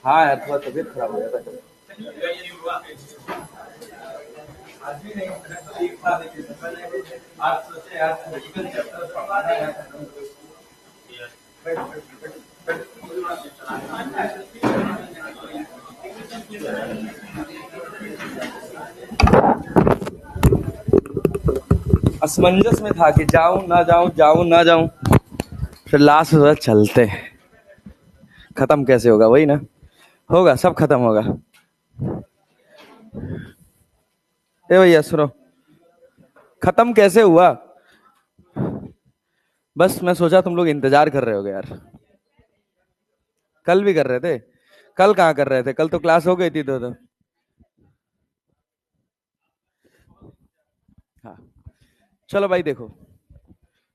हाँ यार, थोड़ा तबीयत खराब हो गया था। असमंजस में था कि जाऊं ना जाऊं, जाऊं ना जाऊं। फिर लास्ट में चलते, खत्म कैसे होगा, वही ना। होगा, सब खत्म होगा। ए भैया सुनो, खत्म कैसे हुआ? बस मैं सोचा तुम लोग इंतजार कर रहे होगे यार। कल भी कर रहे थे? कल कहाँ कर रहे थे? कल तो क्लास हो गई थी तो। हाँ, चलो भाई देखो,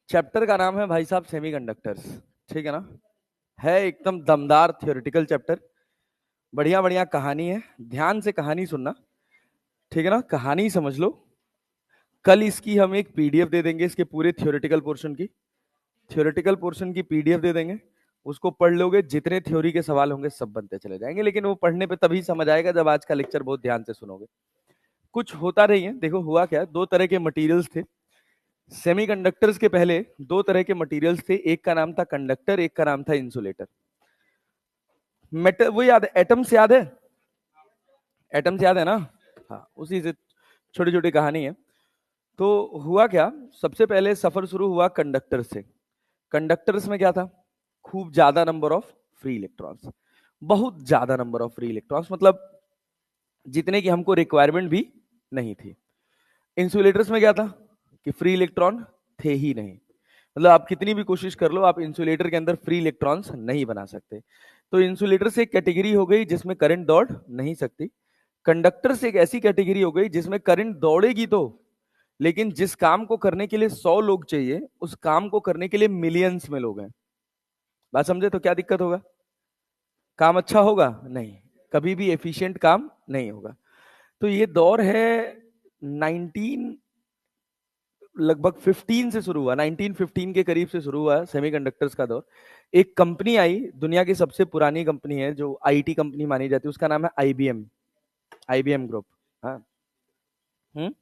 चैप्टर का नाम है भाई साहब सेमीकंडक्टर्स। ठीक है ना? है एकदम दमदार थियोरेटिकल चैप्टर। बढ़िया बढ़िया कहानी है, ध्यान से कहानी सुनना। ठीक है ना? कहानी समझ लो। कल इसकी हम एक पीडीएफ दे देंगे, इसके पूरे थियोरेटिकल पोर्शन की। थियोरेटिकल पोर्शन की पीडीएफ दे देंगे, उसको पढ़ लोगे, जितने थ्योरी के सवाल होंगे सब बनते चले जाएंगे। लेकिन वो पढ़ने पे तभी समझ आएगा जब आज का लेक्चर बहुत ध्यान से सुनोगे। कुछ होता नहीं है। देखो हुआ क्या, दो तरह के मटेरियल्स थे सेमीकंडक्टर्स के। पहले दो तरह के मटेरियल्स थे, एक का नाम था कंडक्टर, एक का नाम था इंसुलेटर। मेटल वो याद है, एटम्स याद है? एटम्स याद है ना? हाँ, उसी से छोटी छोटी कहानी है। तो हुआ क्या, सबसे पहले सफर शुरू हुआ कंडक्टर से। कंडक्टर्स में क्या था? खूब ज्यादा नंबर ऑफ फ्री इलेक्ट्रॉन्स, बहुत ज्यादा नंबर ऑफ फ्री इलेक्ट्रॉन्स, मतलब जितने की हमको रिक्वायरमेंट भी नहीं थी। इंसुलेटर्स में क्या था कि फ्री इलेक्ट्रॉन थे ही नहीं। मतलब आप कितनी भी कोशिश कर लो, आप इंसुलेटर के अंदर फ्री इलेक्ट्रॉन्स नहीं बना सकते। तो इंसुलेटर से एक कैटेगरी हो गई जिसमें करंट दौड़ नहीं सकती। कंडक्टर से एक ऐसी कैटेगरी हो गई जिसमें करंट दौड़ेगी तो, लेकिन जिस काम को करने के लिए 100 लोग चाहिए, उस काम को करने के लिए मिलियंस में लोग हैं। बात समझे? तो क्या दिक्कत होगा? काम अच्छा होगा नहीं, कभी भी एफिशिएंट काम नहीं होगा। तो ये दौर है 19, लगभग 15 से शुरू हुआ, 1915 के करीब से शुरू हुआ सेमीकंडक्टर्स का दौर। एक कंपनी आई, दुनिया की सबसे पुरानी कंपनी है, जो आईटी कंपनी मानी जाती है, उसका नाम है आईबीएम। IBM group. हाँ। हम्म।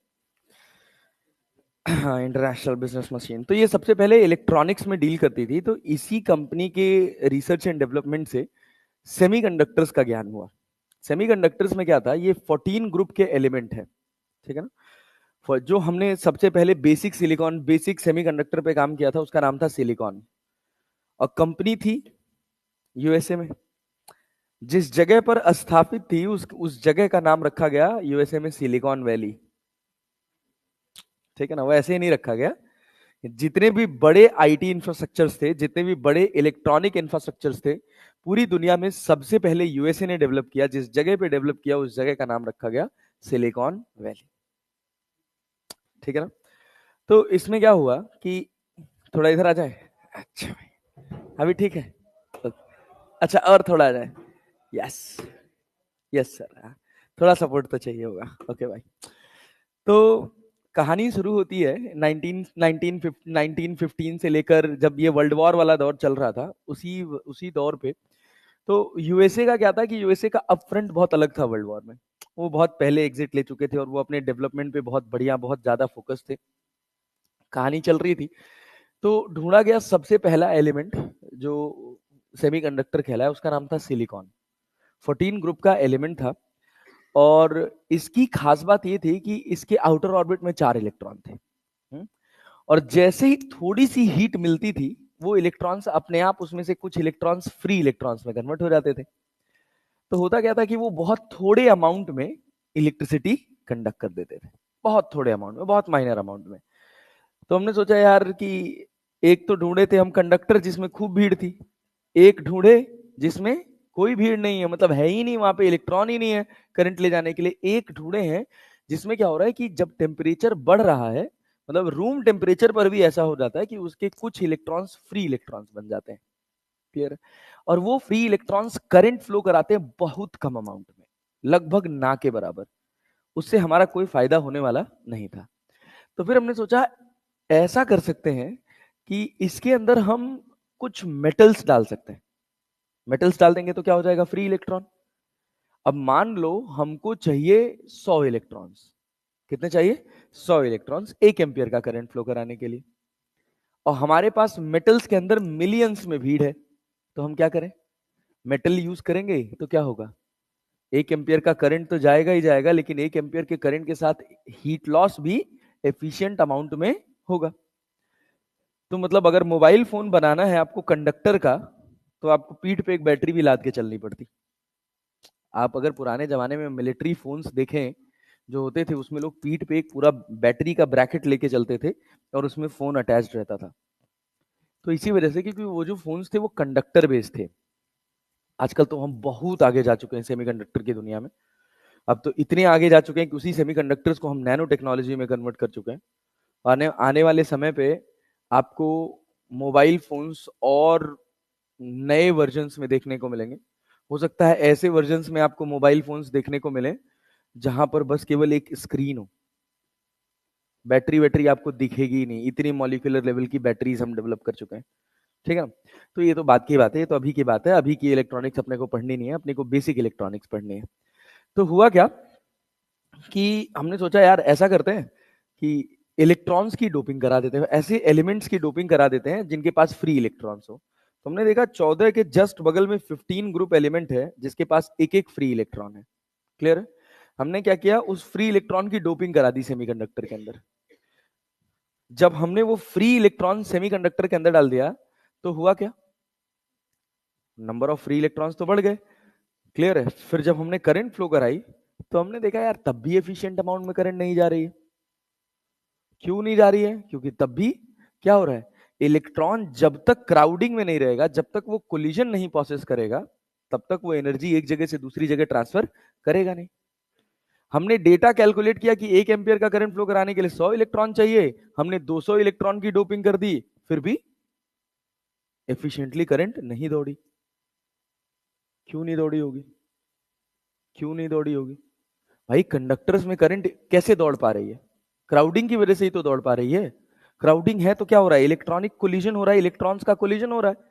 हाँ, इंटरनेशनल बिजनेस मशीन। तो ये सबसे पहले इलेक्ट्रॉनिक्स में डील करती थी, तो इसी कंपनी के रिसर्च एंड डेवलपमेंट से सेमीकंडक्टर्स का ज्ञान हुआ। सेमीकंडक्टर्स में क्या था, ये 14 ग्रुप के एलिमेंट है। ठीक है ना? जो हमने सबसे पहले बेसिक सिलिकॉन, बेसिक सेमीकंडक्टर पे काम किया था, उसका नाम था सिलिकॉन। और कंपनी थी यूएसए में। जिस जगह पर स्थापित थी, उस जगह का नाम रखा गया यूएसए में सिलिकॉन वैली। ठीक है ना? वो ऐसे ही नहीं रखा गया। जितने भी बड़े आईटी इंफ्रास्ट्रक्चर्स थे, जितने भी बड़े इलेक्ट्रॉनिक इंफ्रास्ट्रक्चर्स थे, पूरी दुनिया में सबसे पहले यूएसए ने डेवलप किया। जिस जगह पे डेवलप किया, उस जगह का नाम रखा गया सिलिकॉन वैली। ठीक है ना? तो इसमें क्या हुआ कि, थोड़ा इधर आ जाए। अच्छा भाई, अभी ठीक है? अच्छा, और थोड़ा आ जाए। Yes, yes sir. थोड़ा सपोर्ट तो चाहिए होगा। ओके भाई। तो कहानी शुरू होती है 1915 से लेकर, जब ये वर्ल्ड वॉर वाला दौर चल रहा था, उसी उसी दौर पे। तो यूएसए का क्या था कि यूएसए का अप फ्रंट बहुत अलग था वर्ल्ड वॉर में। वो बहुत पहले एग्जिट ले चुके थे और वो अपने डेवलपमेंट पे बहुत बढ़िया, बहुत ज्यादा फोकस थे। कहानी चल रही थी, तो ढूंढा गया सबसे पहला एलिमेंट जो सेमीकंडक्टर कहलाया, उसका नाम था सिलिकॉन। 14 ग्रुप का एलिमेंट था। और इसकी खास बात ये थी कि इसके आउटर ऑर्बिट में 4 इलेक्ट्रॉन थे। हम्म? और जैसे ही थोड़ी सी हीट मिलती थी, वो इलेक्ट्रॉन्स अपने आप उसमें से कुछ इलेक्ट्रॉन्स फ्री इलेक्ट्रॉन्स में कन्वर्ट हो जाते थे। तो होता क्या था कि वो बहुत थोड़े अमाउंट में इलेक्ट्रिसिटी कंडक्ट कर देते थे, बहुत थोड़े अमाउंट में, बहुत माइनर अमाउंट में। तो हमने सोचा यार कि एक तो ढूंढे थे हम कंडक्टर जिसमें खूब भीड़ थी, एक ढूंढे जिसमें कोई भीड़ नहीं है, मतलब है ही नहीं वहां पे, इलेक्ट्रॉन ही नहीं है करंट ले जाने के लिए। एक ढूंढे हैं जिसमें क्या हो रहा है कि जब टेम्परेचर बढ़ रहा है, मतलब रूम टेम्परेचर पर भी ऐसा हो जाता है कि उसके कुछ इलेक्ट्रॉन्स फ्री इलेक्ट्रॉन्स बन जाते हैं। क्लियर? और वो फ्री इलेक्ट्रॉन्स करंट फ्लो कराते हैं बहुत कम अमाउंट में, लगभग ना के बराबर। उससे हमारा कोई फायदा होने वाला नहीं था। तो फिर हमने सोचा ऐसा कर सकते हैं कि इसके अंदर हम कुछ मेटल्स डाल सकते हैं। मेटल्स डाल देंगे तो क्या हो जाएगा, फ्री इलेक्ट्रॉन। अब मान लो हमको चाहिए 100 इलेक्ट्रॉन्स। कितने चाहिए, 100 इलेक्ट्रॉन्स 1 एम्पियर का करंट फ्लो कराने के लिए, और हमारे पास मेटल्स के अंदर मिलियंस में भीड़ है। तो हम क्या करें, मेटल यूज करेंगे तो क्या होगा, 1 एम्पियर का करंट तो जाएगा ही जाएगा, लेकिन 1 एम्पियर के करंट के साथ हीट लॉस भी एफिशिएंट अमाउंट में होगा। तो मतलब अगर मोबाइल फोन बनाना है आपको कंडक्टर का, तो आपको पीठ पे एक बैटरी भी लाद के चलनी पड़ती। आप अगर पुराने जमाने में मिलिट्री फोन्स देखें जो होते थे, उसमें लोग पीठ पे एक पूरा बैटरी का ब्रैकेट लेके चलते थे और उसमें फोन अटैच्ड रहता था। तो इसी वजह से, क्योंकि वो जो फोन्स थे वो कंडक्टर बेस्ड थे। आजकल तो हम बहुत आगे जा चुके हैं सेमीकंडक्टर की दुनिया में। अब तो इतने आगे जा चुके हैं कि उसी सेमीकंडक्टर्स को हम नैनो टेक्नोलॉजी में कन्वर्ट कर चुके हैं। आने आने वाले समय पे आपको मोबाइल फोन्स और नए वर्जन्स में देखने को मिलेंगे। हो सकता है ऐसे वर्जन्स में आपको मोबाइल फोन्स देखने को मिले जहां पर बस केवल एक स्क्रीन हो, बैटरी वैटरी आपको दिखेगी ही नहीं। इतनी मॉलिक्यूलर लेवल की बैटरीज हम डेवलप कर चुके हैं, ठीक है ना। तो ये तो बात की बात है, ये तो अभी की बात है। अभी की इलेक्ट्रॉनिक्स अपने को पढ़नी नहीं है, अपने को बेसिक इलेक्ट्रॉनिक्स पढ़नी है। तो हुआ क्या कि हमने सोचा यार ऐसा करते हैं कि इलेक्ट्रॉन्स की डोपिंग करा देते हैं, ऐसे एलिमेंट्स की डोपिंग करा देते हैं जिनके पास फ्री इलेक्ट्रॉन्स हो। तो हमने देखा 14 के जस्ट बगल में 15 ग्रुप एलिमेंट है जिसके पास एक एक फ्री इलेक्ट्रॉन है। क्लियर है। हमने क्या किया, उस फ्री इलेक्ट्रॉन की डोपिंग करा दी सेमीकंडक्टर के अंदर। जब हमने वो फ्री इलेक्ट्रॉन सेमीकंडक्टर के अंदर डाल दिया तो हुआ क्या, नंबर ऑफ फ्री इलेक्ट्रॉन्स तो बढ़ गए। क्लियर है। फिर जब हमने करंट फ्लो कराई तो हमने देखा यार तब भी एफिशिएंट अमाउंट में करंट नहीं जा रही है। क्यों नहीं जा रही है, क्योंकि तब भी क्या हो रहा है, इलेक्ट्रॉन जब तक क्राउडिंग में नहीं रहेगा, जब तक वो कोलिजन नहीं प्रोसेस करेगा, तब तक वो एनर्जी एक जगह से दूसरी जगह ट्रांसफर करेगा नहीं। हमने डेटा कैलकुलेट किया कि 1 एम्पियर का करंट फ्लो कराने के लिए 100 इलेक्ट्रॉन चाहिए, हमने 200 इलेक्ट्रॉन की डोपिंग कर दी, फिर भी एफिशिएंटली करंट नहीं दौड़ी। क्यों नहीं दौड़ी होगी, क्यों नहीं दौड़ी होगी भाई, कंडक्टर्स में करंट कैसे दौड़ पा रही है, क्राउडिंग की वजह से ही तो दौड़ पा रही है। क्राउडिंग है तो क्या हो रहा है, इलेक्ट्रॉनिक कोलिजन हो रहा है, इलेक्ट्रॉन्स का कोलिजन हो रहा है,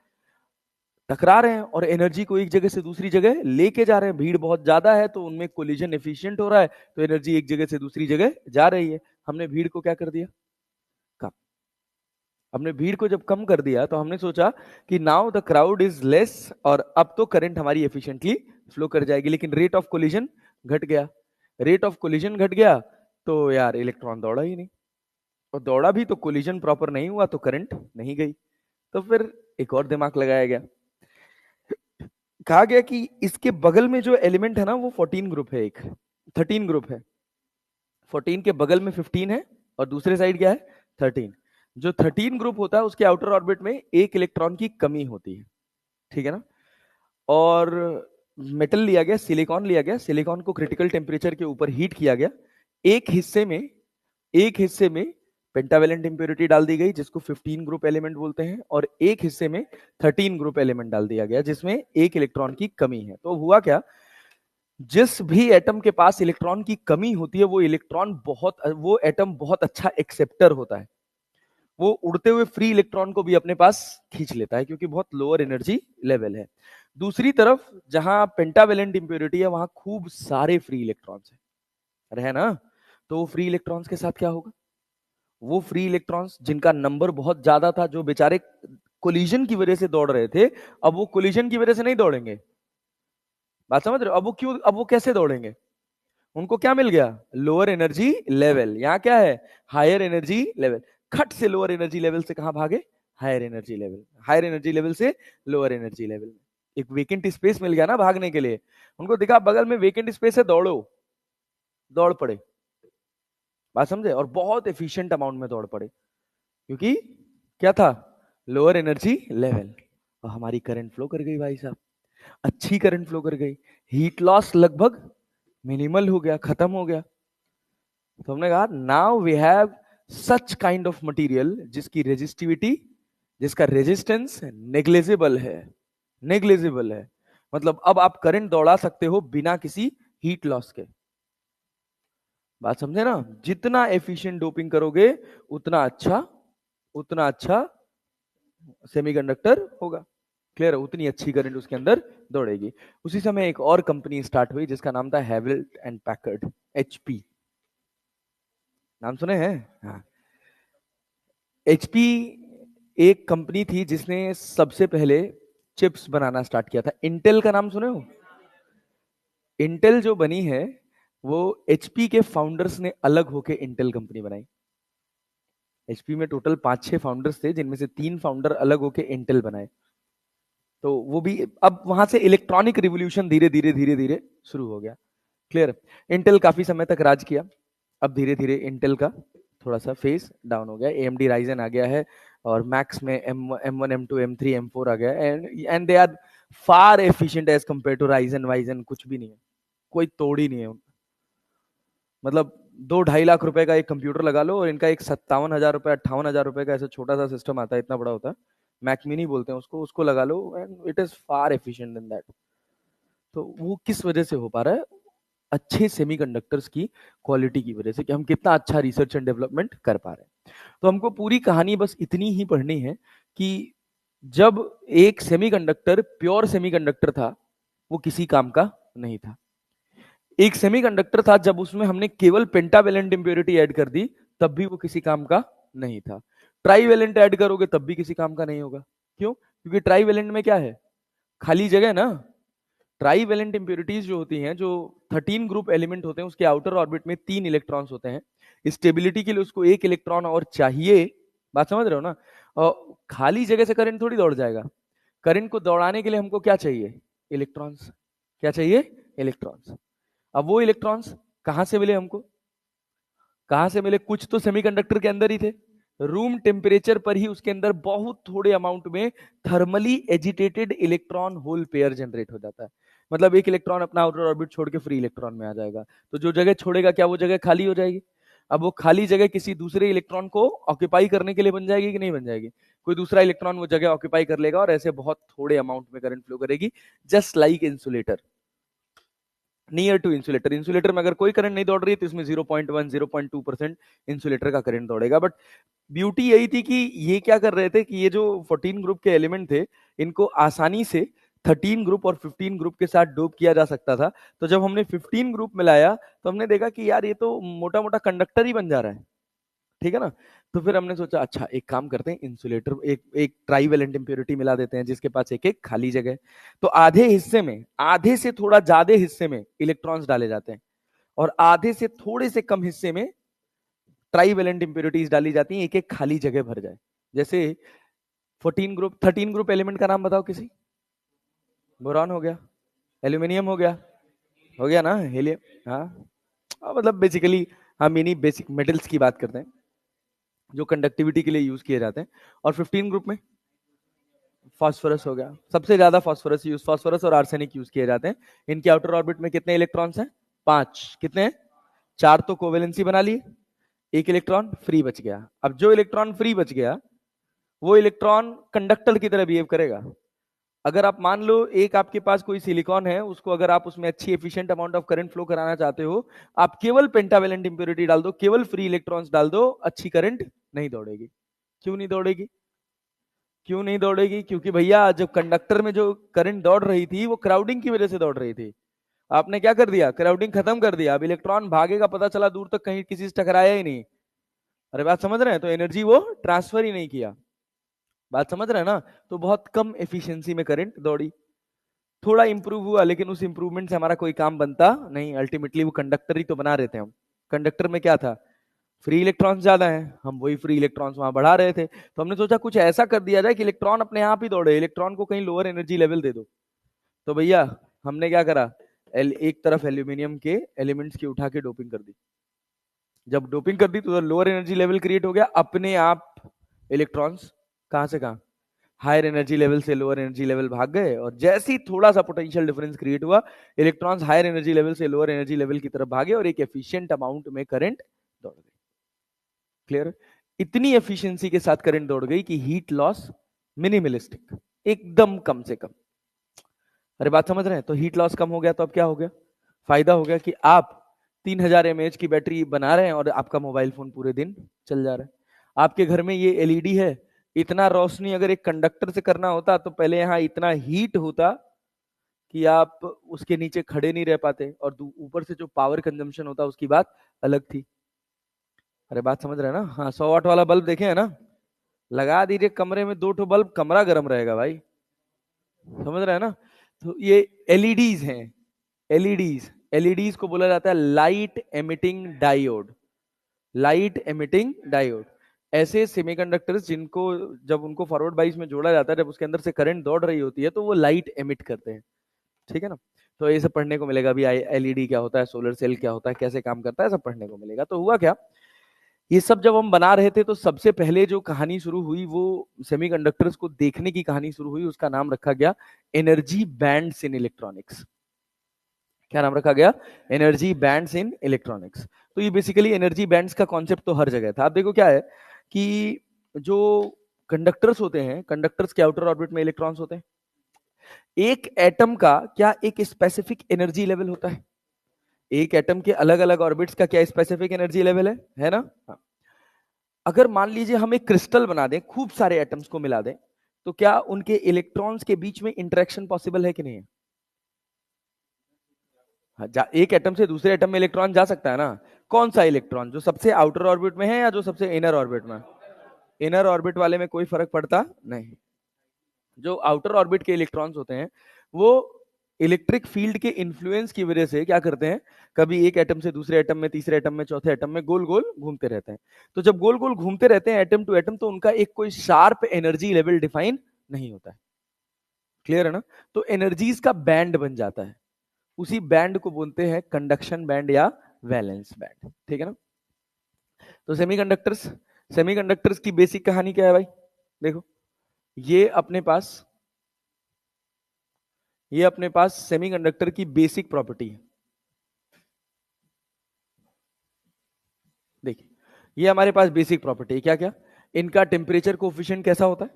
टकरा रहे हैं और एनर्जी को एक जगह से दूसरी जगह लेके जा रहे हैं। भीड़ बहुत ज्यादा है तो उनमें कोलिजन एफिशिएंट हो रहा है, तो एनर्जी एक जगह से दूसरी जगह जा रही है। हमने भीड़ को क्या कर दिया, कम। हमने भीड़ को जब कम कर दिया तो हमने सोचा कि now the crowd is less, और अब तो करंट हमारी एफिशिएंटली फ्लो कर जाएगी। लेकिन रेट ऑफ कोलिजन घट गया, रेट ऑफ कोलिजन घट गया तो यार इलेक्ट्रॉन दौड़ा ही नहीं, और दौड़ा भी तो कोलिजन प्रॉपर नहीं हुआ तो करंट नहीं गई। तो फिर एक और दिमाग लगाया गया, कहा गया कि इसके बगल में जो एलिमेंट है ना वो 14 ग्रुप है, एक 13 ग्रुप है। 14 के बगल में 15 है और दूसरे साइड क्या है, 13। जो 13 ग्रुप होता है उसके आउटर ऑर्बिट में एक इलेक्ट्रॉन की कमी होती है, ठीक है ना। और मेटल लिया गया, सिलिकॉन लिया गया, सिलिकॉन को क्रिटिकल टेम्परेचर के ऊपर हीट किया गया। एक हिस्से में एक हिस्से में पेंटावेलेंट इंप्योरिटी डाल दी गई जिसको 15 ग्रुप एलिमेंट बोलते हैं, और एक हिस्से में 13 ग्रुप एलिमेंट डाल दिया गया जिसमें एक इलेक्ट्रॉन की कमी है। तो हुआ क्या, जिस भी एटम के पास इलेक्ट्रॉन की कमी होती है वो एटम बहुत अच्छा एक्सेप्टर होता है, वो उड़ते हुए फ्री इलेक्ट्रॉन को भी अपने पास खींच लेता है क्योंकि बहुत लोअर एनर्जी लेवल है। दूसरी तरफ जहां पेंटावेलेंट इंप्योरिटी है वहां खूब सारे फ्री इलेक्ट्रॉन्स है ना। तो वो फ्री इलेक्ट्रॉन्स के साथ क्या होगा, वो फ्री इलेक्ट्रॉन्स जिनका नंबर बहुत ज्यादा था, जो बेचारे कोलिजन की वजह से दौड़ रहे थे, अब वो कोलिजन की वजह से नहीं दौड़ेंगे। बात समझ रहे हो, अब वो कैसे दौड़ेंगे, उनको क्या मिल गया, लोअर एनर्जी लेवल। यहाँ क्या है, हायर एनर्जी लेवल। खट से लोअर एनर्जी लेवल से कहां भागे, higher energy level, higher energy level से लोअर एनर्जी लेवल। एक वेकेंट स्पेस मिल गया ना भागने के लिए, उनको दिखा बगल में वेकेंट स्पेस है, दौड़ो, दौड़ पड़े। बात समझे, और बहुत एफिशिएंट अमाउंट में दौड़ पड़े क्योंकि क्या था, लोअर एनर्जी लेवल। और हमारी करंट फ्लो कर गई भाई साहब, अच्छी करंट फ्लो कर गई, हीट लॉस लगभग मिनिमल हो गया, खत्म हो गया। तो हमने कहा now we have such kind of material जिसकी रेजिस्टिविटी, जिसका रेजिस्टेंस नेग्लेजिबल है, नेग्लेजिबल है। मतलब अब आप करंट दौड़ा सकते हो बिना किसी हीट लॉस के। बात समझे ना, जितना एफिशिएंट डोपिंग करोगे उतना अच्छा, उतना अच्छा सेमीकंडक्टर होगा। क्लियर है, उतनी अच्छी करंट उसके अंदर दौड़ेगी। उसी समय एक और कंपनी स्टार्ट हुई जिसका नाम था हेवलेट एंड पैकर्ड, एचपी, नाम सुने हैं? हाँ, एचपी एक कंपनी थी जिसने सबसे पहले चिप्स बनाना स्टार्ट किया था। इंटेल का नाम सुने हो? इंटेल जो बनी है वो एचपी के फाउंडर्स ने अलग होके इंटेल कंपनी बनाई। एचपी में टोटल 5-6 फाउंडर्स थे जिनमें से 3 फाउंडर अलग होके इंटेल बनाए। तो वो भी अब वहां से इलेक्ट्रॉनिक रिवोल्यूशन धीरे धीरे धीरे धीरे शुरू हो गया। क्लियर? इंटेल काफी समय तक राज किया, अब धीरे धीरे इंटेल का थोड़ा सा फेस डाउन हो गया। एएमडी राइजन आ गया है और मैक्स में M1 M2 M3 M4 आ गया, and they are far efficient as compared to Ryzen वाइजन, कुछ भी नहीं है, कोई तोड़ ही नहीं है। मतलब 2-2.5 लाख रुपए का एक कंप्यूटर लगा लो और इनका एक 57,000 रुपए 58,000 रुपए का ऐसा छोटा सा सिस्टम आता है, इतना बड़ा होता है, मैक मिनी बोलते हैं उसको, उसको लगा लो and it is far efficient than that. तो वो किस वजह से हो पा रहा है? अच्छे सेमीकंडक्टर्स की क्वालिटी की वजह से, कि हम कितना अच्छा रिसर्च एंड डेवलपमेंट कर पा रहे हैं। तो हमको पूरी कहानी बस इतनी ही पढ़नी है कि जब एक सेमीकंडक्टर प्योर सेमीकंडक्टर था वो किसी काम का नहीं था। एक सेमीकंडक्टर था जब उसमें हमने केवल पेंटावेलेंट इंप्योरिटी ऐड कर दी तब भी वो किसी काम का नहीं था। ट्राईवेलेंट ऐड करोगे तब भी किसी काम का नहीं होगा। क्यों? क्योंकि ट्राईवेलेंट में क्या है? खाली जगह ना। ट्राईवेलेंट इंप्योरिटीज जो होती हैं, जो 13 ग्रुप एलिमेंट होते हैं, उसके आउटर ऑर्बिट में 3 इलेक्ट्रॉन्स होते हैं। स्टेबिलिटी के लिए उसको 1 इलेक्ट्रॉन और चाहिए। बात समझ रहे हो ना? और खाली जगह से करंट थोड़ी दौड़ जाएगा। करंट को दौड़ाने के लिए हमको क्या चाहिए? इलेक्ट्रॉन्स। क्या चाहिए? इलेक्ट्रॉन्स। अब वो इलेक्ट्रॉन्स कहां से मिले हमको? कहां से मिले? कुछ तो सेमीकंडक्टर के अंदर ही थे। रूम टेम्परेचर पर ही उसके अंदर बहुत थोड़े अमाउंट में thermally agitated electron hole pair generate हो जाता है। मतलब एक इलेक्ट्रॉन अपना आउटर ऑर्बिट छोड़ के फ्री इलेक्ट्रॉन में आ जाएगा, तो जो जगह छोड़ेगा क्या वो जगह खाली हो जाएगी? अब वो खाली जगह किसी दूसरे इलेक्ट्रॉन को ऑक्यूपाई करने के लिए बन जाएगी कि नहीं बन जाएगी? कोई दूसरा इलेक्ट्रॉन वो जगह ऑक्यूपाई कर लेगा और ऐसे बहुत थोड़े अमाउंट में करंट फ्लो करेगी, just like insulator. Near to insulator. Insulator में अगर कोई करंट नहीं दौड़ रही है तो इसमें 0.1 0.2% इंसुलेटर का करंट दौड़ेगा। बट ब्यूटी यही थी कि ये क्या कर रहे थे कि ये जो 14 ग्रुप के एलिमेंट थे इनको आसानी से 13 ग्रुप और 15 ग्रुप के साथ डोप किया जा सकता था। तो जब हमने 15 ग्रुप मिलाया तो हमने देखा कि यार ये तो मोटा मोटा कंडक्टर ही बन जा रहा है। ठीक है ना? तो फिर हमने सोचा अच्छा एक काम करते हैं, इंसुलेटर एक एक ट्राईवेलेंट इंप्योरिटी मिला देते हैं जिसके पास एक एक खाली जगह। तो आधे हिस्से में, आधे से थोड़ा ज्यादा हिस्से में इलेक्ट्रॉन्स डाले जाते हैं और आधे से थोड़े से कम हिस्से में ट्राईवेलेंट इंप्योरिटीज डाली जाती हैं, एक एक खाली जगह भर जाए। जैसे 13 ग्रुप एलिमेंट का नाम बताओ किसी। बोरॉन हो गया, एल्यूमिनियम हो गया ना, हेलियम। हाँ, मतलब बेसिकली हम इन्हीं बेसिक मेटल्स की बात करते हैं जो कंडक्टिविटी के लिए यूज किए जाते हैं। और 15 ग्रुप में फास्फोरस हो गया, सबसे ज्यादा फास्फोरस यूज, फास्फोरस और आर्सेनिक यूज किए जाते हैं। इनके आउटर ऑर्बिट में कितने इलेक्ट्रॉन्स हैं? 5। कितने हैं? 4 तो कोवेलेंसी बना लिए, एक इलेक्ट्रॉन फ्री बच गया। अब जो इलेक्ट्रॉन फ्री बच गया वो इलेक्ट्रॉन कंडक्टर की तरह बिहेव करेगा। अगर आप मान लो एक आपके पास कोई सिलिकॉन है, उसको अगर आप उसमें अच्छी efficient amount of current flow कराना चाहते हो, आप केवल पेंटावेलेंट इंप्योरिटी डाल दो, केवल फ्री इलेक्ट्रॉन्स डाल दो, अच्छी करंट नहीं दौड़ेगी। क्यों नहीं दौड़ेगी? क्यों नहीं दौड़ेगी? क्योंकि भैया जब कंडक्टर में जो करंट दौड़ रही थी वो क्राउडिंग की वजह से दौड़ रही थी। आपने क्या कर दिया? क्राउडिंग खत्म कर दिया। अब इलेक्ट्रॉन भागेगा, पता चला दूर तक कहीं किसी से टकराया ही नहीं। अरे बात समझ रहे हैं? तो एनर्जी वो ट्रांसफर ही नहीं किया। बात समझ रहे हैं ना? तो बहुत कम एफिशिएंसी में करंट दौड़ी। थोड़ा इंप्रूव हुआ लेकिन उस इंप्रूवमेंट से हमारा कोई काम बनता नहीं। अल्टीमेटली वो कंडक्टर ही तो बना रहे थे हम। कंडक्टर में क्या था? फ्री इलेक्ट्रॉन्स ज्यादा हैं, हम वही फ्री इलेक्ट्रॉन्स वहां बढ़ा रहे थे। तो हमने सोचा कुछ ऐसा कर दिया जाए कि इलेक्ट्रॉन अपने आप ही दौड़े, इलेक्ट्रॉन को कहीं लोअर एनर्जी लेवल दे दो। तो भैया हमने क्या करा, एक तरफ एल्यूमिनियम के एलिमेंट्स की उठा के डोपिंग कर दी। जब डोपिंग कर दी तो लोअर एनर्जी लेवल क्रिएट हो गया, अपने आप इलेक्ट्रॉन्स कहां से कहां, हायर एनर्जी लेवल से लोअर एनर्जी लेवल भाग गए। और जैसे ही थोड़ा सा पोटेंशियल डिफरेंस क्रिएट हुआ, इलेक्ट्रॉन्स हायर एनर्जी लेवल से लोअर एनर्जी लेवल की तरफ भागे और एक एफिशिएंट अमाउंट में करंट दौड़ गई। क्लियर? इतनी एफिशिएंसी के साथ करंट दौड़ गई कि हीट लॉस मिनिमलिस्टिक, एकदम कम से कम। अरे बात समझ रहे हैं? तो हीट लॉस कम हो गया तो अब क्या हो गया? फायदा हो गया कि आप 3000 mAh की बैटरी बना रहे हैं और आपका मोबाइल फोन पूरे दिन चल जा रहा है। आपके घर में ये एलईडी है इतना रोशनी अगर एक कंडक्टर से करना होता तो पहले यहाँ इतना हीट होता कि आप उसके नीचे खड़े नहीं रह पाते, और ऊपर से जो पावर कंजम्पशन होता उसकी बात अलग थी। अरे बात समझ रहे हैं ना? हाँ, 100 वाट वाला बल्ब देखे है ना? लगा दीजिए कमरे में 2 ठो बल्ब, कमरा गर्म रहेगा भाई। समझ रहे हैं ना? तो ये एलईडीज हैं। एलईडीज को बोला जाता है light emitting diode. Light emitting diode. ऐसे सेमीकंडक्टर्स जिनको जब उनको फॉरवर्ड बाइस में जोड़ा जाता है, जब उसके अंदर से करंट दौड़ रही होती है तो वो लाइट एमिट करते हैं। ठीक है ना? तो ये सब पढ़ने को मिलेगा अभी, एलईडी क्या होता है, सोलर सेल क्या होता है, कैसे काम करता है, सब पढ़ने को मिलेगा। तो हुआ क्या, ये सब जब हम बना रहे थे तो सबसे पहले जो कहानी शुरू हुई वो सेमीकंडक्टर्स को देखने की कहानी शुरू हुई। उसका नाम रखा गया एनर्जी बैंड्स इन इलेक्ट्रॉनिक्स। क्या नाम रखा गया? Energy bands in electronics. तो ये बेसिकली एनर्जी बैंड्स का कॉन्सेप्ट तो हर जगह था। आप देखो क्या है कि जो कंडक्टर्स होते हैं, कंडक्टर्स के आउटर ऑर्बिट में इलेक्ट्रॉन्स होते हैं। एक एटम का क्या एक स्पेसिफिक एनर्जी लेवल होता है? एक एटम के अलग अलग ऑर्बिट्स का क्या स्पेसिफिक एनर्जी लेवल है ना? हाँ। अगर मान लीजिए हम एक क्रिस्टल बना दें, खूब सारे एटम्स को मिला दें, तो क्या उनके इलेक्ट्रॉन्स के बीच में इंटरेक्शन पॉसिबल है कि नहीं है? हाँ, एक एटम से दूसरे एटम में इलेक्ट्रॉन जा सकता है ना? कौन सा इलेक्ट्रॉन, जो सबसे आउटर ऑर्बिट में है या जो सबसे इनर ऑर्बिट में? इनर ऑर्बिट वाले में कोई फर्क पड़ता नहीं। जो आउटर ऑर्बिट के इलेक्ट्रॉन्स होते हैं वो इलेक्ट्रिक फील्ड के इन्फ्लुएंस की वजह से क्या करते हैं, कभी एक एटम से दूसरे एटम में, तीसरे एटम में, चौथे एटम में गोल गोल घूमते रहते हैं। तो जब गोल गोल घूमते रहते हैं एटम टू एटम, तो उनका एक कोई शार्प एनर्जी लेवल डिफाइन नहीं होता है। क्लियर है ना? तो एनर्जीज का बैंड बन जाता है। उसी बैंड को बोलते हैं कंडक्शन बैंड या वैलेंस बैंड। ठीक है ना? तो सेमीकंडक्टर्स की बेसिक कहानी क्या है भाई? देखो, ये अपने पास ये अपने पास सेमीकंडक्टर की बेसिक प्रॉपर्टी है। देखिए, ये हमारे पास बेसिक प्रॉपर्टी है। क्या क्या? इनका टेम्परेचर कोफिशिएंट कैसा होता है?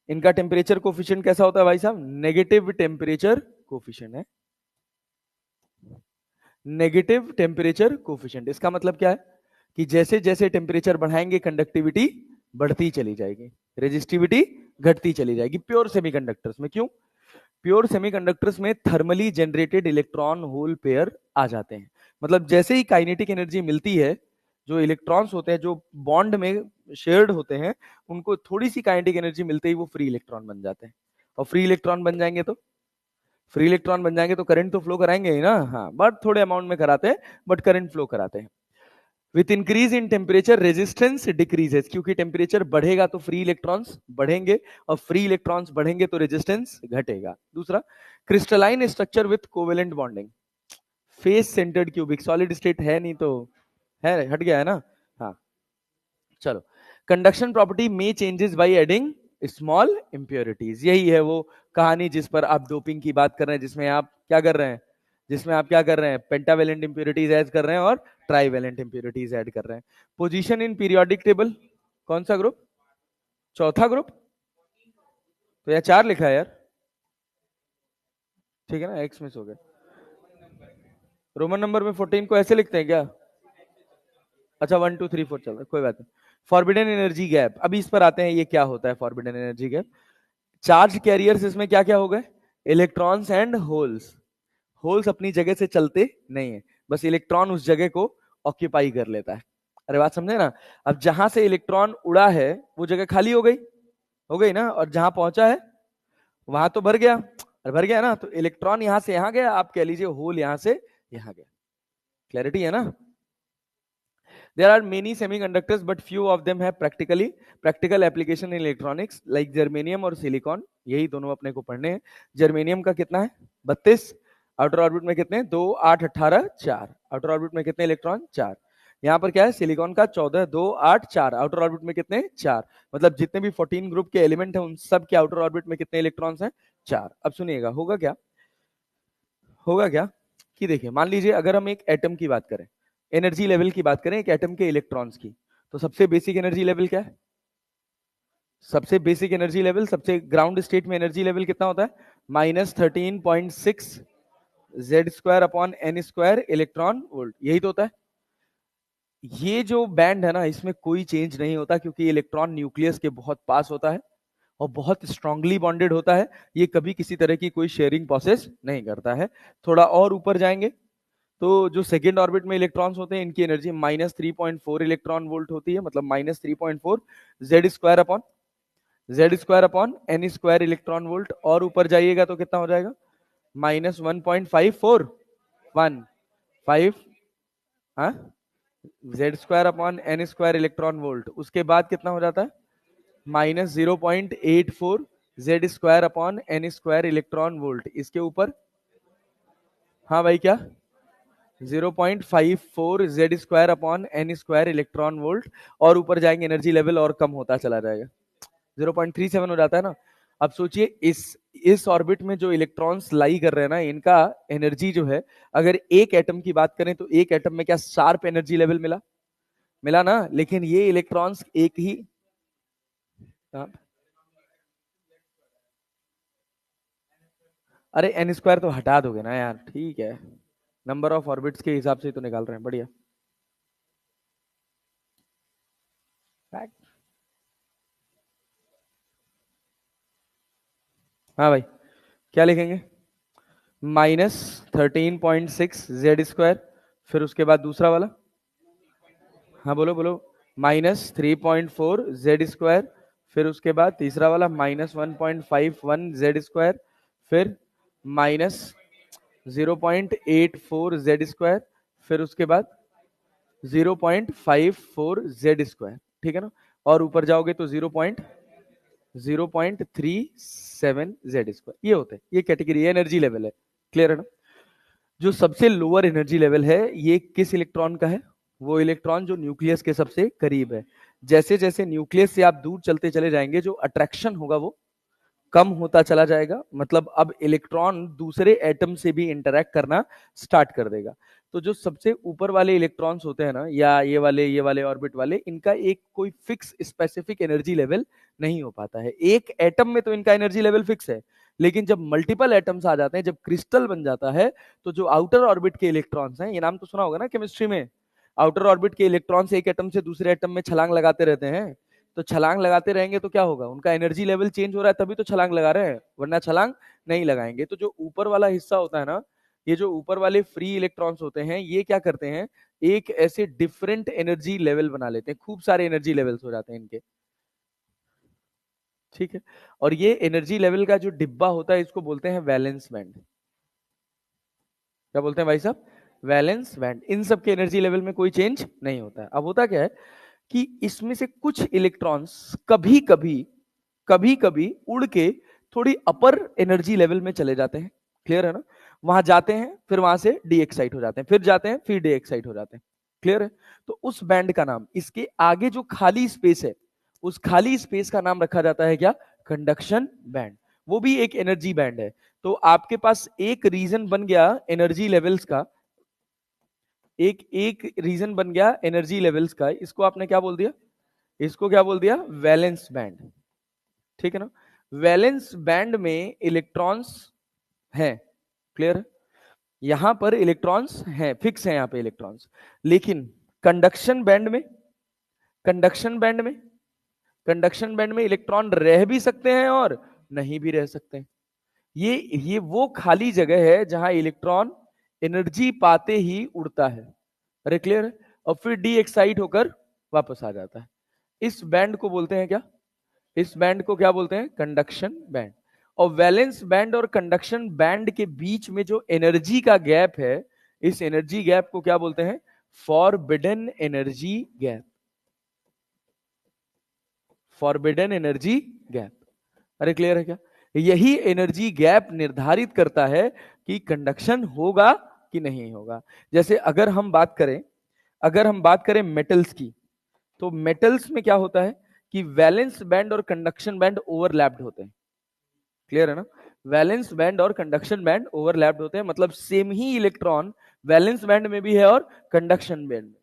इनका टेम्परेचर कोफिशिएंट कैसा होता है भाई साहब? नेगेटिव टेम्परेचर कोफिशिएंट है। नेगेटिव टेम्परेचर कोफिशिएंट, इसका मतलब क्या है कि जैसे जैसे टेम्परेचर बढ़ाएंगे कंडक्टिविटी बढ़ती चली जाएगी, रेजिस्टिविटी घटती चली जाएगी प्योर सेमीकंडक्टर्स में। क्यों? प्योर सेमीकंडक्टर्स में thermally generated electron hole pair आ जाते हैं। मतलब जैसे ही काइनेटिक एनर्जी मिलती है, जो इलेक्ट्रॉन्स होते हैं जो बॉन्ड में शेयर्ड होते हैं, उनको थोड़ी सी काइनेटिक एनर्जी मिलते ही वो फ्री इलेक्ट्रॉन बन जाते हैं। और फ्री इलेक्ट्रॉन बन जाएंगे तो करंट तो फ्लो कराएंगे ही ना? हाँ, बट थोड़े अमाउंट में कराते हैं, बट करंट फ्लो कराते हैं। With increase in temperature resistance decreases, क्योंकि टेम्परेचर बढ़ेगा तो फ्री इलेक्ट्रॉन्स बढ़ेंगे, और फ्री इलेक्ट्रॉन्स बढ़ेंगे तो रेजिस्टेंस घटेगा। दूसरा, crystalline structure with covalent bonding. Face centred cubic, solid state है नहीं तो है, हट गया है ना? हाँ, चलो। कंडक्शन प्रॉपर्टी में changes by adding small impurities. यही है वो कहानी जिस पर आप डोपिंग की बात कर रहे हैं, जिसमें आप क्या कर रहे हैं, पेंटावेलेंट इंप्योरिटीज ऐड कर रहे हैं और ट्राईवेलेंट इंप्योरिटीज ऐड कर रहे हैं। पोजीशन इन पीरियोडिक टेबल, कौन सा ग्रुप? चौथा ग्रुप। तो यह 4 लिखा है यार। ठीक है ना, एक्स मिस हो गया। रोमन नंबर में 14 को ऐसे लिखते हैं क्या? अच्छा, 1 2 3 4 चल रहा है, कोई बात नहीं। फॉरबिडन एनर्जी गैप, अभी इस पर आते हैं, ये क्या होता है forbidden energy gap? Charge carriers इसमें क्या क्या हो गए? Electrons and holes. होल्स अपनी जगह से चलते नहीं है, बस इलेक्ट्रॉन उस जगह को ऑक्यूपाई कर लेता है। अरे बात समझे ना? अब जहां से इलेक्ट्रॉन उड़ा है वो जगह खाली हो गई ना, और जहां पहुंचा है वहां तो भर गया। और भर गया ना, तो इलेक्ट्रॉन यहां से यहां गया, आप कह लीजिए होल यहां से यहां गया। क्लैरिटी है ना? There are many semiconductors, but few of them have practical application in electronics, like germanium और silicon। यही दोनों अपने को पढ़ने हैं। जर्मेनियम का कितना है? 32। आउटर ऑर्बिट में कितने? 2 8 18 4। आउटर ऑर्बिट में कितने इलेक्ट्रॉन? 4। यहाँ पर क्या है? सिलिकॉन का 14 2 8 4। आउटर ऑर्बिट में कितने? 4। मतलब जितने भी 14 ग्रुप के एलिमेंट हैं उन सब के आउटर ऑर्बिट में कितने इलेक्ट्रॉन्स हैं? 4। अब सुनिएगा, होगा क्या कि देखिए, मान लीजिए अगर हम एक एटम की बात करें, एनर्जी लेवल की बात करें एक एटम के इलेक्ट्रॉन्स की, तो सबसे बेसिक एनर्जी लेवल क्या है? सबसे ग्राउंड स्टेट में एनर्जी लेवल कितना होता है? -13.6 Z² upon N² electron volt, यही तो होता है। ये जो बैंड है ना, इसमें कोई चेंज नहीं होता, क्योंकि इलेक्ट्रॉन न्यूक्लियस के बहुत पास होता है और बहुत स्ट्रांगली बॉन्डेड होता है। ये कभी किसी तरह की कोई शेयरिंग प्रोसेस नहीं करता है। थोड़ा और ऊपर जाएंगे तो जो सेकेंड ऑर्बिट में इलेक्ट्रॉन्स होते हैं, इनकी एनर्जी -3.4 इलेक्ट्रॉन वोल्ट होती है, मतलब -3.4 Z² अपॉन इलेक्ट्रॉन वोल्ट। और ऊपर जाइएगा तो कितना हो जाएगा, -1.5415। हाँ, Z² अपॉन इलेक्ट्रॉन वोल्ट। उसके बाद कितना हो जाता है, -0.84 Z² अपॉन इलेक्ट्रॉन वोल्ट। इसके ऊपर, हाँ भाई क्या, 0.54 Z² अपॉन इलेक्ट्रॉन वोल्ट। और ऊपर जाएंगे एनर्जी लेवल और कम होता चला जाएगा, 0.37 हो जाता है ना। अब सोचिए इस ऑर्बिट में जो इलेक्ट्रॉन्स लाई कर रहे हैं ना, इनका एनर्जी जो है, अगर एक एटम की बात करें तो एक एटम में क्या शार्प एनर्जी लेवल मिला, मिला ना। लेकिन ये इलेक्ट्रॉन्स एक ही, हाँ, अरे n² तो हटा दोगे ना यार, ठीक है, नंबर ऑफ ऑर्बिट्स के हिसाब से तो निकाल रहे हैं, बढ़िया। हाँ भाई, क्या लिखेंगे, -13.6 Z²। फिर उसके बाद दूसरा वाला, हाँ बोलो बोलो, -3.4 Z²। फिर उसके बाद तीसरा वाला -1.51 Z²। फिर -0.84 Z²। फिर उसके बाद 0.54 Z², ठीक है ना। और ऊपर जाओगे तो 0.37 Z²। ये होते हैं, ये कैटेगरी एनर्जी लेवल है, क्लियर है ना। जो सबसे लोअर एनर्जी लेवल है, ये किस इलेक्ट्रॉन का है, वो इलेक्ट्रॉन जो न्यूक्लियस के सबसे करीब है। जैसे जैसे न्यूक्लियस से आप दूर चलते चले जाएंगे, जो अट्रैक्शन होगा वो कम होता चला जाएगा। मतलब अब इलेक्ट्रॉन दूसरे एटम से भी इंटरैक्ट करना स्टार्ट कर देगा। तो जो सबसे ऊपर वाले इलेक्ट्रॉन्स होते हैं ना, या ये वाले ऑर्बिट वाले, इनका एक कोई फिक्स स्पेसिफिक एनर्जी लेवल नहीं हो पाता है। एक एटम में तो इनका एनर्जी लेवल फिक्स है, लेकिन जब मल्टीपल एटम्स आ जाते हैं, जब क्रिस्टल बन जाता है, तो जो आउटर ऑर्बिट के इलेक्ट्रॉन्स हैं, ये नाम तो सुना होगा ना केमिस्ट्री में, आउटर ऑर्बिट के इलेक्ट्रॉन्स एक एटम से दूसरे एटम में छलांग लगाते रहते हैं। तो छलांग लगाते रहेंगे तो क्या होगा, उनका एनर्जी लेवल चेंज हो रहा है, तभी तो छलांग लगा रहे हैं, वरना छलांग नहीं लगाएंगे। तो जो ऊपर वाला हिस्सा होता है ना, ये जो ऊपर वाले फ्री इलेक्ट्रॉन्स होते हैं, ये क्या करते हैं, एक ऐसे डिफरेंट एनर्जी लेवल बना लेते हैं, खूब सारे एनर्जी लेवल्स हो जाते हैं इनके, ठीक है। और ये एनर्जी लेवल का जो डिब्बा होता है, इसको बोलते हैं वैलेंस बैंड। क्या बोलते हैं भाई साहब, वैलेंस बैंड। इन सब के एनर्जी लेवल में कोई चेंज नहीं होता है। अब होता क्या है कि इसमें से कुछ इलेक्ट्रॉन्स कभी कभी उड़ के थोड़ी अपर एनर्जी लेवल में चले जाते हैं, क्लियर है ना। वहां जाते हैं, फिर वहां से डी एक्साइट हो जाते हैं, फिर जाते हैं, फिर डी एक्साइट हो जाते हैं, क्लियर है। तो उस बैंड का नाम, इसके आगे जो खाली स्पेस है, उस खाली स्पेस का नाम रखा जाता है क्या, कंडक्शन बैंड। वो भी एक एनर्जी बैंड है। तो आपके पास एक रीजन बन गया एनर्जी लेवल्स का, एक एक रीजन बन गया एनर्जी लेवल्स का। इसको आपने क्या बोल दिया, इसको क्या बोल दिया, वैलेंस बैंड, ठीक है ना। वैलेंस बैंड में इलेक्ट्रॉन्स हैं, क्लियर है, यहां पर इलेक्ट्रॉन्स हैं, फिक्स हैं यहां पे इलेक्ट्रॉन्स। लेकिन कंडक्शन बैंड में कंडक्शन बैंड में कंडक्शन बैंड में इलेक्ट्रॉन रह भी सकते हैं और नहीं भी रह सकते हैं। ये वो खाली जगह है जहां इलेक्ट्रॉन एनर्जी पाते ही उड़ता है, अरे क्लियर है, और फिर डी एक्साइट होकर वापस आ जाता है। इस बैंड को बोलते हैं क्या, इस बैंड को क्या बोलते हैं, कंडक्शन बैंड। और वैलेंस बैंड और कंडक्शन बैंड के बीच में जो एनर्जी का गैप है, इस एनर्जी गैप को क्या बोलते हैं, forbidden energy gap, forbidden energy gap. अरे क्लियर है क्या, यही एनर्जी गैप निर्धारित करता है कि कंडक्शन होगा कि नहीं होगा। जैसे अगर हम बात करें मेटल्स की, तो मेटल्स में क्या होता है कि वैलेंस बैंड और कंडक्शन बैंड ओवरलैप्ड होते हैं, क्लियर है ना। वैलेंस बैंड और कंडक्शन बैंड ओवरलैप्ड होते हैं, मतलब सेम ही इलेक्ट्रॉन वैलेंस बैंड में भी है और कंडक्शन बैंड में।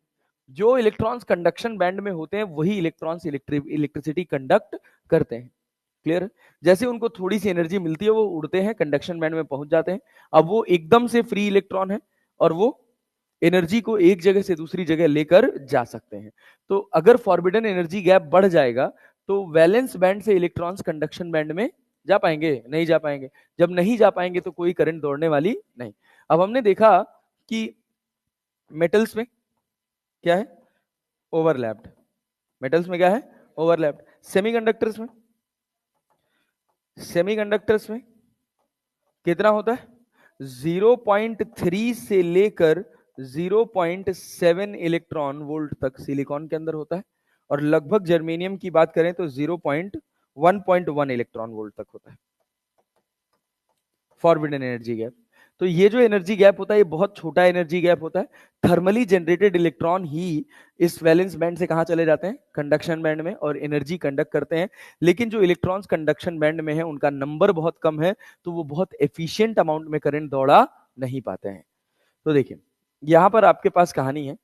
जो इलेक्ट्रॉन्स कंडक्शन बैंड में होते हैं, वही इलेक्ट्रॉन्स इलेक्ट्रिसिटी कंडक्ट करते हैं, क्लियर है। जैसे उनको थोड़ी सी एनर्जी मिलती है, वो उड़ते हैं, कंडक्शन बैंड में पहुंच जाते हैं। अब वो एकदम से फ्री इलेक्ट्रॉन है और वो एनर्जी को एक जगह से दूसरी जगह लेकर जा सकते हैं। तो अगर फॉरबिडन एनर्जी गैप बढ़ जाएगा तो वैलेंस बैंड से इलेक्ट्रॉन्स कंडक्शन बैंड में जा पाएंगे? नहीं जा पाएंगे। जब नहीं जा पाएंगे तो कोई करंट दौड़ने वाली नहीं। अब हमने देखा कि मेटल्स में क्या है? ओवरलैप्ड। मेटल्स में क्या है? ओवरलैप्ड। सेमीकंडक्टर्स में, सेमीकंडक्टर्स में कितना होता है? 0.3 से लेकर 0.7 इलेक्ट्रॉन वोल्ट तक सिलिकॉन के अंदर होता है, और लगभग जर्मेनियम की बात करें तो 0.1 इलेक्ट्रॉन वोल्ट तक होता है फॉरबिडन एनर्जी गैप। तो ये जो एनर्जी गैप होता है ये बहुत छोटा एनर्जी गैप होता है। थर्मली जनरेटेड इलेक्ट्रॉन ही इस वैलेंस बैंड से कहां चले जाते हैं? कंडक्शन बैंड में, और एनर्जी कंडक्ट करते हैं। लेकिन जो इलेक्ट्रॉन्स कंडक्शन बैंड में है उनका नंबर बहुत कम है, तो वो बहुत एफिशिएंट अमाउंट में करंट दौड़ा नहीं पाते हैं। तो देखिए यहां पर आपके पास कहानी है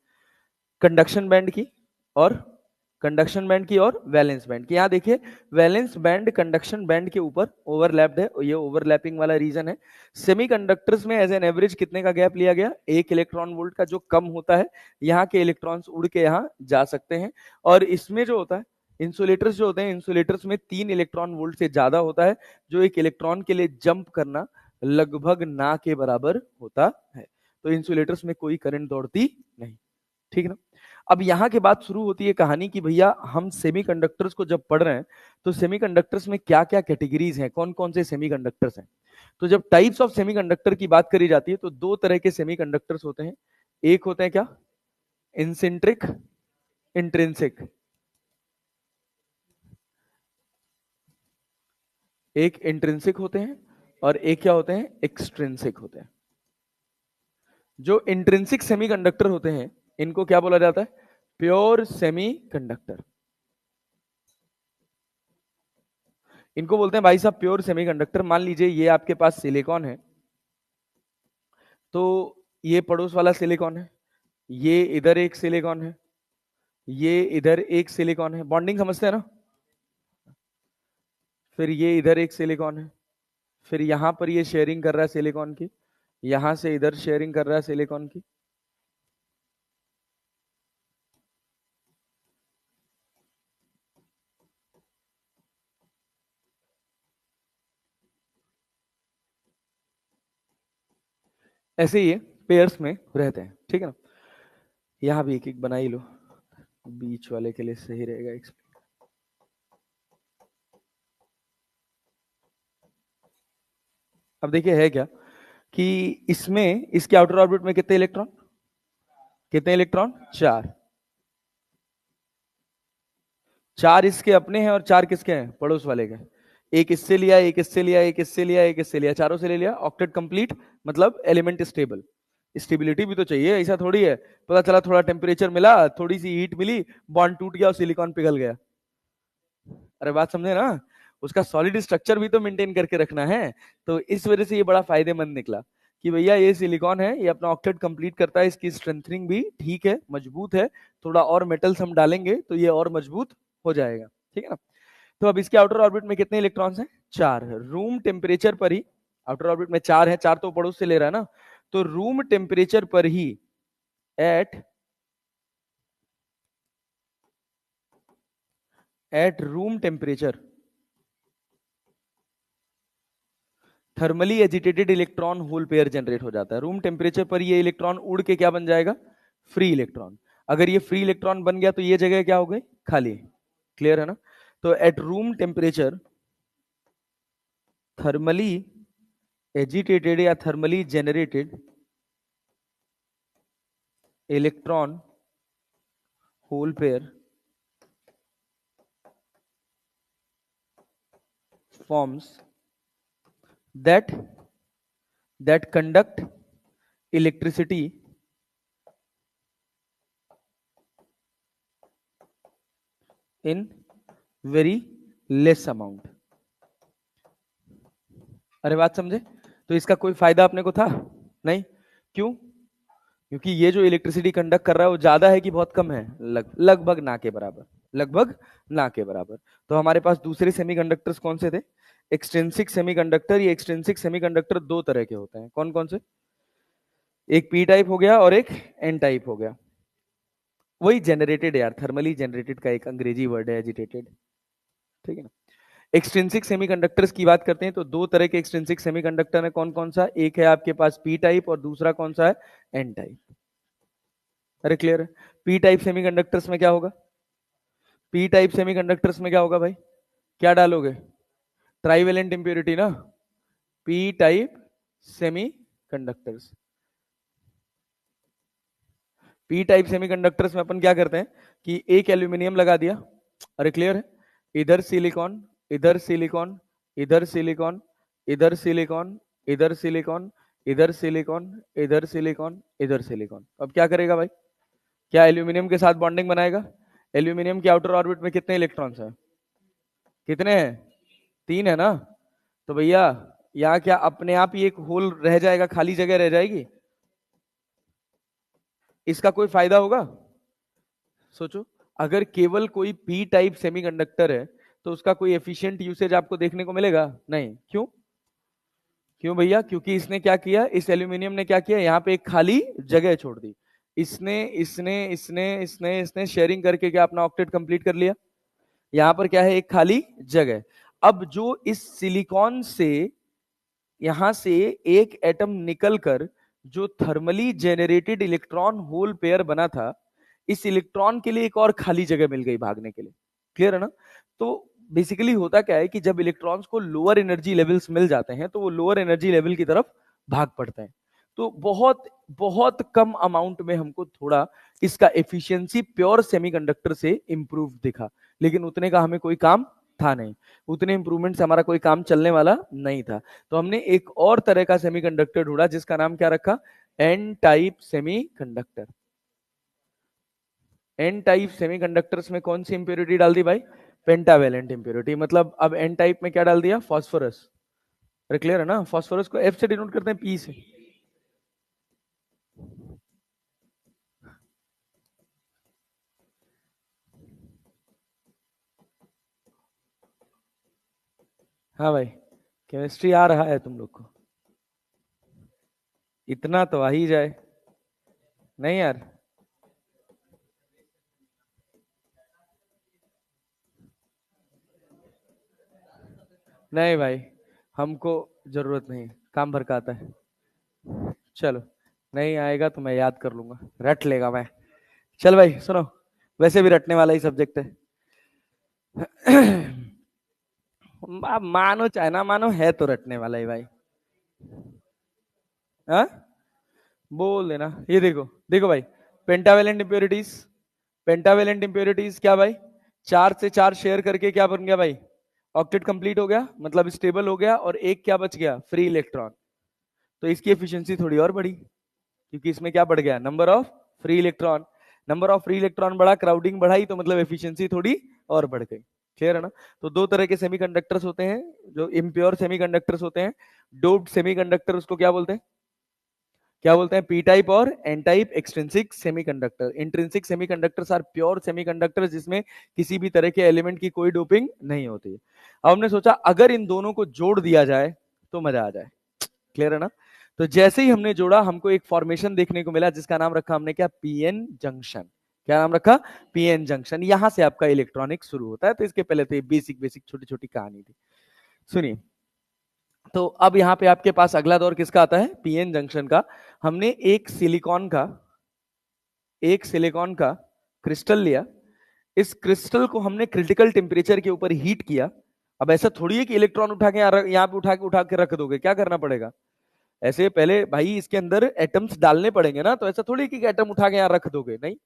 कंडक्शन बैंड की और वैलेंस बैंड की। यहाँ देखिए वैलेंस बैंड कंडक्शन बैंड के ऊपर ओवरलैप्ड है, ये ओवरलैपिंग वाला रीजन है। सेमीकंडक्टर्स में एज एन एवरेज कितने का गैप लिया गया? 1 इलेक्ट्रॉन वोल्ट का, जो कम होता है। यहाँ के इलेक्ट्रॉन्स उड़ के यहाँ जा सकते हैं। और इसमें जो होता है इंसुलेटर्स जो होते हैं, इंसुलेटर्स में 3 इलेक्ट्रॉन वोल्ट से ज्यादा होता है, जो एक इलेक्ट्रॉन के लिए जंप करना लगभग ना के बराबर होता है। तो इंसुलेटर्स में कोई करंट दौड़ती नहीं, ठीक है ना। अब यहाँ के बाद शुरू होती है कहानी कि भैया हम सेमीकंडक्टर्स को जब पढ़ रहे हैं तो सेमीकंडक्टर्स में क्या क्या कैटेगरीज हैं, कौन कौन से सेमीकंडक्टर्स हैं। तो जब टाइप्स ऑफ सेमीकंडक्टर की बात करी जाती है तो दो तरह के सेमीकंडक्टर्स होते हैं। एक होते हैं क्या? इंसेंट्रिक, इंट्रिंसिक। एक इंट्रिंसिक होते हैं और एक क्या होते हैं? एक्सट्रिंसिक होते हैं। जो इंट्रिंसिक सेमीकंडक्टर होते हैं इनको क्या बोला जाता है? Pure semiconductor. इनको बोलते हैं भाई साहब प्योर सेमीकंडक्टर। मान लीजिए ये आपके पास सिलिकॉन है, तो ये पड़ोस वाला सिलिकॉन है, ये इधर एक सिलिकॉन है, ये इधर एक सिलिकॉन है, बॉन्डिंग समझते हैं ना। फिर ये इधर एक सिलिकॉन है, फिर यहां पर ये शेयरिंग कर रहा है सिलिकॉन की, यहां से इधर शेयरिंग कर रहा है सिलिकॉन की। ऐसे ही पेयर्स में रहते हैं, ठीक है ना। यहां भी एक एक बना ही लो, बीच वाले के लिए सही रहेगा। अब देखिए है क्या कि इसमें इसके आउटर ऑर्बिट में कितने इलेक्ट्रॉन? कितने इलेक्ट्रॉन? 4। 4 इसके अपने हैं और 4 किसके हैं? पड़ोस वाले के। एक इससे लिया, एक इससे लिया, एक इससे लिया, एक इससे लिया, चारों से ले लिया। ऑक्टेट कंप्लीट, मतलब एलिमेंट स्टेबल। स्टेबिलिटी भी तो चाहिए, ऐसा थोड़ी है पता चला थोड़ा टेम्परेचर मिला, थोड़ी सी हीट मिली, बॉन्ड टूट गया और सिलिकॉन पिघल गया। अरे बात समझे ना, उसका सॉलिड स्ट्रक्चर भी तो मेंटेन करके रखना है। तो इस वजह से ये बड़ा फायदेमंद निकला कि भैया ये सिलिकॉन है, ये अपना ऑक्टेट कंप्लीट करता है, इसकी स्ट्रेंथनिंग भी ठीक है, मजबूत है। थोड़ा और मेटल्स हम डालेंगे तो ये और मजबूत हो जाएगा, ठीक है ना। तो अब इसके आउटर ऑर्बिट में कितने इलेक्ट्रॉन्स हैं? 4। रूम टेम्परेचर पर ही आउटर ऑर्बिट में 4 है, 4 तो पड़ोस से ले रहा है ना, तो रूम टेम्परेचर पर ही at room temperature thermally agitated electron hole pair generate हो जाता है। रूम टेम्परेचर पर ये इलेक्ट्रॉन उड़ के क्या बन जाएगा? Free electron. अगर ये फ्री इलेक्ट्रॉन बन गया तो ये जगह क्या हो गई? खाली। क्लियर है ना। तो at room temperature thermally agitated या thermally generated electron hole pair forms that conduct electricity in very less amount। अरे बात समझे। तो इसका कोई फायदा अपने को था नहीं। क्यों? क्योंकि ये जो इलेक्ट्रिसिटी कंडक्ट कर रहा है वो ज्यादा है कि बहुत कम है? लगभग ना के बराबर, लगभग ना के बराबर। तो हमारे पास दूसरे सेमीकंडक्टर्स कौन से थे? Extrinsic semiconductor. ये एक्सट्रिंसिक सेमीकंडक्टर दो तरह के होते हैं, कौन कौन से? एक पी टाइप हो गया और एक एन टाइप हो गया। वही जेनरेटेड यार, थर्मली जेनरेटेड का एक अंग्रेजी वर्ड है एजिटेटेड, ठीक है ना। एक्सट्रिंसिक सेमीकंडक्टर्स की बात करते हैं तो दो तरह के एक्सट्रिंसिक सेमीकंडक्टर है, कौन कौन सा, एक है आपके पास पी टाइप और दूसरा कौन सा है, एन टाइप। अरे क्लियर है। पी टाइप सेमीकंडक्टर्स में क्या होगा, पी टाइप सेमीकंडक्टर्स में क्या होगा भाई, क्या डालोगे, ट्राइवेलेंट इंप्योरिटी ना, P type semiconductors. P type semiconductors में अपन क्या करते हैं कि एक एल्यूमिनियम लगा दिया, अरे क्लियर है, इधर सिलिकॉन, इधर सिलिकॉन, इधर सिलिकॉन, इधर सिलिकॉन, इधर सिलिकॉन, इधर सिलिकॉन, इधर सिलिकॉन, इधर सिलिकॉन। अब क्या करेगा भाई, क्या एल्यूमिनियम के साथ बॉन्डिंग बनाएगा। एल्यूमिनियम के आउटर ऑर्बिट में कितने इलेक्ट्रॉन्स हैं, कितने हैं, 3 है ना। तो भैया यहाँ क्या अपने आप ही एक होल रह जाएगा, खाली जगह रह जाएगी, इसका कोई फायदा होगा, सोचो। अगर केवल कोई पी टाइप सेमीकंडक्टर है तो उसका कोई एफिशिएंट यूसेज आपको देखने को मिलेगा नहीं, क्यों, क्यों भैया, क्योंकि इसने क्या किया, इस एल्यूमिनियम ने क्या किया, यहाँ पे एक खाली जगह छोड़ दी, इसने इसने इसने इसने इसने शेयरिंग करके क्या अपना ऑक्टेट कंप्लीट कर लिया, यहाँ पर क्या है, एक खाली जगह। अब जो इस सिलिकॉन से यहां से एक एटम निकलकर जो thermally generated electron hole pair बना था, इस इलेक्ट्रॉन के लिए एक और खाली जगह मिल गई भागने के लिए, क्लियर है ना। तो बेसिकली होता क्या है कि जब इलेक्ट्रॉन्स को लोअर एनर्जी लेवल्स मिल जाते हैं तो वो लोअर एनर्जी लेवल की तरफ भाग पड़ते हैं। तो बहुत बहुत कम अमाउंट में हमको थोड़ा इसका एफिशिएंसी प्योर सेमीकंडक्टर से इंप्रूव दिखा, लेकिन उतने का हमें कोई काम था नहीं, उतने इंप्रूवमेंट से हमारा कोई काम चलने वाला नहीं था। तो हमने एक और तरह का सेमीकंडक्टर ढूंढा जिसका नाम क्या रखा, N type semiconductor. N type semiconductors में कौन सी इंप्योरिटी डाल दी भाई, पेंटावेलेंट इंप्योरिटी। मतलब अब एन टाइप में क्या डाल दिया, फास्फोरस। अरे क्लियर है ना, फास्फोरस को एफ से डिनोट करते हैं, पी से। हाँ भाई, केमिस्ट्री आ रहा है तुम लोग को, इतना तो आ ही जाए। नहीं यार, नहीं भाई, हमको जरूरत नहीं, काम भर का आता है। चलो, नहीं आएगा तो मैं याद कर लूंगा, रट लेगा मैं। चल भाई सुनो, वैसे भी रटने वाला ही सब्जेक्ट है। आप मानो चाहे ना मानो, है तो रटने वाला ही भाई। हाँ, बोल देना। ये देखो, देखो भाई, पेंटावेलेंट इंप्योरिटीज, पेंटावेलेंट इंप्योरिटीज क्या भाई, 4 से 4 शेयर करके क्या बन गया भाई, ऑक्टेट कंप्लीट हो गया, मतलब स्टेबल हो गया, और एक क्या बच गया, फ्री इलेक्ट्रॉन। तो इसकी एफिशिएंसी थोड़ी और बढ़ी, क्योंकि इसमें क्या बढ़ गया, number of free electron. Number of free electron बढ़ा, क्राउडिंग बढ़ाई, तो मतलब एफिशिएंसी थोड़ी और बढ़ गई, क्लियर है ना। तो दो तरह के सेमीकंडक्टर्स होते हैं, जो इम्प्योर सेमीकंडक्टर्स होते हैं, डोप्ड सेमीकंडक्टर उसको क्या बोलते हैं, क्या बोलते हैं, पी टाइप और N type extrinsic semiconductor. Intrinsic semiconductors are pure semiconductor जिसमें किसी भी तरह के एलिमेंट की कोई डोपिंग नहीं होती। अब हमने सोचा अगर इन दोनों को जोड़ दिया जाए तो मजा आ जाए, क्लियर है ना। तो जैसे ही हमने जोड़ा हमको एक फॉर्मेशन देखने को मिला जिसका नाम रखा हमने क्या, पीएन जंक्शन। क्या नाम रखा, पीएन जंक्शन। यहां से आपका इलेक्ट्रॉनिक शुरू होता है। तो इसके पहले तो ये बेसिक बेसिक छोटी छोटी कहानी थी, सुनिए। तो अब यहाँ पे आपके पास अगला दौर किसका आता है, पीएन जंक्शन का। हमने एक सिलिकॉन का क्रिस्टल लिया, इस क्रिस्टल को हमने क्रिटिकल टेम्परेचर के ऊपर हीट किया। अब ऐसा थोड़ी है कि इलेक्ट्रॉन उठा के यहाँ पे उठा के रख दोगे, क्या करना पड़ेगा, ऐसे पहले भाई इसके अंदर एटम्स डालने पड़ेंगे ना, तो ऐसा थोड़ी कि एटम उठा के यहाँ रख दोगे, नहीं।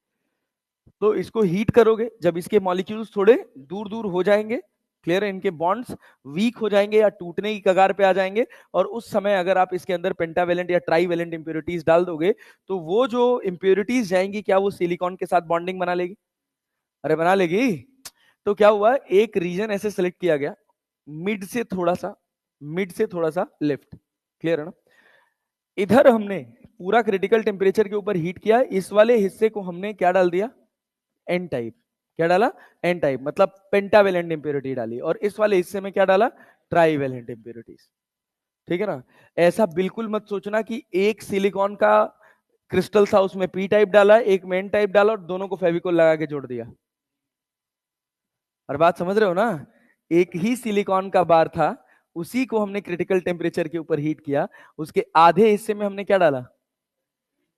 तो इसको हीट करोगे, जब इसके मॉलिक्यूल्स थोड़े दूर दूर हो जाएंगे, क्लियर है, इनके बॉन्ड्स वीक हो जाएंगे या टूटने की कगार पे आ जाएंगे, और उस समय अगर आप इसके अंदर पेंटावेलेंट या ट्राईवेलेंट इंप्योरिटीज डाल दोगे, तो वो जो इंप्योरिटीज जाएंगी क्या वो सिलिकॉन के साथ बॉन्डिंग बना लेगी, अरे बना लेगी। तो क्या हुआ, एक रीजन ऐसे सेलेक्ट किया गया, मिड से थोड़ा सा, मिड से थोड़ा सा लेफ्ट, क्लियर है ना। इधर हमने पूरा क्रिटिकल टेम्परेचर के ऊपर हीट किया, इस वाले हिस्से को हमने क्या डाल दिया, एन टाइप। क्या डाला, एन टाइप, मतलब पेंटावेलेंट इंप्योरिटी डाली, और इस वाले हिस्से में क्या डाला, ट्राईवेलेंट इंप्योरिटीज, ठीक है ना। ऐसा बिल्कुल मत सोचना कि एक सिलिकॉन का क्रिस्टल था उसमें पी टाइप डाला, एक मेन टाइप डाला और दोनों को फेविकोल लगा के जोड़ दिया। और बात समझ रहे हो ना? एक ही सिलिकॉन का बार था, उसी को हमने क्रिटिकल टेम्परेचर के ऊपर हीट किया, उसके आधे हिस्से में हमने क्या डाला?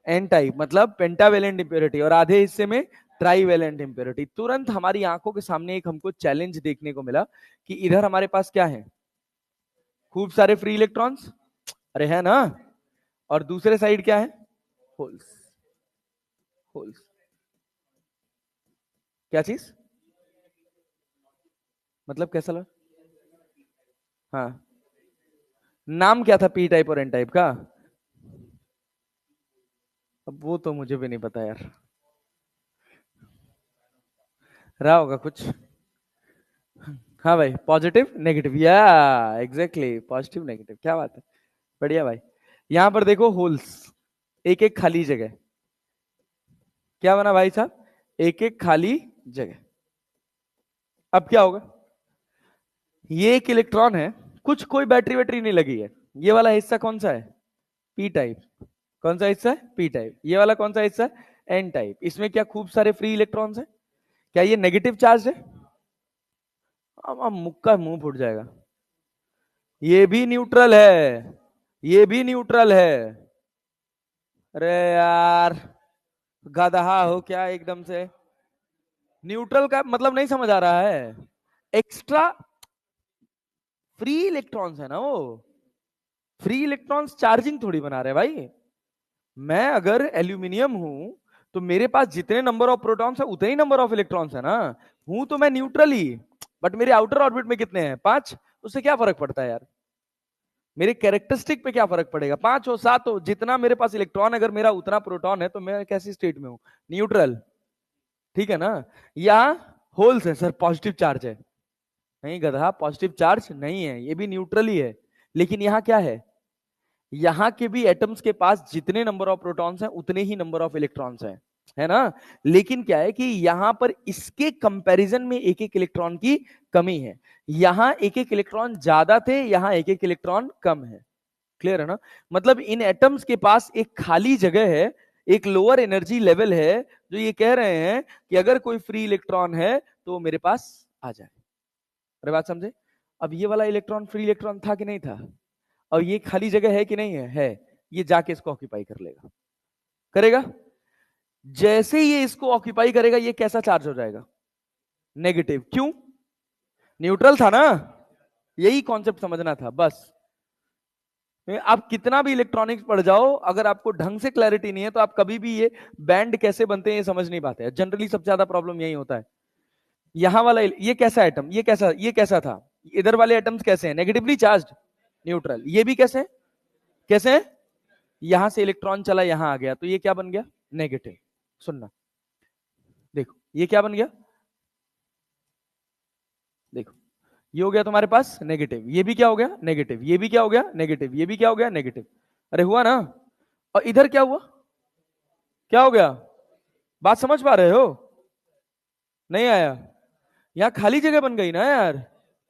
एन टाइप, मतलब पेंटावेलेंट इंप्योरिटी, और आधे हिस्से में ट्राईवेलेंट इंप्योरिटी। तुरंत हमारी आंखों के सामने एक हमको चैलेंज देखने को मिला कि इधर हमारे पास क्या है? खूब सारे फ्री इलेक्ट्रॉन्स, अरे है ना, और दूसरे साइड क्या है? होल्स। होल्स क्या चीज? मतलब कैसा लगा? हाँ, नाम क्या था पी टाइप और एन टाइप का? अब वो तो मुझे भी नहीं पता यार, रहा होगा कुछ। हाँ भाई, पॉजिटिव नेगेटिव, या एग्जैक्टली, पॉजिटिव नेगेटिव, क्या बात है, बढ़िया भाई। यहां पर देखो होल्स, एक एक खाली जगह, क्या बना भाई साहब? एक एक खाली जगह। अब क्या होगा? ये एक इलेक्ट्रॉन है, कुछ कोई बैटरी वैटरी नहीं लगी है, ये वाला हिस्सा कौन सा है? P type. कौन सा हिस्सा है? P type. ये वाला कौन सा हिस्सा है? N type. इसमें क्या खूब सारे फ्री इलेक्ट्रॉन्स हैं? क्या ये नेगेटिव चार्ज है? अब मुक्का मुंह फूट जाएगा। ये भी न्यूट्रल है, ये भी न्यूट्रल है। अरे यार, गधा हो क्या एकदम से? न्यूट्रल का मतलब नहीं समझ आ रहा है? एक्स्ट्रा फ्री इलेक्ट्रॉन्स है ना वो, फ्री इलेक्ट्रॉन्स चार्जिंग थोड़ी बना रहे भाई। मैं अगर एल्यूमिनियम हूं तो मेरे पास जितने नंबर ऑफ प्रोटॉन्स है उतने ही नंबर ऑफ इलेक्ट्रॉन्स है ना। हूं तो मैं न्यूट्रल ही, बट मेरे आउटर ऑर्बिट में कितने हैं? 5। उससे क्या फर्क पड़ता है यार? मेरे कैरेक्टरिस्टिक पे क्या फर्क पड़ेगा? 5 हो 7 हो, जितना मेरे पास इलेक्ट्रॉन, अगर मेरा उतना प्रोटॉन है तो मैं कैसी स्टेट में हूं? न्यूट्रल। ठीक है ना? या होल्स है सर, पॉजिटिव चार्ज है। नहीं गधा, पॉजिटिव चार्ज नहीं है, ये भी न्यूट्रल ही है। लेकिन यहां क्या है? यहां के भी एटम्स के पास जितने नंबर ऑफ प्रोटॉन्स हैं उतने ही नंबर ऑफ इलेक्ट्रॉन्स हैं, है ना? लेकिन क्या है कि यहां पर इसके कंपैरिजन में एक एक इलेक्ट्रॉन की कमी है। यहां एक एक इलेक्ट्रॉन ज्यादा थे, यहां एक एक इलेक्ट्रॉन कम है। क्लियर है ना? मतलब इन एटम्स के पास एक खाली जगह है, एक लोअर एनर्जी लेवल है, जो ये कह रहे हैं कि अगर कोई फ्री इलेक्ट्रॉन है तो मेरे पास आ जाए। अरे बात समझे? अब ये वाला इलेक्ट्रॉन फ्री इलेक्ट्रॉन था कि नहीं था? और ये खाली जगह है कि नहीं है? है। ये जाके इसको ऑक्यूपाई कर लेगा, करेगा। जैसे ये इसको ऑक्यूपाई करेगा, ये कैसा चार्ज हो जाएगा? नेगेटिव। क्यों? न्यूट्रल था ना। यही कॉन्सेप्ट समझना था बस। आप कितना भी इलेक्ट्रॉनिक्स पढ़ जाओ, अगर आपको ढंग से क्लैरिटी नहीं है तो आप कभी भी ये बैंड कैसे बनते हैं ये समझ नहीं पाते। जनरली सबसे ज्यादा प्रॉब्लम यही होता है। यहां वाला ये कैसा एटम, ये कैसा था? इधर वाले एटम्स कैसे हैं? Negatively charge, neutral. ये भी कैसे हैं? कैसे हैं? यहां से इलेक्ट्रॉन चला यहां आ गया तो ये क्या बन गया? नेगेटिव। सुनना, देखो ये क्या बन गया, देखो ये हो गया तुम्हारे पास नेगेटिव, ये भी क्या हो गया? नेगेटिव। ये भी क्या हो गया? नेगेटिव। ये भी क्या हो गया? नेगेटिव। अरे हुआ ना? और इधर क्या हुआ? क्या हो गया? बात समझ पा रहे हो? नहीं आया? यहां खाली जगह बन गई ना यार,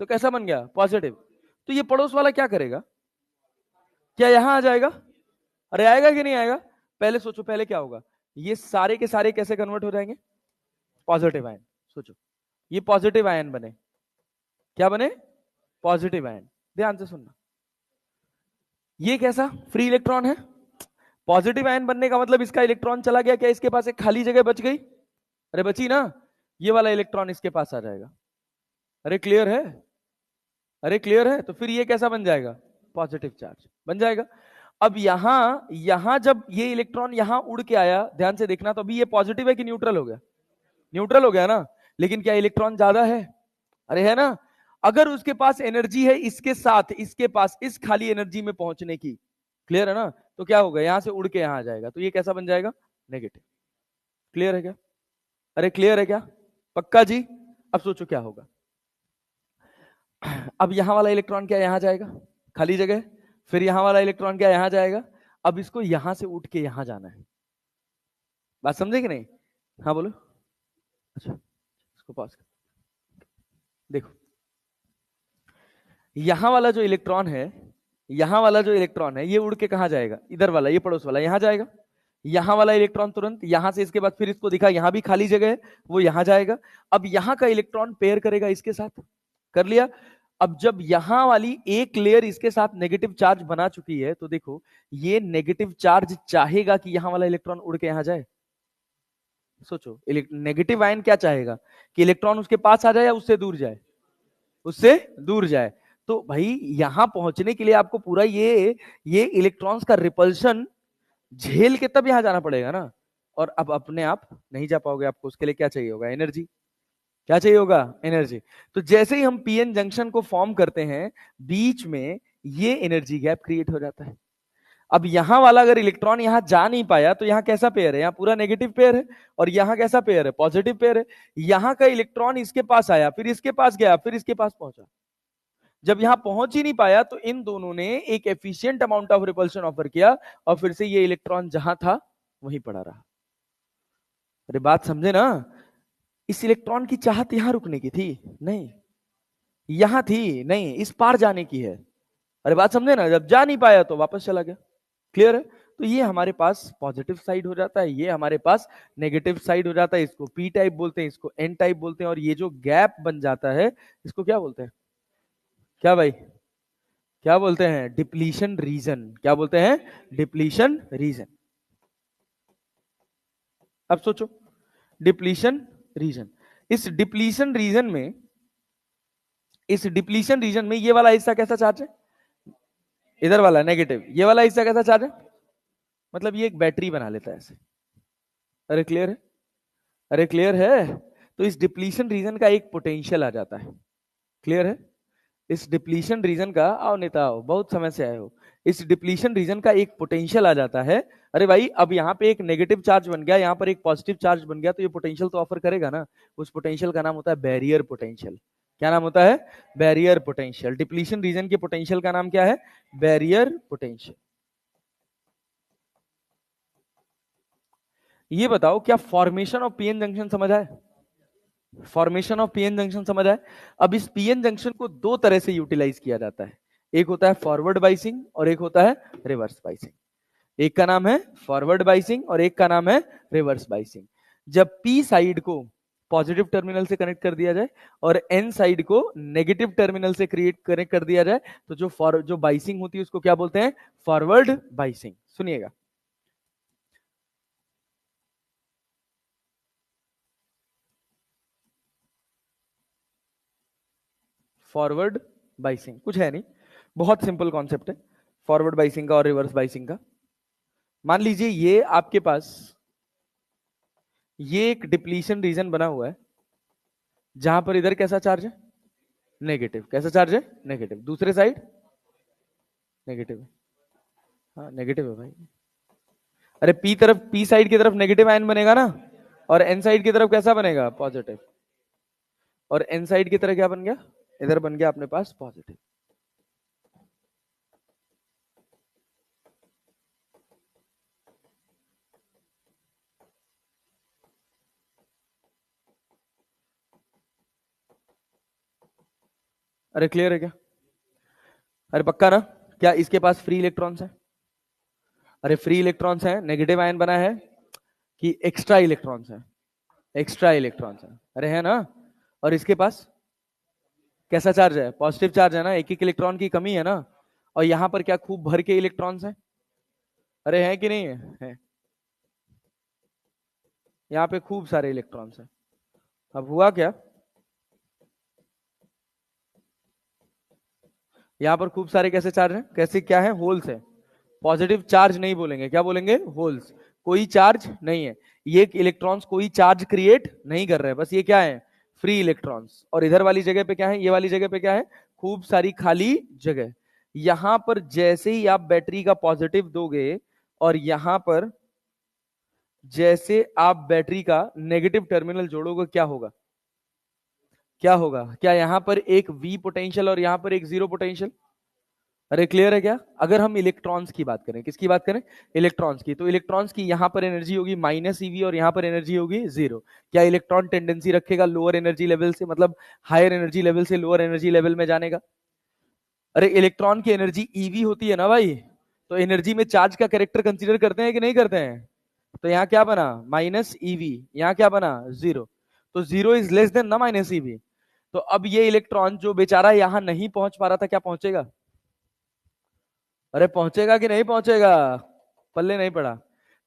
तो कैसा बन गया? पॉजिटिव। तो ये पड़ोस वाला क्या करेगा? क्या यहां आ जाएगा? अरे आएगा कि नहीं आएगा? पहले सोचो, पहले क्या होगा? ये सारे के सारे कैसे कन्वर्ट हो जाएंगे? Positive ion. सोचो, ये पॉजिटिव आयन बने, क्या बने? Positive ion. ध्यान से सुनना, ये कैसा फ्री इलेक्ट्रॉन है? पॉजिटिव आयन बनने का मतलब इसका इलेक्ट्रॉन चला गया, क्या इसके पास एक खाली जगह बच गई? अरे बची ना, ये वाला इलेक्ट्रॉन इसके पास आ जाएगा। अरे क्लियर है? अरे क्लियर है? तो फिर ये कैसा बन जाएगा? पॉजिटिव चार्ज बन जाएगा। अब यहां यहां जब ये इलेक्ट्रॉन यहां उड़ के आया, ध्यान से देखना, तो अभी ये पॉजिटिव है कि न्यूट्रल हो गया? न्यूट्रल हो गया ना। लेकिन क्या इलेक्ट्रॉन ज्यादा है? अरे है ना। अगर उसके पास एनर्जी है इसके साथ, इसके पास इस खाली एनर्जी में पहुंचने की, क्लियर है ना, तो क्या होगा? यहां से उड़ के यहां आ जाएगा, तो ये कैसा बन जाएगा? नेगेटिव। क्लियर है क्या? अरे क्लियर है क्या? पक्का जी? अब सोचो क्या होगा। अब यहां वाला इलेक्ट्रॉन क्या यहां जाएगा? खाली जगह। फिर यहां वाला इलेक्ट्रॉन क्या यहां जाएगा? अब इसको यहां से उठ के यहां जाना है। बात समझे कि नहीं? हाँ बोलो। अच्छा, इसको पास कर। देखो, यहां वाला जो इलेक्ट्रॉन है, यहां वाला जो इलेक्ट्रॉन है, ये उड़ के कहां जाएगा? इधर वाला, ये पड़ोस वाला यहां जाएगा। यहां वाला इलेक्ट्रॉन तुरंत यहां से इसके बाद फिर इसको दिखा यहां भी खाली जगह है, वो यहां जाएगा। अब यहां का इलेक्ट्रॉन पेयर करेगा इसके साथ, कर लिया। अब जब यहां वाली एक लेयर इसके साथ नेगेटिव चार्ज बना चुकी है, तो देखो ये नेगेटिव चार्ज चाहेगा कि यहां वाला इलेक्ट्रॉन उड़ के यहां जाए। सोचो, नेगेटिव आयन क्या चाहेगा कि इलेक्ट्रॉन उसके पास आ जाए या उससे दूर जाए, उससे दूर जाए। तो भाई यहां पहुंचने के लिए आपको पूरा ये इलेक्ट्रॉन्स का रिपल्शन झेल के तब यहां जाना पड़ेगा ना। और अब अपने आप नहीं जा पाओगे, आपको उसके लिए क्या चाहिए होगा, एनर्जी। क्या चाहिए होगा, एनर्जी। तो जैसे ही हम पीएन जंक्शन को फॉर्म करते हैं, बीच में ये एनर्जी गैप क्रिएट हो जाता है। अब यहां वाला अगर इलेक्ट्रॉन यहां जा नहीं पाया, तो यहां कैसा पेयर है, यहां पूरा नेगेटिव पेयर है, और यहां कैसा पेयर है, पॉजिटिव पेयर है। यहां का इलेक्ट्रॉन इसके पास आया, फिर इसके पास गया, फिर इसके पास पहुंचा। जब यहां पहुंच ही नहीं पाया, तो इन दोनों ने एक efficient amount of repulsion offer किया, और फिर से ये इलेक्ट्रॉन जहां था वहीं पड़ा रहा। अरे बात समझे ना, इस इलेक्ट्रॉन की चाहत यहां रुकने की थी नहीं, यहां थी नहीं, इस पार जाने की है। अरे बात समझे ना, जब जा नहीं पाया तो वापस चला गया। क्लियर है। तो ये हमारे पास पॉजिटिव साइड हो जाता है, ये हमारे पास नेगेटिव साइड हो जाता है। इसको पी टाइप बोलते हैं, इसको एन टाइप बोलते हैं। और ये जो गैप बन जाता है, इसको क्या बोलते हैं, क्या भाई, क्या बोलते हैं, डिप्लीशन रीजन। क्या बोलते हैं, डिप्लीशन रीजन। अब सोचो, डिप्लीशन रीजन, इस डिप्लीशन रीजन में, इस डिप्लीशन रीजन में ये वाला हिस्सा कैसा चार्ज है, इधर वाला नेगेटिव, ये वाला हिस्सा कैसा चार्ज है, मतलब ये एक बैटरी बना लेता है ऐसे। अरे क्लियर है, अरे क्लियर है। तो इस डिप्लीशन रीजन का एक पोटेंशियल आ जाता है। क्लियर है। इस डिप्लीशन रीजन का, आओ नेता आओ, बहुत समय से आए हो। इस डिप्लीशन रीजन का एक पोटेंशियल आ जाता है। अरे भाई अब यहाँ पे एक नेगेटिव चार्ज बन गया, यहाँ पर एक पॉजिटिव चार्ज बन गया, तो ये पोटेंशियल तो ऑफर करेगा ना। उस पोटेंशियल का नाम होता है बैरियर पोटेंशियल। क्या नाम होता है, बैरियर पोटेंशियल। डिप्लीशन रीजन के पोटेंशियल का नाम क्या है, बैरियर पोटेंशियल। ये बताओ, क्या फॉर्मेशन ऑफ पीएन जंक्शन समझ आए, फॉर्मेशन ऑफ पीएन जंक्शन समझ आए। अब इस पीएन जंक्शन को दो तरह से यूटिलाइज किया जाता है, एक होता है फॉरवर्ड बाइसिंग और एक होता है रिवर्स बाइसिंग। एक का नाम है फॉरवर्ड बाइसिंग और एक का नाम है रिवर्स बाइसिंग। जब पी साइड को पॉजिटिव टर्मिनल से कनेक्ट कर दिया जाए और एन साइड को नेगेटिव टर्मिनल से कनेक्ट कर दिया जाए, तो जो बाइसिंग होती है उसको क्या बोलते हैं, फॉरवर्ड बाइसिंग। सुनिएगा, फॉरवर्ड बाइसिंग कुछ है नहीं, बहुत सिंपल कॉन्सेप्ट है फॉरवर्ड बाइसिंग का और रिवर्स बाइसिंग का। मान लीजिए ये आपके पास ये एक डिप्लीशन रीजन बना हुआ है, जहां पर इधर कैसा चार्ज है, नेगेटिव। कैसा चार्ज है, नेगेटिव। दूसरे साइड नेगेटिव है, हाँ नेगेटिव है भाई। अरे पी तरफ, पी साइड की तरफ नेगेटिव आयन बनेगा ना, और एन साइड की तरफ कैसा बनेगा, पॉजिटिव। और एन साइड की तरफ क्या बन गया, इधर बन गया अपने पास पॉजिटिव। अरे क्लियर है क्या, अरे पक्का ना। क्या इसके पास फ्री इलेक्ट्रॉन्स है, अरे फ्री इलेक्ट्रॉन्स है, नेगेटिव आयन बना है कि एक्स्ट्रा इलेक्ट्रॉन्स है, एक्स्ट्रा इलेक्ट्रॉन्स है, अरे है ना। और इसके पास कैसा चार्ज है, पॉजिटिव चार्ज है ना, एक एक इलेक्ट्रॉन की कमी है ना। और यहां पर क्या खूब भर के इलेक्ट्रॉन्स हैं, अरे है कि नहीं है, यहाँ पे खूब सारे इलेक्ट्रॉन्स हैं। अब हुआ क्या, यहाँ पर खूब सारे कैसे चार्ज हैं, कैसे क्या है, होल्स है। पॉजिटिव चार्ज नहीं बोलेंगे, क्या बोलेंगे, होल्स। कोई चार्ज नहीं है, ये इलेक्ट्रॉन्स कोई चार्ज क्रिएट नहीं कर रहे हैं, बस ये क्या है, फ्री इलेक्ट्रॉन्स। और इधर वाली जगह पे क्या है, ये वाली जगह पे क्या है, खूब सारी खाली जगह। यहां पर जैसे ही आप बैटरी का पॉजिटिव दोगे, और यहां पर जैसे आप बैटरी का नेगेटिव टर्मिनल जोड़ोगे, क्या होगा, क्या होगा, क्या यहां पर एक वी पोटेंशियल और यहां पर एक जीरो पोटेंशियल। अरे क्लियर है क्या। अगर हम इलेक्ट्रॉन्स की बात करें, किसकी बात करें, इलेक्ट्रॉन्स की, तो इलेक्ट्रॉन्स की यहां पर एनर्जी होगी माइनस ईवी और यहां पर एनर्जी होगी जीरो। क्या इलेक्ट्रॉन टेंडेंसी रखेगा लोअर एनर्जी लेवल से, मतलब हायर एनर्जी लेवल से लोअर एनर्जी लेवल में जाने का। अरे इलेक्ट्रॉन की एनर्जी ईवी होती है ना भाई, तो एनर्जी में चार्ज का कैरेक्टर कंसीडर करते हैं कि नहीं करते हैं। तो यहाँ क्या बना माइनस ईवी, यहाँ क्या बना 0, तो 0 इज लेस देन ना माइनस ईवी। तो अब ये इलेक्ट्रॉन जो बेचारा यहां नहीं पहुंच पा रहा था, क्या पहुंचेगा? अरे पहुंचेगा कि नहीं पहुंचेगा? पल्ले नहीं पड़ा।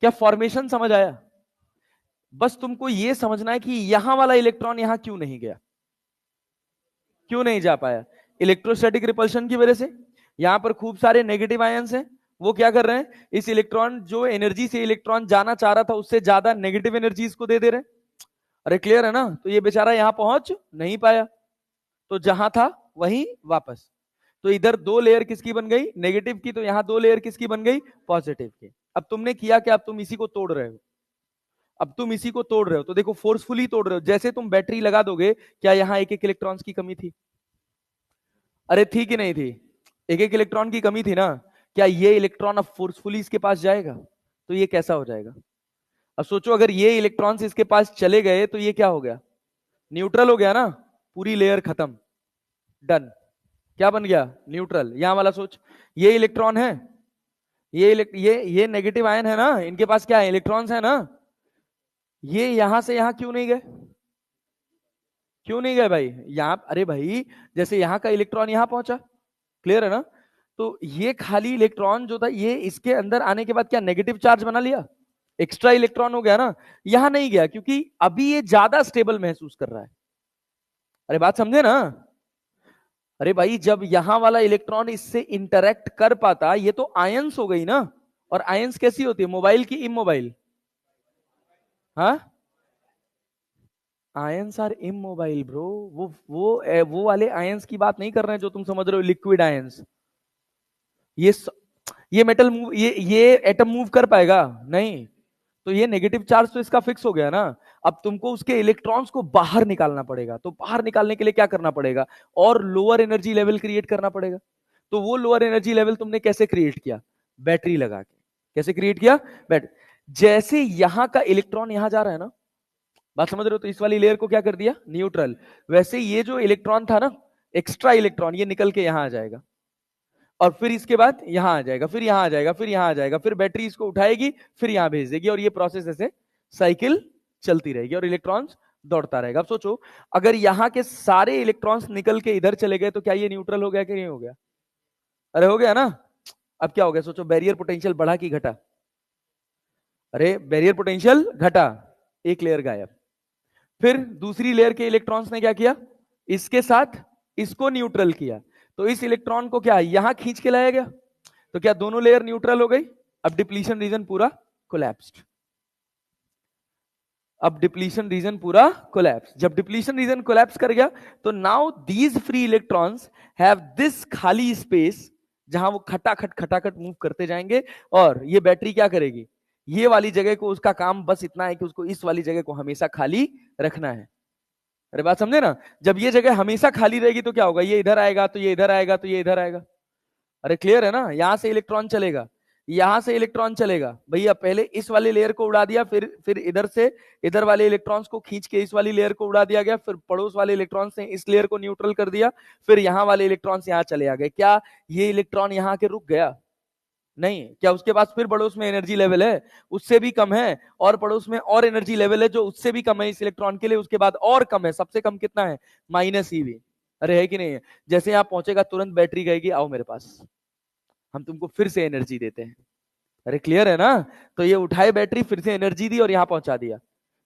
क्या फॉर्मेशन समझ आया? बस तुमको ये समझना है कि यहां वाला इलेक्ट्रॉन यहां क्यों नहीं गया, क्यों नहीं जा पाया? इलेक्ट्रोस्टैटिक रिपल्शन की वजह से। यहां पर खूब सारे नेगेटिव आयंस हैं, वो क्या कर रहे हैं, इस इलेक्ट्रॉन जो एनर्जी से इलेक्ट्रॉन जाना चाह रहा था उससे ज्यादा नेगेटिव एनर्जी इसको दे दे रहे हैं। अरे क्लियर है ना? तो ये बेचारा यहां पहुंच नहीं पाया, तो जहां था वहीं वापस। तो इधर दो लेयर किसकी बन गई, नेगेटिव की, तो यहां दो लेयर किसकी बन गई, पॉजिटिव की। अब तुमने किया क्या, अब तुम इसी को तोड़ रहे हो, अब तुम इसी को तोड़ रहे हो। तो देखो फोर्सफुली तोड़ रहे हो, जैसे तुम बैटरी लगा दोगे, क्या यहां एक एक इलेक्ट्रॉन्स की कमी थी? अरे थी कि नहीं थी? एक एक इलेक्ट्रॉन की कमी थी ना। क्या ये इलेक्ट्रॉन अब फोर्सफुली इसके पास जाएगा? तो ये कैसा हो जाएगा? अब सोचो अगर ये इलेक्ट्रॉन्स इसके पास चले गए तो ये क्या हो गया, न्यूट्रल हो गया ना, पूरी लेयर खत्म, डन। क्या बन गया, न्यूट्रल। यहां वाला सोच, ये इलेक्ट्रॉन है, ये नेगेटिव आयन है ना, इनके पास क्या है, इलेक्ट्रॉन्स है ना। ये यहां से यहां क्यों नहीं गए, क्यों नहीं गए भाई? यहां, अरे भाई जैसे यहां का इलेक्ट्रॉन यहां पहुंचा, क्लियर है ना? तो ये खाली इलेक्ट्रॉन जो था ये इसके अंदर आने के बाद क्या नेगेटिव चार्ज बना लिया, एक्स्ट्रा इलेक्ट्रॉन हो गया ना। यहां नहीं गया क्योंकि अभी ये ज्यादा स्टेबल महसूस कर रहा है। अरे बात समझे ना? अरे भाई जब यहां वाला इलेक्ट्रॉन इससे इंटरेक्ट कर पाता, ये तो आयंस हो गई ना। और आयंस कैसी होती है, मोबाइल की इमोबाइल? हाँ, आयंस आर इमोबाइल ब्रो। वो वाले आयंस की बात नहीं कर रहे हैं जो तुम समझ रहे हो, लिक्विड आयंस। ये स- ये मेटल मूव, ये एटम मूव कर पाएगा नहीं। तो ये नेगेटिव चार्ज तो इसका फिक्स हो गया ना। अब तुमको उसके इलेक्ट्रॉन्स को बाहर निकालना पड़ेगा, तो बाहर निकालने के लिए क्या करना पड़ेगा, और लोअर एनर्जी लेवल क्रिएट करना पड़ेगा। तो वो लोअर एनर्जी लेवल तुमने कैसे क्रिएट किया, बैटरी लगा के। कैसे क्रिएट किया, बैट जैसे यहां का इलेक्ट्रॉन यहां जा रहा है ना, बात समझ रहे हो, तो इस वाली लेयर को क्या कर दिया, न्यूट्रल। वैसे ये जो इलेक्ट्रॉन था ना, एक्स्ट्रा इलेक्ट्रॉन, ये निकल के यहां आ जाएगा, और फिर इसके बाद यहां आ जाएगा, फिर यहां आ जाएगा, फिर यहां आ जाएगा, फिर बैटरी इसको उठाएगी, फिर यहां भेज देगी, और ये प्रोसेस ऐसे साइकिल चलती रहेगी और इलेक्ट्रॉन्स दौड़ता रहेगा। अब सोचो अगर यहां के सारे इलेक्ट्रॉन्स निकल के इधर चले गए तो क्या ये न्यूट्रल हो गया कि नहीं हो गया? अरे हो गया ना। अब क्या हो गया, सोचो बैरियर पोटेंशियल बढ़ा कि घटा? अरे बैरियर पोटेंशियल घटा, एक लेयर गायब। फिर दूसरी लेयर के इलेक्ट्रॉन्स ने क्या किया, इसके साथ इसको न्यूट्रल किया, तो इस इलेक्ट्रॉन को क्या यहां खींच के लाया गया, तो क्या दोनों लेयर न्यूट्रल हो गई। अब डिप्लीशन रीजन पूरा कोलैप्स्ड, अब डिप्लीशन रीजन पूरा कोलैप्स। जब डिप्लीशन रीजन कोलैप्स कर गया, तो now these free electrons have this खाली स्पेस, जहां वो खटाखट खटाखट मूव करते जाएंगे, और ये बैटरी क्या करेगी, ये वाली जगह को, उसका काम बस इतना है कि उसको इस वाली जगह को हमेशा खाली रखना है। अरे बात समझे ना? जब ये जगह हमेशा खाली रहेगी तो क्या होगा, ये इधर आएगा तो ये इधर आएगा तो ये इधर आएगा। अरे क्लियर है ना? यहां से इलेक्ट्रॉन चलेगा, यहां से इलेक्ट्रॉन चलेगा, भैया पहले इस वाले लेयर को उड़ा दिया, फिर इधर से इधर वाले इलेक्ट्रॉन्स को खींच के इस वाली लेयर को उड़ा दिया गया, फिर पड़ोस वाले इलेक्ट्रॉन से इस लेयर को न्यूट्रल कर दिया, फिर यहां वाले इलेक्ट्रॉन्स यहां चले आ गए। क्या ये इलेक्ट्रॉन यहां के रुक गया? नहीं। क्या उसके पास फिर पड़ोस में एनर्जी लेवल है, उससे भी कम है, और पड़ोस में और एनर्जी लेवल है जो उससे भी कम है इस इलेक्ट्रॉन के लिए, उसके बाद और कम है, सबसे कम कितना है, माइनस ईवी। अरे है कि नहीं है? जैसे यहां पहुंचेगा तुरंत बैटरी कहेगी आओ मेरे पास, हम तुमको फिर से एनर्जी देते हैं। अरे क्लियर है ना? तो ये उठाए बैटरी, फिर से एनर्जी दी और यहां पहुंचा दिया।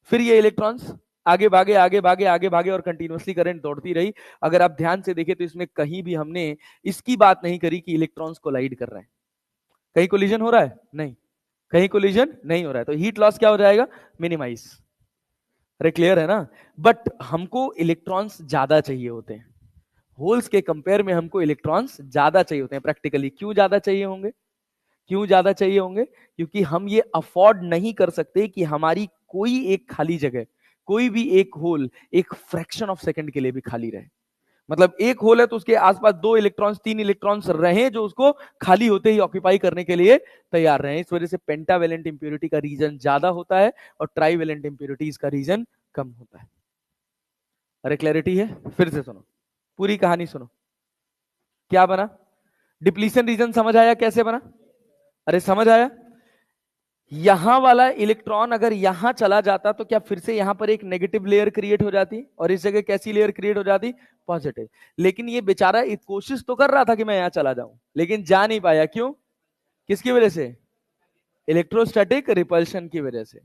फिर ये इलेक्ट्रॉन्स आगे भागे आगे भागे आगे भागे, और कंटिन्यूअसली करंट दौड़ती रही। अगर आप ध्यान से देखें तो इसमें कहीं भी हमने इसकी बात नहीं करी कि इलेक्ट्रॉन्स कोलाइड कर रहे हैं। कहीं कोलिजन हो रहा है? नहीं, कहीं कोलिजन नहीं हो रहा है, तो हीट लॉस क्या हो जाएगा, मिनिमाइज। अरे क्लियर है ना? बट हमको इलेक्ट्रॉन्स ज्यादा चाहिए होते हैं, होल्स के कंपेयर में हमको इलेक्ट्रॉन्स ज्यादा चाहिए होते हैं प्रैक्टिकली। क्यों ज्यादा चाहिए होंगे, क्यों ज्यादा चाहिए होंगे? क्योंकि हम ये अफोर्ड नहीं कर सकते कि हमारी कोई एक खाली जगह, कोई भी एक होल एक फ्रैक्शन ऑफ सेकंड के लिए भी खाली रहे। मतलब एक होल है तो उसके आसपास दो इलेक्ट्रॉन्स, तीन इलेक्ट्रॉन्स रहे जो उसको खाली होते ही ऑक्यूपाई करने के लिए तैयार रहे। इस वजह से पेंटावेलेंट इंप्योरिटी का रीजन ज्यादा होता है और ट्राईवेलेंट इंप्योरिटीज का रीजन कम होता है। अरे क्लैरिटी है? फिर से सुनो, पूरी कहानी सुनो। क्या बना, डिप्लीशन रीजन समझ आया कैसे बना? अरे समझ आया? यहां वाला इलेक्ट्रॉन अगर यहां चला जाता तो क्या फिर से यहां पर एक नेगेटिव लेयर क्रिएट हो जाती और इस जगह कैसी लेयर क्रिएट हो जाती, पॉजिटिव। लेकिन ये बेचारा कोशिश तो कर रहा था कि मैं यहां चला जाऊं, लेकिन जा नहीं पाया। क्यों? किसकी वजह से? इलेक्ट्रोस्टैटिक रिपल्शन की वजह से।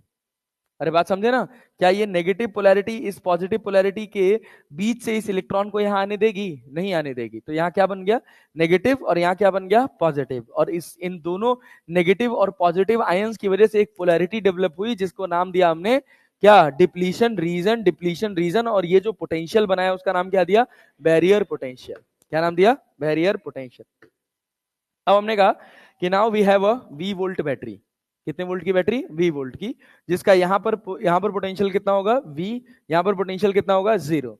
अरे बात समझे ना? क्या ये नेगेटिव पोलैरिटी इस पॉजिटिव पोलैरिटी के बीच से इस इलेक्ट्रॉन को यहां आने देगी? नहीं आने देगी। तो यहां क्या बन गया? नेगेटिव, और यहां क्या बन गया? पॉजिटिव। और इस इन दोनों नेगेटिव और पॉजिटिव आयंस की वजह से एक पोलैरिटी डेवलप हुई जिसको नाम दिया हमने क्या? Depletion region. Depletion region. और ये जो पोटेंशियल बनाया उसका नाम क्या दिया? Barrier potential. क्या नाम दिया? Barrier potential. अब हमने कहा कि now we have a V volt battery. कितने वोल्ट की बैटरी? वी वोल्ट की। जिसका यहां पर पोटेंशियल कितना होगा? वी। यहां पर पोटेंशियल कितना होगा? 0।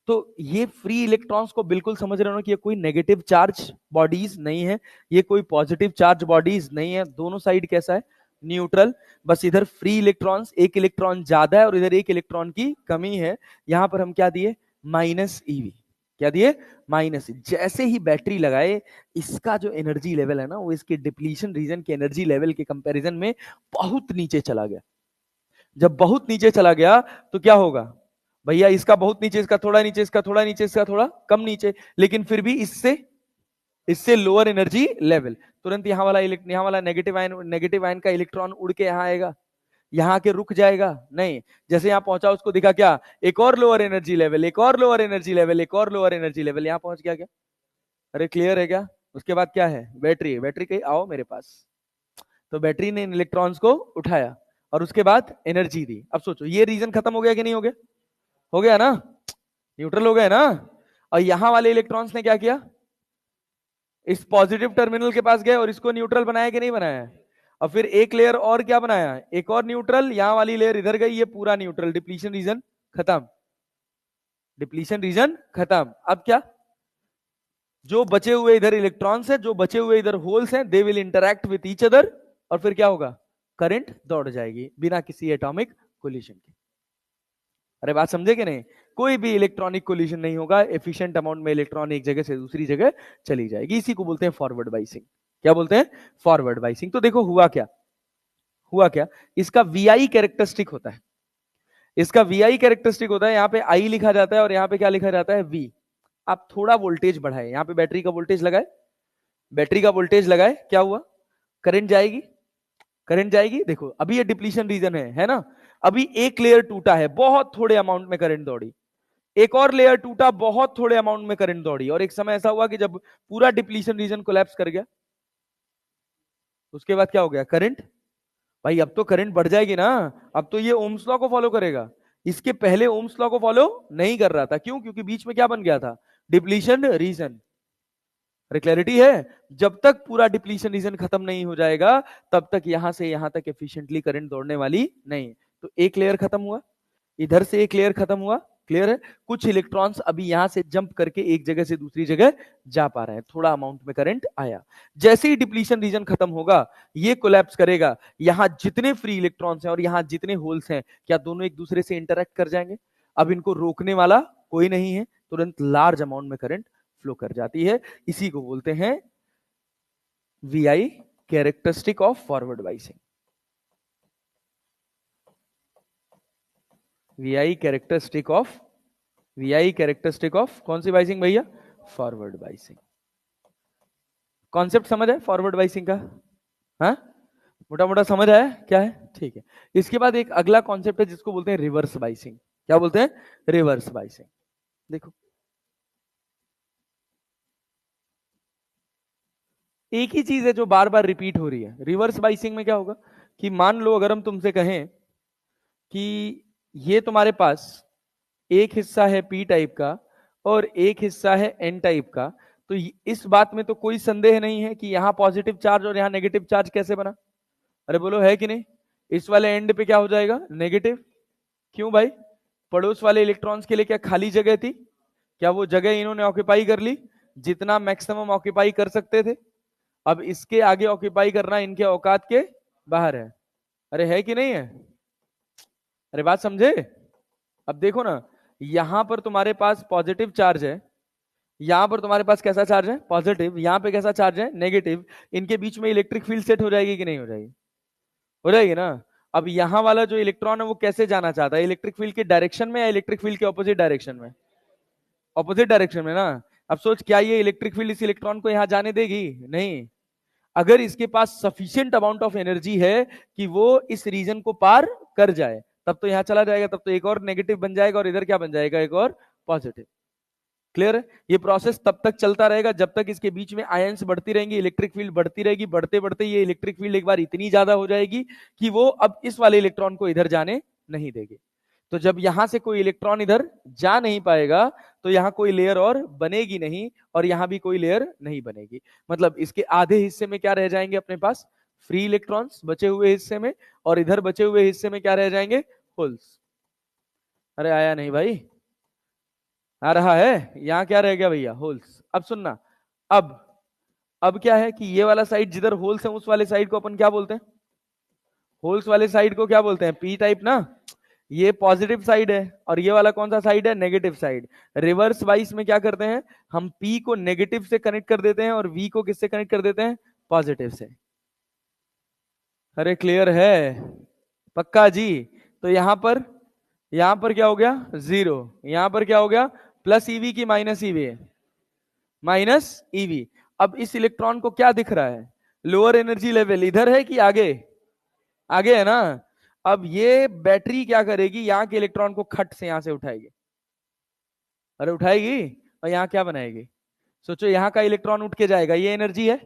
तो ये फ्री इलेक्ट्रॉन्स को बिल्कुल समझ रहे हो कि ये कोई नेगेटिव चार्ज बॉडीज नहीं है, ये कोई पॉजिटिव चार्ज बॉडीज नहीं है। दोनों साइड कैसा है? न्यूट्रल। बस इधर फ्री इलेक्ट्रॉन्स, एक इलेक्ट्रॉन ज्यादा है और इधर एक इलेक्ट्रॉन की कमी है। यहां पर हम क्या दिए? Minus EV. क्या दिए? माइनस। जैसे ही बैटरी लगाए, इसका जो एनर्जी लेवल है ना, वो इसके डिप्लीशन रीजन के एनर्जी लेवल के कंपैरिजन में बहुत नीचे चला गया। जब बहुत नीचे चला गया तो क्या होगा भैया? इसका बहुत नीचे, इसका थोड़ा नीचे, इसका थोड़ा नीचे, इसका थोड़ा कम नीचे, लेकिन फिर भी इससे इससे लोअर एनर्जी लेवल। तुरंत यहाँ वाला नेगेटिव आयन का इलेक्ट्रॉन उड़ के यहाँ आएगा, यहाँ के रुक जाएगा? नहीं। जैसे यहाँ पहुंचा उसको दिखा क्या? एक और लोअर एनर्जी लेवल, एक और लोअर एनर्जी लेवल, एक और लोअर एनर्जी लेवल, यहाँ पहुंच गया क्या? अरे क्लियर है क्या? उसके बाद क्या है? बैटरी। बैटरी कही आओ मेरे पास। तो बैटरी ने इन इलेक्ट्रॉन्स को उठाया और उसके बाद एनर्जी दी। अब सोचो ये रीजन खत्म हो गया कि नहीं हो गया? हो गया ना? न्यूट्रल हो गया ना? और यहां वाले इलेक्ट्रॉन्स ने क्या किया? इस पॉजिटिव टर्मिनल के पास गए और इसको न्यूट्रल बनाया कि नहीं बनाया? और फिर एक लेयर और क्या बनाया? एक और न्यूट्रल। यहां वाली लेयर इधर गई, ये पूरा न्यूट्रल। डिप्लीशन रीजन खत्म। डिप्लीशन रीजन खत्म। अब क्या? जो बचे हुए इधर इलेक्ट्रॉन्स हैं, जो बचे हुए इधर होल्स हैं, they will interact with each other. और फिर क्या होगा? करंट दौड़ जाएगी बिना किसी एटॉमिक कोलिशन के। अरे बात समझे कि नहीं? कोई भी इलेक्ट्रॉनिक कोलिशन नहीं होगा, एफिशिएंट अमाउंट में इलेक्ट्रॉन एक जगह से दूसरी जगह चली जाएगी। इसी को बोलते हैं फॉरवर्ड बाइसिंग। क्या बोलते हैं? Forward biasing. तो देखो हुआ क्या? हुआ क्या? इसका वीआई कैरेक्टरिस्टिक होता है। इसका वीआई कैरेक्टरिस्टिक होता है, यहाँ पे आई लिखा जाता है और यहाँ पे क्या लिखा जाता है? वी। आप थोड़ा वोल्टेज बढ़ाए, यहाँ पे बैटरी का वोल्टेज लगाए, बैटरी का वोल्टेज लगाए, क्या हुआ? करंट जाएगी। करंट जाएगी। देखो अभी ये डिप्लीशन रीजन है ना? अभी एक लेयर टूटा है, बहुत थोड़े अमाउंट में करंट दौड़ी। एक और लेयर टूटा, बहुत थोड़े अमाउंट में करंट दौड़ी। और एक समय ऐसा हुआ कि जब पूरा डिप्लीशन रीजन कोलैप्स कर गया, उसके बाद क्या हो गया? करंट। भाई अब तो करंट बढ़ जाएगी ना? अब तो ये ओम्स लॉ को फॉलो करेगा। इसके पहले ओम्स लॉ को फॉलो नहीं कर रहा था। क्यों? क्योंकि बीच में क्या बन गया था? Depletion region. अरे क्लैरिटी है? जब तक पूरा डिप्लीशन रीजन खत्म नहीं हो जाएगा, तब तक यहां से यहां तक एफिशिएंटली करंट दौड़ने वाली नहीं। तो एक लेयर खत्म हुआ, इधर से एक लेयर खत्म हुआ। क्लियर है? कुछ इलेक्ट्रॉन्स अभी यहां से जंप करके एक जगह से दूसरी जगह जा पा रहे हैं, थोड़ा अमाउंट में करंट आया। जैसे ही डिप्लीशन रीजन खत्म होगा, ये कोलैप्स करेगा। यहां जितने फ्री इलेक्ट्रॉन्स हैं और यहां जितने होल्स हैं, क्या दोनों एक दूसरे से इंटरैक्ट कर जाएंगे? अब इनको रोकने वाला कोई नहीं है, तुरंत लार्ज अमाउंट में करंट फ्लो कर जाती है। इसी को बोलते हैं VI characteristic of forward biasing. VI characteristic of कौन सी बाइसिंग भैया? Forward biasing. कॉन्सेप्ट समझ है फॉरवर्ड बाइसिंग का? हाँ, मोटा मोटा समझ आया क्या है? ठीक है। इसके बाद एक अगला कॉन्सेप्ट है जिसको बोलते हैं रिवर्स बाइसिंग। क्या बोलते हैं? Reverse biasing. देखो एक ही चीज है जो बार बार रिपीट हो रही है। रिवर्स बाइसिंग में क्या होगा कि मान लो अगर हम तुमसे कहें कि ये तुम्हारे पास एक हिस्सा है पी टाइप का और एक हिस्सा है एन टाइप का, तो इस बात में तो कोई संदेह नहीं है कि यहां पॉजिटिव चार्ज और यहां नेगेटिव चार्ज कैसे बना? अरे बोलो है कि नहीं? इस वाले एंड पे क्या हो जाएगा? नेगेटिव। क्यों भाई? पड़ोस वाले इलेक्ट्रॉन्स के लिए क्या खाली जगह थी? क्या वो जगह इन्होंने ऑक्यूपाई कर ली? जितना मैक्सिमम ऑक्यूपाई कर सकते थे। अब इसके आगे ऑक्यूपाई करना इनके औकात के बाहर है। अरे है कि नहीं है? अरे बात समझे? अब देखो ना, यहां पर तुम्हारे पास पॉजिटिव चार्ज है, यहां पर तुम्हारे पास कैसा चार्ज है? पॉजिटिव। यहां पे कैसा चार्ज है? नेगेटिव। इनके बीच में इलेक्ट्रिक फील्ड सेट हो जाएगी कि नहीं हो जाएगी? हो जाएगी ना। अब यहाँ वाला जो इलेक्ट्रॉन है वो कैसे जाना चाहता है, इलेक्ट्रिक फील्ड के डायरेक्शन में या इलेक्ट्रिक फील्ड के ऑपोजिट डायरेक्शन में? ऑपोजिट डायरेक्शन में ना। अब सोच, क्या ये इलेक्ट्रिक फील्ड इस इलेक्ट्रॉन को यहाँ जाने देगी? नहीं। अगर इसके पास सफिशिएंट अमाउंट ऑफ एनर्जी है कि वो इस रीजन को पार कर जाए, तब तो यहाँ चला जाएगा, तब तो एक और नेगेटिव बन जाएगा और इधर क्या बन जाएगा, एक और पॉजिटिव। क्लियर है? ये प्रोसेस तब तक चलता रहेगा जब तक इसके बीच में आयंस बढ़ती रहेंगी, इलेक्ट्रिक फील्ड बढ़ती रहेगी। बढ़ते बढ़ते ये इलेक्ट्रिक फील्ड एक बार इतनी ज्यादा हो जाएगी कि वो अब इस वाले इलेक्ट्रॉन को इधर जाने नहीं देगी। तो जब यहां से कोई इलेक्ट्रॉन इधर जा नहीं पाएगा तो यहाँ कोई लेयर और बनेगी नहीं और यहाँ भी कोई लेयर नहीं बनेगी। मतलब इसके आधे हिस्से में क्या रह जाएंगे अपने पास, फ्री इलेक्ट्रॉन्स बचे हुए हिस्से में, और इधर बचे हुए हिस्से में क्या रह जाएंगे, होल्स। अरे आया नहीं भाई, आ रहा है। यहाँ क्या रह गया भैया, होल्स। अब सुनना, अब अब क्या है कि ये वाला साइड जिधर होल्स है उस वाले साइड को अपन क्या बोलते हैं, होल्स वाले साइड को क्या बोलते हैं, पी टाइप ना। ये पॉजिटिव साइड है और ये वाला कौन सा साइड है, नेगेटिव साइड। रिवर्स वाइस में क्या करते हैं, हम पी को नेगेटिव से कनेक्ट कर देते हैं और वी को किससे कनेक्ट कर देते हैं, पॉजिटिव से। अरे क्लियर है, पक्का जी। तो यहां पर क्या हो गया, जीरो। यहां पर क्या हो गया, प्लस ईवी की माइनस ईवी, माइनस ईवी। अब इस इलेक्ट्रॉन को क्या दिख रहा है, लोअर एनर्जी लेवल इधर है कि आगे, आगे है ना। अब ये बैटरी क्या करेगी, यहाँ के इलेक्ट्रॉन को खट से यहां से उठाएगी। अरे उठाएगी, और यहाँ क्या बनाएगी, सोचो यहाँ का इलेक्ट्रॉन उठ के जाएगा, ये एनर्जी है,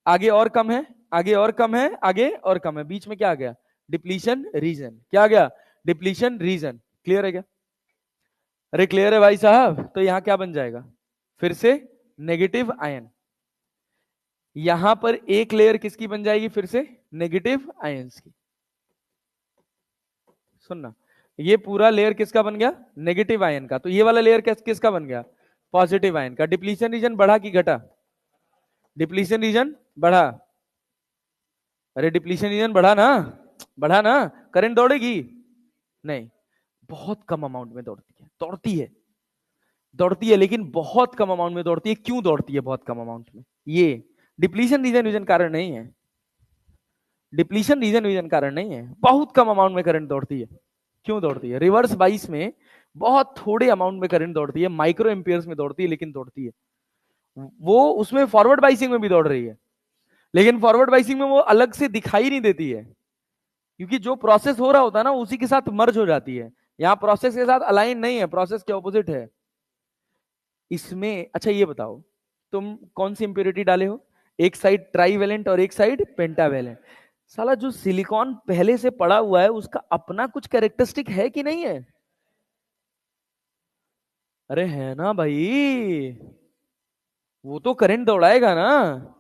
आगे और कम है, आगे और कम है, आगे और कम है, बीच में क्या आ गया, डिप्लीशन रीजन। क्या आ गया, डिप्लीशन रीजन। क्लियर है क्या? अरे क्लियर है भाई साहब। तो यहाँ क्या बन जाएगा, फिर से नेगेटिव आयन। यहां पर एक लेयर किसकी बन जाएगी, फिर से नेगेटिव आयंस की। सुनना, ये पूरा लेयर किसका बन गया, नेगेटिव आयन का। तो ये वाला लेयर किसका बन गया, पॉजिटिव आयन का। डिप्लीशन रीजन बढ़ा कि घटा, डिप्लीशन रीजन बढ़ा। अरे डिप्लीशन रीजन बढ़ा ना, बढ़ा ना, करंट दौड़ेगी नहीं, बहुत कम अमाउंट में दौड़ती है, दौड़ती है, दौड़ती है लेकिन बहुत कम अमाउंट में दौड़ती है। क्यों दौड़ती है बहुत कम अमाउंट में, ये डिप्लीशन रीजन रीजन कारण नहीं है, डिप्लीशन रीजन रीजन कारण नहीं है, बहुत कम अमाउंट में करंट दौड़ती है। क्यों दौड़ती है, रिवर्स बाइस में बहुत थोड़े अमाउंट में करंट दौड़ती है, माइक्रो एम्पियर्स में दौड़ती है, लेकिन दौड़ती है। वो उसमें फॉरवर्ड बाइसिंग में भी दौड़ रही है, लेकिन फॉरवर्ड बाइसिंग में वो अलग से दिखाई नहीं देती है, क्योंकि जो प्रोसेस हो रहा होता है ना उसी के साथ मर्ज हो जाती है। यहाँ प्रोसेस के साथ अलाइन नहीं है, प्रोसेस के ऑपोजिट है इसमें। अच्छा ये बताओ, तुम कौन सी इंप्योरिटी डाले हो, एक साइड ट्राईवेलेंट और एक साइड पेंटावेलेंट। साला जो सिलिकॉन पहले से पड़ा हुआ है उसका अपना कुछ कैरेक्टरिस्टिक है कि नहीं है? अरे है ना भाई, वो तो करंट दौड़ाएगा ना,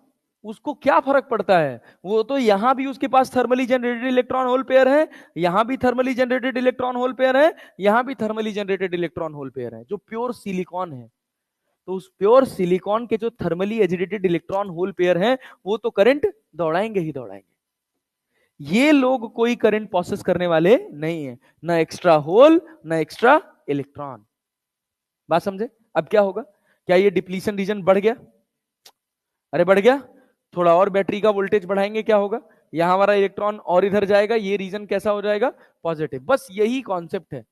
उसको क्या फर्क पड़ता है। वो तो यहां भी उसके पास thermally generated electron hole pair है, यहां भी thermally generated electron hole pair है, यहां भी thermally generated electron hole pair है, जो प्योर सिलिकॉन है। तो उस प्योर सिलिकॉन के जो thermally agitated electron hole pair हैं वो तो करंट दौड़ाएंगे ही दौड़ाएंगे। ये लोग कोई करंट प्रोसेस करने वाले नहीं है, ना एक्स्ट्रा होल ना एक्स्ट्रा इलेक्ट्रॉन। बात समझे? अब क्या होगा, क्या ये डिप्लीशन रीजन बढ़ गया, अरे बढ़ गया, थोड़ा और बैटरी का वोल्टेज बढ़ाएंगे क्या होगा, यहां हमारा इलेक्ट्रॉन और इधर जाएगा, ये रीजन कैसा हो जाएगा, पॉजिटिव। बस यही कॉन्सेप्ट है,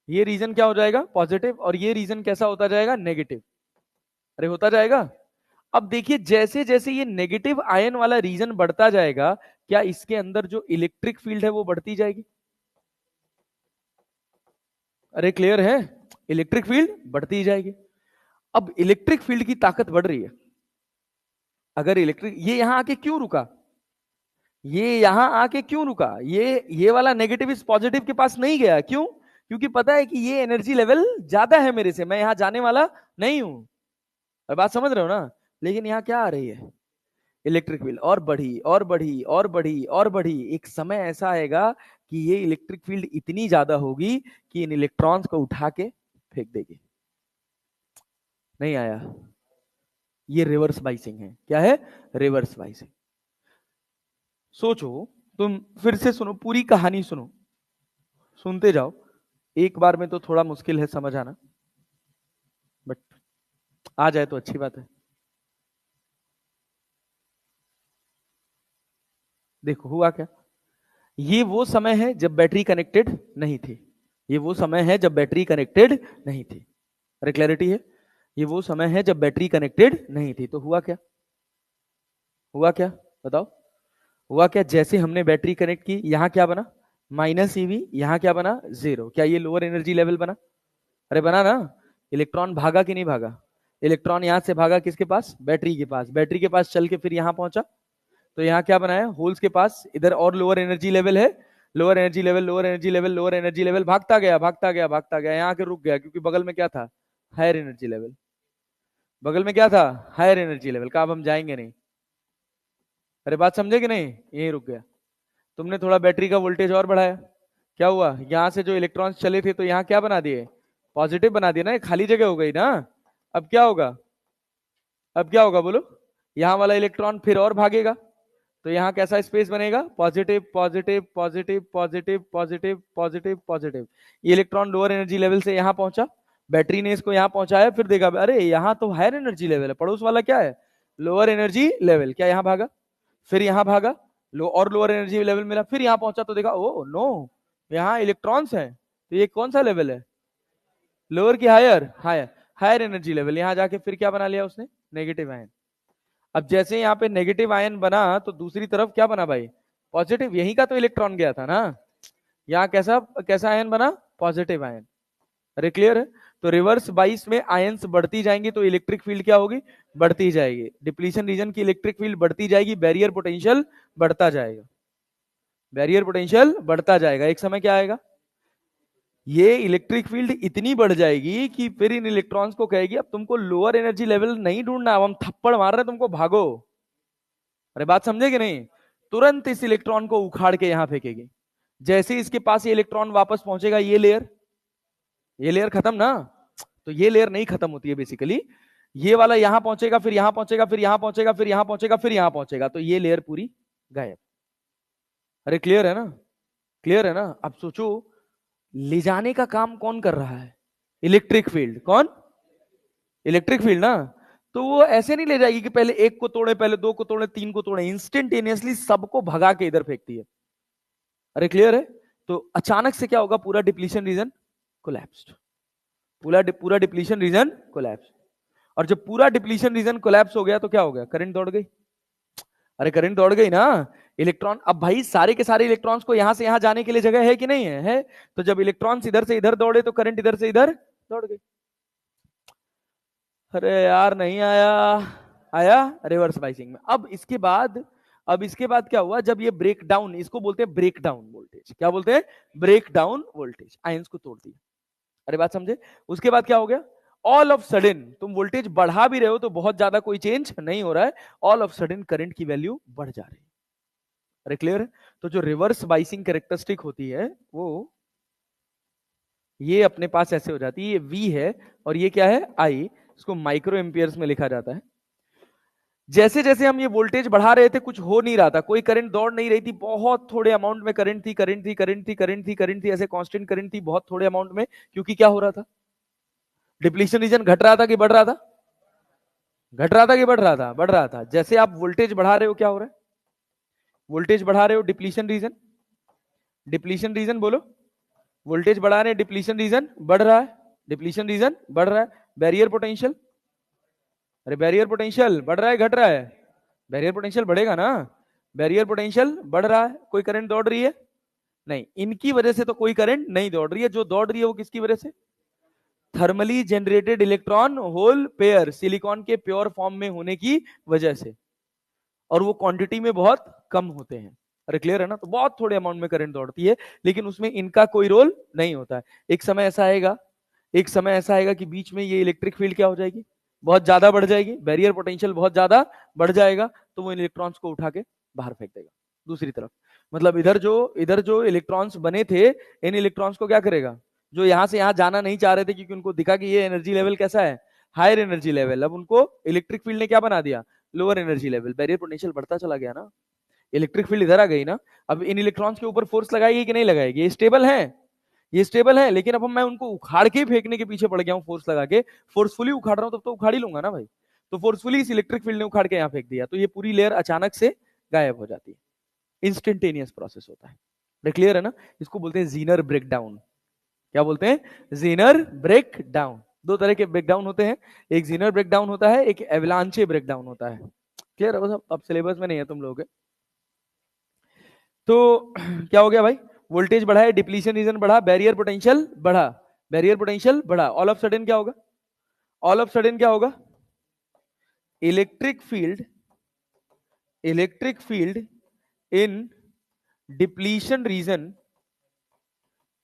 ये रीजन क्या हो जाएगा, पॉजिटिव, और ये रीजन कैसा होता जाएगा, नेगेटिव। अरे होता जाएगा। अब देखिए जैसे जैसे ये नेगेटिव आयन वाला रीजन बढ़ता जाएगा, क्या इसके अंदर जो इलेक्ट्रिक फील्ड है वो बढ़ती जाएगी? अरे क्लियर है, इलेक्ट्रिक फील्ड बढ़ती जाएगी। अब इलेक्ट्रिक फील्ड की ताकत बढ़ रही है, अगर इलेक्ट्रिक, ये यहां आके क्यों रुका, ये यहां आके क्यों रुका, ये वाला नेगेटिव इस पॉजिटिव के पास नहीं गया, क्यों, क्योंकि पता है कि ये एनर्जी लेवल ज्यादा है मेरे से, मैं यहां जाने वाला नहीं हूं। अब बात समझ रहे हो ना। लेकिन यहां क्या आ रही है, इलेक्ट्रिक फील्ड और बढ़ी और बढ़ी और बढ़ी और बढ़ी। एक समय ऐसा आएगा कि ये इलेक्ट्रिक फील्ड इतनी ज्यादा होगी कि इन इलेक्ट्रॉन्स को उठा के फेंक देगी। नहीं आया, ये रिवर्स बाइसिंग है। क्या है, रिवर्स बाइसिंग। सोचो, तुम फिर से सुनो, पूरी कहानी सुनो, सुनते जाओ, एक बार में तो थोड़ा मुश्किल है समझ आना, बट आ जाए तो अच्छी बात है। देखो हुआ क्या, ये वो समय है जब बैटरी कनेक्टेड नहीं थी, ये वो समय है जब बैटरी कनेक्टेड नहीं थी। अरे क्लैरिटी है? ये वो समय है जब बैटरी कनेक्टेड नहीं थी। तो हुआ क्या? हुआ क्या बताओ? हुआ क्या? जैसे हमने बैटरी कनेक्ट की, यहां क्या बना? Minus EV. यहां क्या बना? जीरो। क्या ये लोअर एनर्जी लेवल बना? अरे बना ना। इलेक्ट्रॉन भागा कि नहीं भागा? इलेक्ट्रॉन यहां से भागा किसके पास? बैटरी के पास। बैटरी के पास चल के फिर यहां पहुंचा, तो यहाँ क्या बनाया? होल्स के पास इधर और लोअर एनर्जी लेवल है। Lower energy level, lower energy level, lower energy level, भागता गया भागता गया भागता गया, यहाँ के रुक गया क्योंकि बगल में क्या था? Higher energy level. बगल में क्या था? Higher energy level. का अब हम जाएंगे नहीं। अरे बात समझे कि नहीं? यहीं रुक गया। तुमने थोड़ा बैटरी का वोल्टेज और बढ़ाया, क्या हुआ? यहाँ से जो इलेक्ट्रॉन्स चले थे तो यहाँ क्या बना दिए? पॉजिटिव बना दिया ना, खाली जगह हो गई ना। अब क्या होगा? अब क्या होगा बोलो? यहाँ वाला इलेक्ट्रॉन फिर और भागेगा, तो यहाँ कैसा स्पेस बनेगा? Positive positive positive positive positive positive positive. ये इलेक्ट्रॉन लोअर एनर्जी लेवल से यहाँ पहुंचा, बैटरी ने इसको यहाँ पहुंचाया, फिर देखा अरे यहाँ तो हायर एनर्जी लेवल है, पड़ोस वाला क्या है? Lower energy level. क्या यहाँ भागा? फिर यहाँ भागा, लो और लोअर एनर्जी लेवल मिला, फिर यहाँ पहुंचा तो देखा ओ नो, यहाँ इलेक्ट्रॉन्स हैं। तो ये कौन सा लेवल है? लोअर की higher? Higher. Higher energy level. यहाँ जाके फिर क्या बना लिया उसने? Negative ion. अब जैसे यहाँ पे नेगेटिव आयन बना तो दूसरी तरफ क्या बना भाई? पॉजिटिव। यही का तो इलेक्ट्रॉन गया था ना। यहाँ कैसा कैसा आयन बना? Positive ion. अरे क्लियर है? तो रिवर्स बाइस में आयंस बढ़ती जाएंगी तो इलेक्ट्रिक फील्ड क्या होगी? बढ़ती जाएगी। डिप्लीशन रीजन की इलेक्ट्रिक फील्ड बढ़ती जाएगी, बैरियर पोटेंशियल बढ़ता जाएगा। बैरियर पोटेंशियल बढ़ता जाएगा। एक समय क्या आएगा? ये इलेक्ट्रिक फील्ड इतनी बढ़ जाएगी कि फिर इन इलेक्ट्रॉन्स को कहेगी अब तुमको लोअर एनर्जी लेवल नहीं ढूंढना, अब हम थप्पड़ मार रहे हैं तुमको, भागो। अरे बात समझे कि नहीं? तुरंत इस इलेक्ट्रॉन को उखाड़ के यहां फेंकेगी। जैसे इसके पास ये इलेक्ट्रॉन वापस पहुंचेगा, ये लेयर खत्म ना। तो ये लेयर नहीं खत्म होती है बेसिकली, ये वाला यहां पहुंचेगा, फिर यहां पहुंचेगा, फिर यहां पहुंचेगा, फिर यहां पहुंचेगा, फिर यहां पहुंचेगा, तो ये लेयर पूरी गायब। अरे क्लियर है ना? क्लियर है ना? अब सोचो, ले जाने का काम कौन कर रहा है? Electric field. कौन? इलेक्ट्रिक फील्ड ना। तो वो ऐसे नहीं ले जाएगी कि पहले एक को तोड़े, पहले दो को तोड़े, तीन को तोड़े, इंस्टेंटेनियसली सबको भगा के इधर फेंकती है। अरे क्लियर है? तो अचानक से क्या होगा? पूरा डिप्लीशन रीजन कोलैप्स्ड। पूरा डिप्लीशन रीजन कोलैप्स। और जब पूरा डिप्लीशन रीजन कोलैप्स हो गया तो क्या हो गया? करंट दौड़ गई। अरे करंट दौड़ गई ना। इलेक्ट्रॉन, अब भाई सारे के सारे इलेक्ट्रॉन्स को यहां से यहां जाने के लिए जगह है कि नहीं है? है। तो जब इलेक्ट्रॉन्स इधर से इधर दौड़े तो करंट इधर से इधर दौड़ गई। अरे यार नहीं आया। आया रिवर्स बाइसिंग में। अब इसके बाद क्या हुआ? जब ये ब्रेक डाउन, इसको बोलते हैं ब्रेक डाउन वोल्टेज। क्या बोलते हैं? Break down voltage. आयंस को तोड़ दिया। अरे बात समझे? उसके बाद क्या हो गया? ऑल ऑफ सडन तुम वोल्टेज बढ़ा भी रहे हो तो बहुत ज्यादा कोई चेंज नहीं हो रहा है, ऑल ऑफ सडन करंट की वैल्यू बढ़ जा रही है। अरे क्लियर है? तो जो रिवर्स बाइसिंग कैरेक्टरिस्टिक होती है वो ये अपने पास ऐसे हो जाती है। ये V है और ये क्या है? I। इसको माइक्रो एम्पियर्स में लिखा जाता है। जैसे जैसे हम ये वोल्टेज बढ़ा रहे थे कुछ हो नहीं रहा था, कोई करंट दौड़ नहीं रही थी, बहुत थोड़े अमाउंट में करंट थी, करंट थी, करंट थी, करंट थी, करंट थी, ऐसे कांस्टेंट करंट थी बहुत थोड़े अमाउंट में। क्योंकि क्या हो रहा था? डिप्लीशन रीजन घट रहा था कि बढ़ रहा था? घट रहा था कि बढ़ रहा था? बढ़ रहा था। जैसे आप वोल्टेज बढ़ा रहे हो क्या हो रहा है? वोल्टेज बढ़ा रहे हो, डिप्लीशन रीजन, डिप्लीशन रीजन बोलो, वोल्टेज बढ़ा रहे हैं, डिप्लीशन रीजन बढ़ रहा है, डिप्लीशन रीजन बढ़ रहा है। बैरियर पोटेंशियल, अरे बैरियर पोटेंशियल बढ़ रहा है घट रहा है? बैरियर पोटेंशियल बढ़ेगा ना। बैरियर पोटेंशियल बढ़ रहा है। कोई करंट दौड़ रही है? नहीं। इनकी वजह से तो कोई करंट नहीं दौड़ रही है। जो दौड़ रही है वो किसकी वजह से? Thermally generated electron hole pair, silicon के प्योर फॉर्म में होने की वजह से। और वो क्वांटिटी में बहुत कम होते हैं। अरे क्लियर है ना? तो बहुत थोड़े अमाउंट में करंट दौड़ती है, लेकिन उसमें इनका कोई रोल नहीं होता है। एक समय ऐसा आएगा, एक समय ऐसा आएगा कि बीच में ये इलेक्ट्रिक फील्ड क्या हो जाएगी? बहुत ज्यादा बढ़ जाएगी, बैरियर पोटेंशियल बहुत ज्यादा बढ़ जाएगा, तो वो इन इलेक्ट्रॉन्स को उठा के बाहर फेंक देगा दूसरी तरफ। मतलब इधर जो इलेक्ट्रॉन्स बने थे, इन इलेक्ट्रॉन्स को क्या करेगा? जो यहां से यहां जाना नहीं चाह रहे थे क्योंकि उनको दिखा कि ये एनर्जी लेवल कैसा है? Higher energy level. अब उनको इलेक्ट्रिक फील्ड ने क्या बना दिया? Lower energy level. Barrier potential बढ़ता चला गया ना, इलेक्ट्रिक फील्ड इधर आ गई ना। अब इन इलेक्ट्रॉन्स के ऊपर फोर्स लगाएगी कि नहीं लगाएगी? ये स्टेबल है, ये स्टेबल है, लेकिन अब मैं उनको उखाड़ के फेंकने के पीछे पड़ गया हूं फोर्स लगा के। फोर्सफुली उखाड़ रहा हूं तब तो उखाड़ ही लूंगा ना भाई। तो फोर्सफुली इस इलेक्ट्रिक फील्ड ने उखाड़ के यहां फेंक दिया, तो ये पूरी लेयर अचानक से गायब हो जाती है। इंस्टेंटेनियस प्रोसेस होता है। क्लियर है ना? इसको बोलते हैं जीनर ब्रेकडाउन। क्या बोलते हैं? Zener breakdown. दो तरह के ब्रेकडाउन होते हैं, एक जीनर ब्रेकडाउन होता है, एक एवलांचे ब्रेकडाउन होता है। क्लियर है? बस अब सिलेबस में नहीं है तुम लोगों के। तो क्या हो गया भाई? वोल्टेज बढ़ा है, डिप्लीशन रीजन बढ़ा, बैरियर पोटेंशियल बढ़ा, बैरियर पोटेंशियल बढ़ा। ऑल ऑफ सडन क्या होगा? ऑल ऑफ सडन क्या होगा? इलेक्ट्रिक फील्ड, इलेक्ट्रिक फील्ड इन डिप्लीशन रीजन,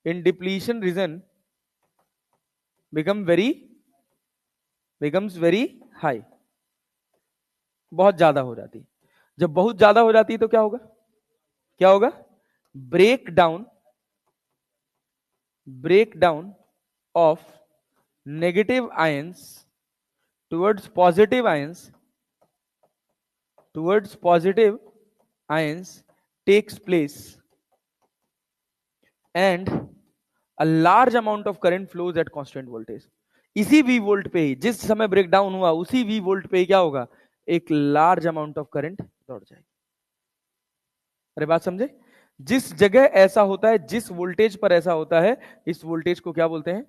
इन depletion region becomes very high, बहुत ज्यादा हो जाती है। जब बहुत ज्यादा हो जाती है तो क्या होगा? क्या होगा? Break down, break down of negative ions towards positive ions, towards positive ions takes place and a large amount of current flows at constant voltage। इसी V वोल्ट पे ही, जिस समय ब्रेक डाउन हुआ उसी V वोल्ट पे ही क्या होगा? एक लार्ज अमाउंट ऑफ करंट दौड़ जाएगी। अरे बात समझे? जिस जगह ऐसा होता है, जिस वोल्टेज पर ऐसा होता है, इस वोल्टेज को क्या बोलते हैं?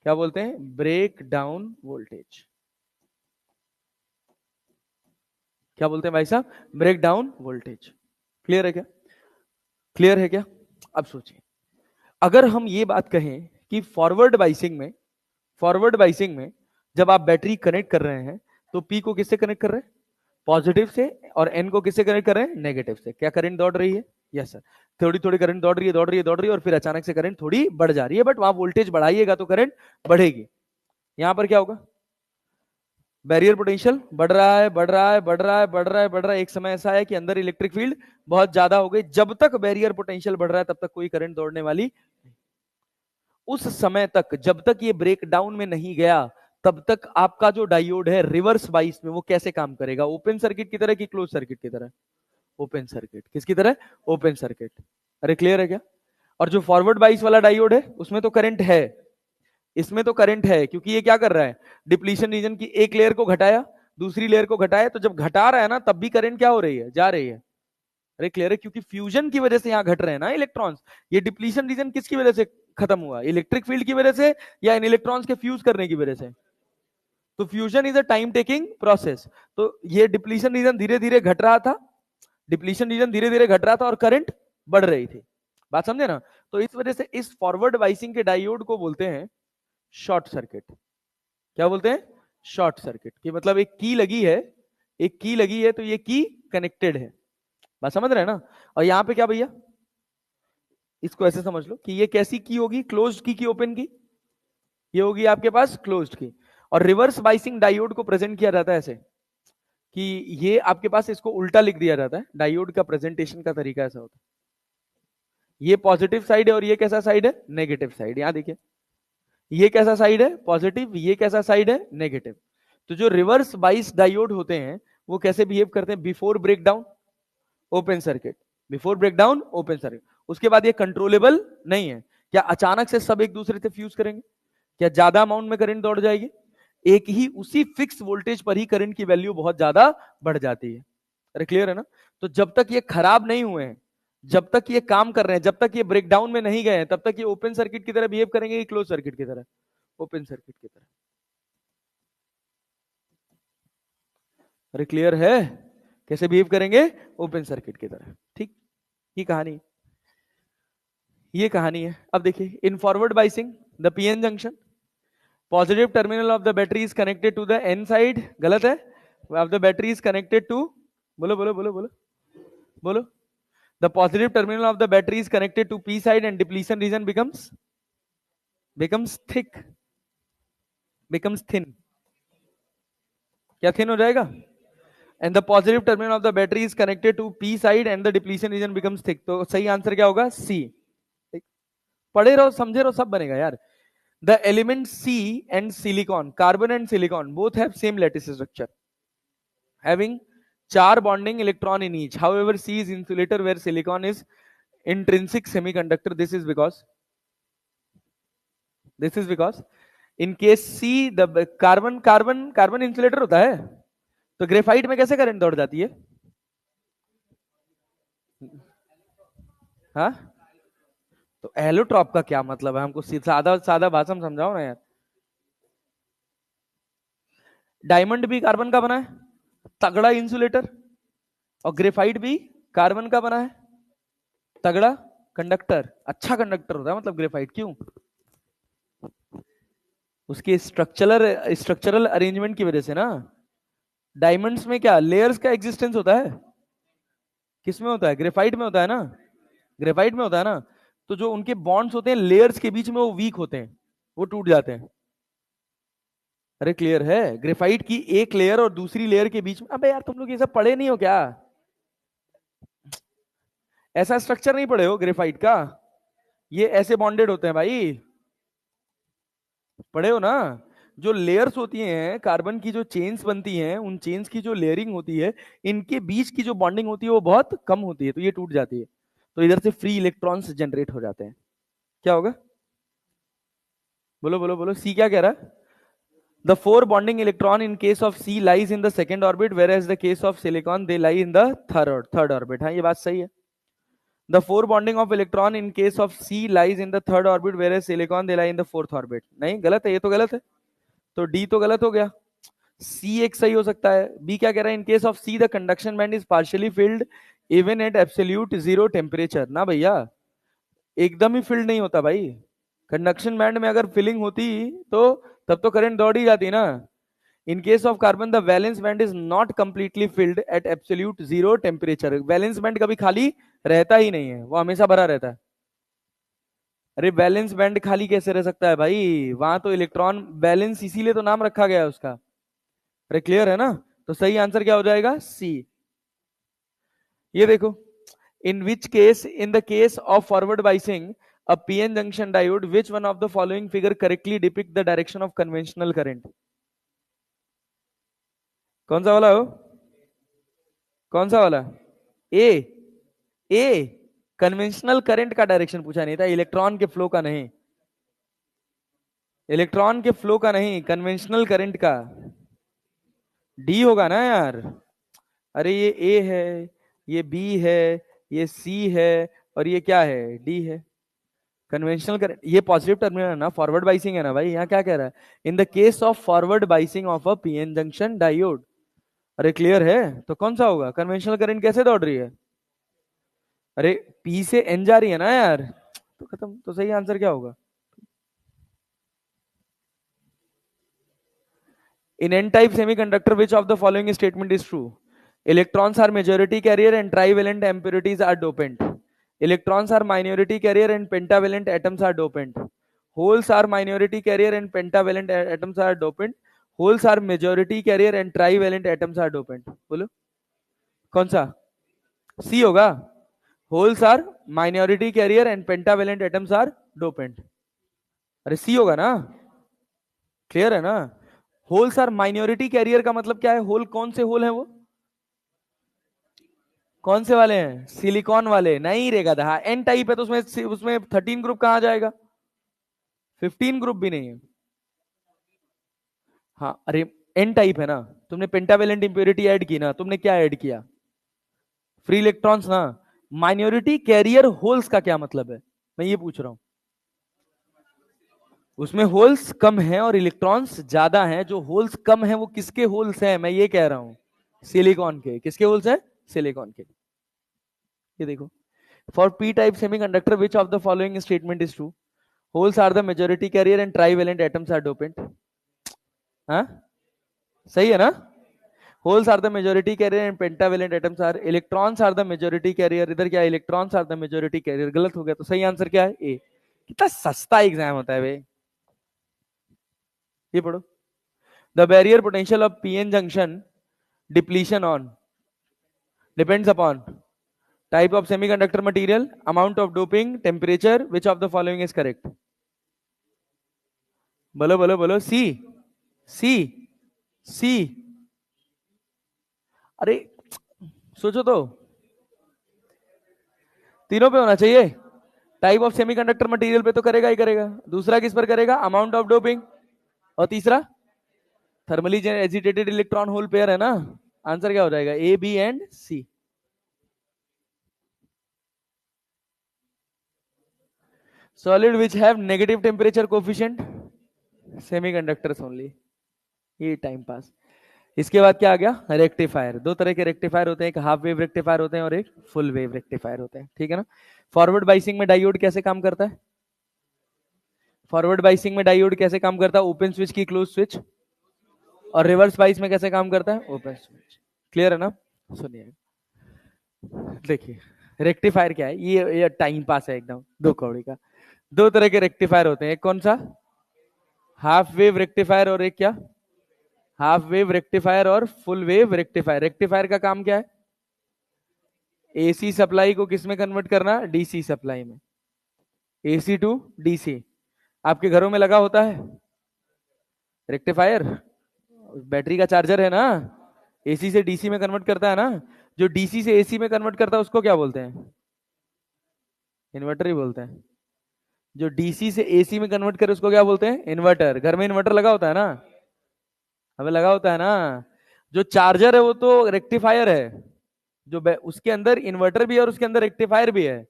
क्या बोलते हैं? Break down voltage. क्या बोलते हैं भाई साहब? Break down voltage. क्लियर है क्या? क्लियर है क्या? अब सोचिए, अगर हम ये बात कहें कि फॉरवर्ड बाइसिंग में, फॉरवर्ड बाइसिंग में जब आप बैटरी कनेक्ट कर रहे हैं तो पी को किससे कनेक्ट कर रहे हैं? पॉजिटिव से। और एन को किससे कनेक्ट कर रहे हैं? नेगेटिव से। क्या करंट दौड़ रही है? Yes sir. थोड़ी थोड़ी करंट दौड़ रही है, दौड़ रही है, दौड़ रही है, और फिर अचानक से करंट थोड़ी बढ़ जा रही है, बट वहां वोल्टेज बढ़ाइएगा तो करंट बढ़ेगी। यहां पर क्या होगा? बैरियर पोटेंशियल बढ़ रहा है, बढ़ रहा है, बढ़ रहा है, बढ़ रहा है, बढ़ रहा है। एक समय ऐसा है कि अंदर इलेक्ट्रिक फील्ड बहुत ज्यादा हो गई। जब तक बैरियर पोटेंशियल बढ़ रहा है तब तक कोई करंट दौड़ने वाली, उस समय तक, जब तक ये ब्रेक डाउन में नहीं गया, तब तक आपका जो डायोड है रिवर्स बाइस में वो कैसे काम करेगा? ओपन सर्किट की तरह कि क्लोज सर्किट की तरह? Open circuit. किसकी तरह? Open circuit. अरे क्लियर है क्या? और जो फॉरवर्ड बाइस वाला डायोड है उसमें तो करंट है, इसमें तो करंट है, क्योंकि ये क्या कर रहा है? डिप्लीशन रीजन की एक लेयर को घटाया, दूसरी लेयर को घटाया, तो जब घटा रहा है ना तब भी करंट क्या हो रही है? जा रही है। अरे क्लियर है? क्योंकि फ्यूजन की वजह से यहां घट रहे हैं ना इलेक्ट्रॉन्स। ये डिप्लीशन रीजन किसकी वजह से खत्म हुआ? इलेक्ट्रिक फील्ड की वजह से या इन इलेक्ट्रॉन्स के फ्यूज करने की वजह से? तो fusion is a time taking process. तो ये डिप्लीशन रीजन धीरे धीरे घट रहा था, डिप्लीशन रीजन धीरे धीरे घट रहा था और करंट बढ़ रही थी। बात समझे ना? तो इस वजह से इस फॉरवर्ड बाइसिंग के डायोड को बोलते हैं शॉर्ट सर्किट। क्या बोलते हैं? Short circuit. की मतलब एक की लगी है, एक की लगी है तो ये की कनेक्टेड है। बात समझ रहे हैं ना? और यहां पे क्या भैया, इसको ऐसे समझ लो कि ये कैसी की होगी? क्लोज्ड की ओपन की? ये होगी आपके पास क्लोज्ड की। और रिवर्स बाइसिंग डायोड को प्रेजेंट किया जाता है ऐसे कि ये आपके पास, इसको उल्टा लिख दिया जाता है। डायोड का प्रेजेंटेशन का तरीका ऐसा होता है, ये पॉजिटिव साइड है और ये कैसा साइड है? Negative side. यहां देखिए, ये कैसा साइड है? पॉजिटिव। ये कैसा साइड है? नेगेटिव। तो जो रिवर्स बाइस डायोड होते हैं वो कैसे बिहेव करते हैं? Before breakdown open circuit, before breakdown open circuit. उसके बाद ये कंट्रोलेबल नहीं है। क्या अचानक से सब एक दूसरे से फ्यूज करेंगे? क्या ज्यादा अमाउंट में करंट दौड़ जाएगी? एक ही उसी फिक्स वोल्टेज पर ही करंट की वैल्यू बहुत ज्यादा बढ़ जाती है। अरे क्लियर है ना? तो जब तक ये खराब नहीं हुए हैं, जब तक ये काम कर रहे हैं, जब तक ये ब्रेकडाउन में नहीं गए हैं, तब तक ये ओपन सर्किट की तरह बिहेव करेंगे कि क्लोज सर्किट की तरह? ओपन सर्किट की तरह। अरे क्लियर है? कैसे बिहेव करेंगे? ओपन सर्किट की तरह। ठीक, ये कहानी, ये कहानी है। अब देखिए, in forward biasing the PN junction, positive terminal of the battery is connected to the N side. गलत है? Of the battery is connected to, बोलो बोलो बोलो बोलो बोलो, the positive terminal of the battery is connected to P side and depletion region becomes thick, becomes thin. क्या thin हो जाएगा? And the positive terminal of the battery is connected to P side and the depletion region becomes thick. तो सही answer क्या होगा? सी। पढ़े रहो, समझे रहो, सब बनेगा यार। The element C and silicon, carbon and silicon, both have same lattice structure, having char bonding electron in each. However, C is insulator where silicon is intrinsic semiconductor. This is because in case C, the carbon insulator होता है, तो graphite में कैसे current दौड़ जाती है? हाँ, तो एलोट्रॉप का क्या मतलब है, हमको सादा सादा भाषा में समझाओ ना यार। डायमंड भी कार्बन का बना है, तगड़ा इंसुलेटर। और ग्रेफाइट भी कार्बन का बना है, तगड़ा कंडक्टर। अच्छा कंडक्टर होता है मतलब ग्रेफाइट, क्यों? उसके स्ट्रक्चरल स्ट्रक्चरल अरेंजमेंट की वजह से ना। डायमंड्स में क्या लेयर्स का एग्जिस्टेंस होता है? किसमें होता है? ग्रेफाइट में होता है ना। ग्रेफाइट में होता है ना। तो जो उनके बॉन्ड्स होते हैं लेयर्स के बीच में, वो वीक होते हैं, वो टूट जाते हैं। अरे क्लियर है? ग्रेफाइट की एक लेयर और दूसरी लेयर के बीच में, अबे यार तुम लोग ये सब पढ़े नहीं हो क्या? ऐसा स्ट्रक्चर नहीं पढ़े हो ग्रेफाइट का? ये ऐसे बॉन्डेड होते हैं भाई। पढ़े हो ना? जो लेयर्स होती हैं कार्बन की, जो चेन्स बनती हैं, उन चेन्स की जो लेयरिंग होती है, इनके बीच की जो बॉन्डिंग होती है वो बहुत कम होती है, तो ये टूट जाती है। तो इधर से फ्री इलेक्ट्रॉन्स जनरेट हो जाते हैं। क्या होगा? बोलो बोलो बोलो, सी क्या कह रहा है? The four bonding electron in case of C lies in the second orbit, whereas the case of silicon they lie in the third orbit. हाँ ये बात सही है। The four bonding of electron in case of C lies in the third orbit, whereas silicon they lie in the fourth orbit. नहीं गलत है, ये तो गलत है। तो D तो गलत हो गया। C एक सही हो सकता है। B क्या कह रहा है? In case of C the conduction band is partially filled even at absolute zero temperature। ना भैया, एकदम ही फिल्ड नहीं होता भाई। कंडक्शन बैंड में अगर फिलिंग होती तो तब तो करंट दौड़ ही जाती ना। In case of carbon, the valence band is not completely filled at absolute zero temperature. Valence band कभी खाली रहता ही नहीं है, वो हमेशा भरा रहता है। अरे वैलेंस बैंड खाली कैसे रह सकता है भाई? वहां तो इलेक्ट्रॉन बैलेंस, इसीलिए तो नाम रखा गया है उसका। अरे क्लियर है ना? तो सही आंसर क्या हो जाएगा? सी। ये देखो, in which case, in the case of forward biasing a PN junction diode, which one of the following figure correctly depict the direction of conventional current? कौन सा वाला हो? कौन सा वाला? ए। ए कन्वेंशनल करंट का डायरेक्शन पूछा नहीं था, इलेक्ट्रॉन के फ्लो का नहीं। इलेक्ट्रॉन के फ्लो का नहीं, कन्वेंशनल करंट का। डी होगा ना यार। अरे ये ए है, ये बी है, ये सी है, और ये क्या है? डी है। कन्वेंशनल करंट ये पॉजिटिव टर्मिनल है ना, फॉरवर्ड बाइसिंग है ना भाई। यहाँ क्या कह रहा है? इन the case of forward biasing of a PN junction diode. अरे क्लियर है? तो कौन सा होगा? कन्वेंशनल करंट कैसे दौड़ रही है? अरे पी से एन जा रही है ना यार। तो खत्म, तो सही आंसर क्या होगा? In n-type semiconductor, which of the following statement is true? Electrons are majority carrier and trivalent impurities are dopant. Electrons are minority carrier and pentavalent atoms are dopant. Holes are minority carrier and pentavalent atoms are dopant. Holes are majority carrier and trivalent atoms are dopant. बोलो कौन सा? C होगा। Holes are minority carrier and pentavalent atoms are dopant. अरे C होगा ना। Clear है ना? Holes are minority career का मतलब क्या है? होल कौन से होल है वो? कौन से वाले हैं? सिलिकॉन वाले नहीं रे गधा, एन टाइप है तो उसमें उसमें 13 ग्रुप कहां जाएगा? 15 ग्रुप भी नहीं है। हाँ अरे एन टाइप है ना। तुमने पेंटावेलेंट इंप्योरिटी ऐड की ना, तुमने क्या ऐड किया? फ्री इलेक्ट्रॉन्स ना। माइनॉरिटी कैरियर होल्स का क्या मतलब है, मैं ये पूछ रहा हूं। उसमें होल्स कम हैं और इलेक्ट्रॉन्स ज्यादा हैं। जो होल्स कम हैं वो किसके होल्स हैं, मैं ये कह रहा हूं। सिलिकॉन के। किसके होल्स हैं? सिलिकॉन के। ये देखो, for P type semiconductor which of the following statement is true? Holes are the majority carrier and trivalent atoms are dopant. हाँ सही है ना? Holes are the majority carrier and pentavalent atoms are, electrons are the majority carrier. इधर क्या? Electrons are the majority carrier. गलत हो गया, तो सही आंसर क्या है? ए। कितना सस्ता एग्जाम होता है भाई। ये पढ़ो, the barrier potential of PN junction depletion on depends upon type of semiconductor material, amount of doping, temperature. Which of the following is correct? बोलो बोलो बोलो। सी। सी। सी। अरे सोचो तो, तीनों पे होना चाहिए। टाइप ऑफ सेमीकंडक्टर मटेरियल पे तो करेगा ही करेगा, दूसरा किस पर करेगा? अमाउंट ऑफ डोपिंग, और तीसरा thermally agitated electron hole pair है ना। आंसर क्या हो जाएगा? A B and C. Solid which have negative temperature coefficient, semiconductors only. ये टाइम पास। इसके बाद क्या आ गया, रेक्टिफायर। दो तरह के रेक्टिफायर होते हैं, एक हाफ वेव रेक्टिफायर होते हैं और एक फुल वेव रेक्टिफायर होते हैं, ठीक है ना। फॉरवर्ड बाइसिंग में डायोड कैसे काम करता है, फॉरवर्ड बाइसिंग में डायोड कैसे काम करता है, ओपन स्विच की क्लोज स्विच। और रिवर्स बाइस में कैसे काम करता है, ओपन स्विच। क्लियर है ना। सुनिए, देखिए रेक्टिफायर क्या है, ये टाइम पास है एकदम, दो कौड़ी का। दो तरह के रेक्टिफायर होते हैं, एक कौन सा, हाफ वेव रेक्टिफायर, और एक क्या, हाफ वेव रेक्टिफायर और फुल वेव रेक्टिफायर। रेक्टिफायर का काम क्या है, एसी सप्लाई को किस में कन्वर्ट करना, डीसी सप्लाई में, एसी टू डीसी। आपके घरों में लगा होता है रेक्टिफायर, बैटरी का चार्जर है ना, एसी से डीसी में कन्वर्ट करता है ना। जो डीसी से एसी में कन्वर्ट करता है उसको क्या बोलते हैं, इन्वर्टर ही बोलते हैं। जो डीसी से एसी में कन्वर्ट करे उसको क्या बोलते हैं, इन्वर्टर। घर में इन्वर्टर लगा होता है ना, हमें लगा होता है ना। जो चार्जर है वो तो रेक्टिफायर है, जो उसके अंदर इन्वर्टर भी है और उसके अंदर रेक्टिफायर भी है।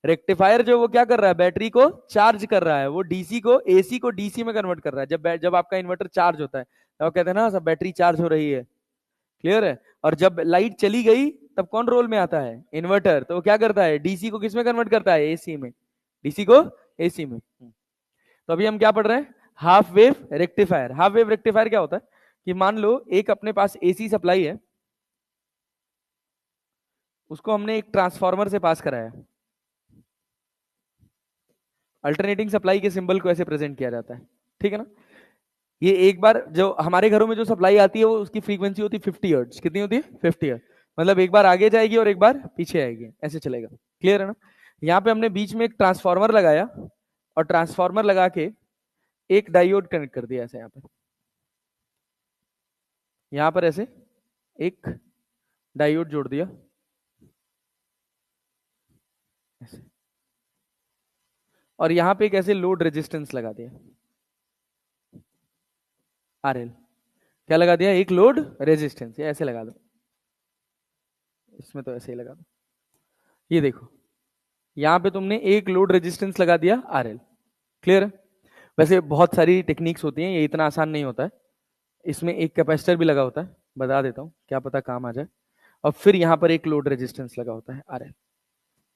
रेक्टिफायर जो वो क्या कर रहा है, बैटरी को चार्ज कर रहा है, वो डीसी को, एसी को डीसी में कन्वर्ट कर रहा है। जब जब आपका इन्वर्टर चार्ज होता है तो कहते हैं ना सब बैटरी चार्ज हो रही है, क्लियर है। और जब लाइट चली गई तब कौन रोल में आता है, इन्वर्टर। तो वो क्या करता है, डीसी को किस में कन्वर्ट करता है, एसी में, डीसी को एसी में। तो अभी हम क्या पढ़ रहे हैं, half wave rectifier. Half wave rectifier क्या होता है कि मान लो एक अपने पास एसी सप्लाई है, उसको हमने एक ट्रांसफार्मर से पास कराया। अल्टरनेटिंग सप्लाई के सिंबल को ऐसे प्रेजेंट किया जाता है, ठीक है ना। ये एक बार जो हमारे घरों में जो सप्लाई आती है वो उसकी फ्रीक्वेंसी होती है 50 हर्ट्ज। कितनी होती है, 50 हर्ट्ज। मतलब एक बार आगे जाएगी और एक बार पीछे आएगी, ऐसे चलेगा, क्लियर है ना। यहाँ पे हमने बीच में एक ट्रांसफार्मर लगाया और ट्रांसफार्मर लगा के एक डायोड कनेक्ट कर दिया ऐसे यहाँ पर ऐसे एक डायोड जोड़ दिया ऐसे, और यहाँ पे एक ऐसे लोड रेजिस्टेंस लगा दिया, आरएल। क्या लगा दिया, एक लोड रेजिस्टेंस, या ऐसे लगा दो, इसमें तो ऐसे ही लगा दो। ये देखो यहाँ पे तुमने एक लोड रेजिस्टेंस लगा दिया, आरएल, क्लियर है। वैसे बहुत सारी टेक्निक्स होती हैं, ये इतना आसान नहीं होता है। इसमें एक कैपेसिटर भी लगा होता है, बता देता हूँ क्या पता काम आ जाए। और फिर यहाँ पर एक लोड रेजिस्टेंस लगा होता है, आरएल।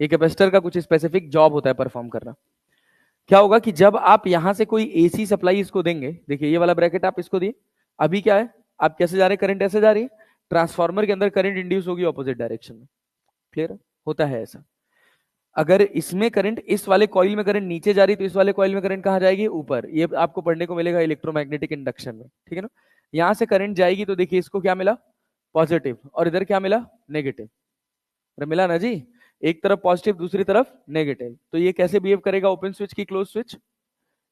ये कैपेसिटर का कुछ स्पेसिफिक जॉब होता है परफॉर्म करना। क्या होगा कि जब आप यहां से कोई एसी सप्लाई इसको देंगे, देखिए ये वाला ब्रैकेट आप इसको दिए, अभी क्या है, आप कैसे जा रहे हैं, करंट ऐसे जा रही है, ट्रांसफार्मर के अंदर करंट इंड्यूस होगी ऑपोजिट डायरेक्शन में, क्लियर होता है ऐसा। अगर इसमें करंट, इस वाले कॉइल में करंट नीचे जा रही तो इस वाले कॉइल में करंट कहाँ जाएगी, ऊपर। ये आपको पढ़ने को मिलेगा इलेक्ट्रोमैग्नेटिक इंडक्शन में, ठीक है ना। यहां से करंट जाएगी तो देखिए इसको क्या मिला, पॉजिटिव, और इधर क्या मिला, नेगेटिव। अरे मिला ना जी, एक तरफ पॉजिटिव दूसरी तरफ नेगेटिव। तो ये कैसे बिहेव करेगा, ओपन स्विच की close switch,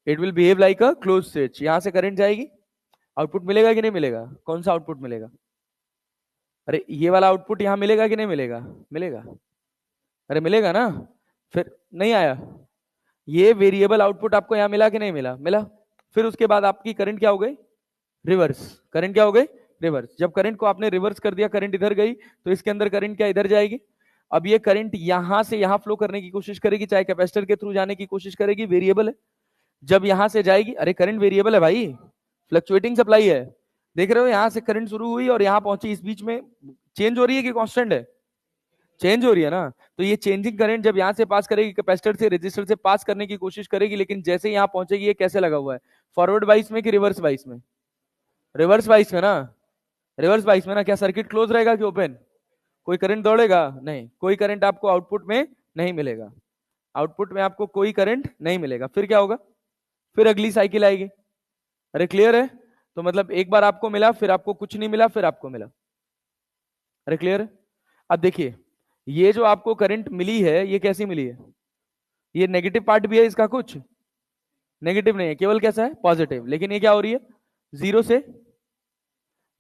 it will behave like a close switch. यहां से करंट जाएगी, आउटपुट मिलेगा कि नहीं मिलेगा, कौन सा आउटपुट मिलेगा, अरे ये वाला आउटपुट यहां मिलेगा कि नहीं मिलेगा, मिलेगा, अरे मिलेगा ना। फिर नहीं आया, ये वेरिएबल आउटपुट आपको यहां मिला कि नहीं मिला, मिला। फिर उसके बाद आपकी करंट क्या हो गई, रिवर्स। करंट क्या हो गई, रिवर्स। जब करंट को आपने रिवर्स कर दिया, करंट इधर गई, तो इसके अंदर करंट क्या इधर जाएगी। अब ये करंट यहां से यहां फ्लो करने की कोशिश करेगी, चाहे कैपेसिटर के थ्रू जाने की कोशिश करेगी, वेरिएबल है। जब यहां से जाएगी, अरे करंट वेरिएबल है भाई, फ्लक्चुएटिंग सप्लाई है। देख रहे हो यहां से करंट शुरू हुई और यहां पहुंची, इस बीच में चेंज हो रही है कि कांस्टेंट है, चेंज हो रही है ना। तो ये चेंजिंग करंट जब यहां से पास करेगी, कैपेसिटर से रेजिस्टर से पास करने की कोशिश करेगी, लेकिन जैसे यहां पहुंचेगी, ये कैसे लगा हुआ है, फॉरवर्ड बाइस में कि रिवर्स बाइस में, रिवर्स बाइस में ना, रिवर्स बाइस में ना। क्या सर्किट क्लोज रहेगा कि ओपन, कोई करंट दौड़ेगा नहीं, कोई करंट आपको आउटपुट में नहीं मिलेगा, आउटपुट में आपको कोई करंट नहीं मिलेगा। फिर क्या होगा, फिर अगली साइकिल आएगी। अरे क्लियर है, तो मतलब एक बार आपको मिला, फिर आपको कुछ नहीं मिला, फिर आपको मिला। अरे क्लियर है। अब देखिए ये जो आपको करंट मिली है, ये कैसी मिली है, ये नेगेटिव पार्ट भी है इसका, कुछ नेगेटिव नहीं है, केवल कैसा है, पॉजिटिव। लेकिन ये क्या हो रही है, जीरो से,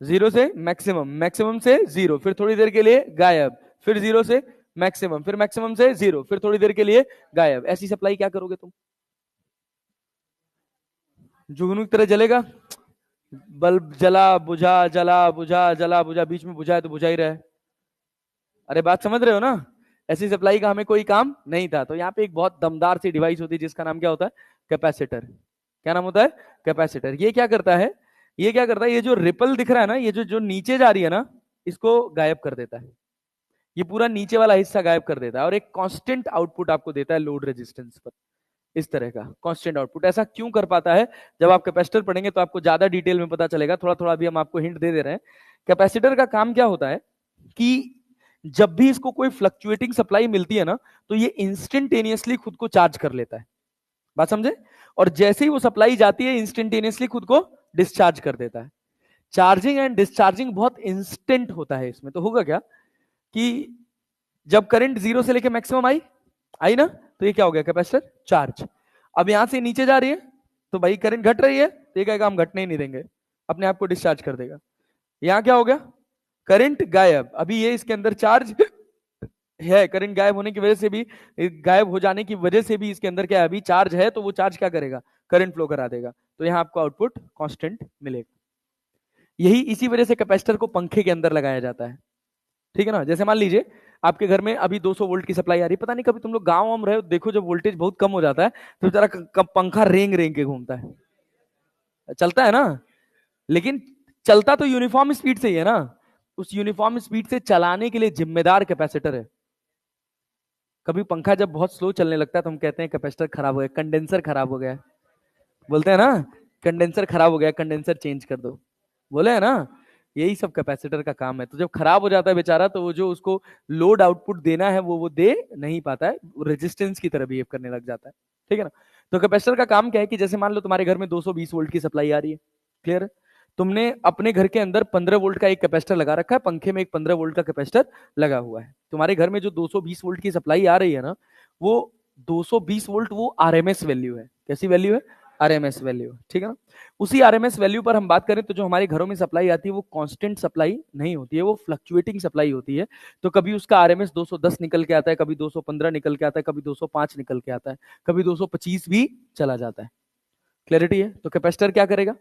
जीरो से मैक्सिमम, मैक्सिमम से जीरो, फिर थोड़ी देर के लिए गायब, फिर जीरो से मैक्सिमम, फिर मैक्सिमम से जीरो, फिर थोड़ी देर के लिए गायब। ऐसी सप्लाई क्या करोगे तुम, जुगनू की तरह जलेगा, बल्ब जला बुझा, जला बुझा, जला बुझा, बीच में बुझा है तो बुझा ही रहा है। अरे बात समझ रहे हो ना। ऐसी सप्लाई का हमें कोई काम नहीं था। तो यहाँ पे एक बहुत दमदार सी डिवाइस होती है जिसका नाम क्या होता है, कैपेसिटर। क्या नाम होता है, कैपेसिटर। ये क्या करता है, ये क्या करता है, ये जो रिपल दिख रहा है ना, ये जो जो नीचे जा रही है ना, इसको गायब कर देता है। ये पूरा नीचे वाला हिस्सा गायब कर देता है और एक कांस्टेंट आउटपुट आपको देता है लोड रेजिस्टेंस पर। इस तरह का कांस्टेंट आउटपुट ऐसा क्यों कर पाता है, जब आप कैपेसिटर पढ़ेंगे तो आपको ज्यादा डिटेल में पता चलेगा। थोड़ा थोड़ा अभी हम आपको हिंट दे दे रहे हैं। कैपेसिटर का काम क्या होता है कि जब भी इसको कोई फ्लक्चुएटिंग सप्लाई मिलती है ना, तो ये इंस्टेंटेनियसली खुद को चार्ज कर लेता है। बात समझे। और जैसे ही वो सप्लाई जाती है, इंस्टेंटेनियसली खुद को डिस्चार्ज कर देता है। चार्जिंग एंड डिस्चार्जिंग बहुत इंस्टेंट होता है इसमें। तो होगा क्या कि जब करंट जीरो से लेकर मैक्सिमम आई आई ना, तो ये क्या हो गया, कैपेसिटर चार्ज। अब यहां से नीचे जा रही है तो भाई करंट घट रही है, तो ये कहेगा हम घटने ही नहीं देंगे, अपने आप को डिस्चार्ज कर देगा। यहां क्या हो गया, करंट गायब। अभी ये इसके अंदर चार्ज है, करंट गायब होने की वजह से भी, गायब हो जाने की वजह से भी इसके अंदर क्या है, अभी चार्ज है, तो वो चार्ज क्या करेगा, करंट फ्लो करा देगा। तो यहाँ आपको आउटपुट कांस्टेंट मिलेगा। यही इसी वजह से कैपेसिटर को पंखे के अंदर लगाया जाता है। ठीक है ना। जैसे मान लीजिए आपके घर में अभी 200 वोल्ट की सप्लाई आ रही है, पता नहीं कभी तुम लोग गांव में रहे हो, देखो जब वोल्टेज बहुत कम हो जाता है तो जरा पंखा रेंग रेंग के घूमता है, चलता है ना। लेकिन चलता तो यूनिफॉर्म स्पीड से ही है ना। उस यूनिफॉर्म स्पीड से चलाने के लिए जिम्मेदार कैपेसिटर है। कभी पंखा जब बहुत स्लो चलने लगता है तो हम कहते हैं कैपेसिटर खराब हो गया, कंडेंसर खराब हो गया, बोलते हैं ना, कंडेंसर खराब हो गया, कंडेंसर चेंज कर दो, बोले है ना। यही सब कैपेसिटर का काम है। तो जब खराब हो जाता है बेचारा, तो वो जो उसको लोड आउटपुट देना है वो दे नहीं पाता है, रेजिस्टेंस की तरह बिहेव करने लग जाता है। ठीक है ना। तो कैपेसिटर का काम क्या है कि जैसे मान लो तुम्हारे घर में 220 वोल्ट की सप्लाई आ रही है, क्लियर है। तुमने अपने घर के अंदर 15 वोल्ट का एक कैपेसिटर लगा रखा है, पंखे में एक 15 वोल्ट का कैपेसिटर लगा हुआ है। तुम्हारे घर में जो 220 वोल्ट की सप्लाई आ रही है ना, वो 220 वोल्ट वो आरएमएस वैल्यू है। कैसी वैल्यू है, आरएमएस वैल्यू। ठीक है ना। उसी आरएमएस वैल्यू पर हम बात करें तो जो हमारे घरों में सप्लाई आती है वो कांस्टेंट सप्लाई नहीं होती है, वो फ्लक्चुएटिंग सप्लाई होती है। तो कभी उसका आरएमएस 210 निकल के आता है, कभी 215 निकल के आता है, कभी 205 निकल के आता है, कभी 225 भी चला जाता है। क्लैरिटी है। तो कैपेसिटर क्या करेगा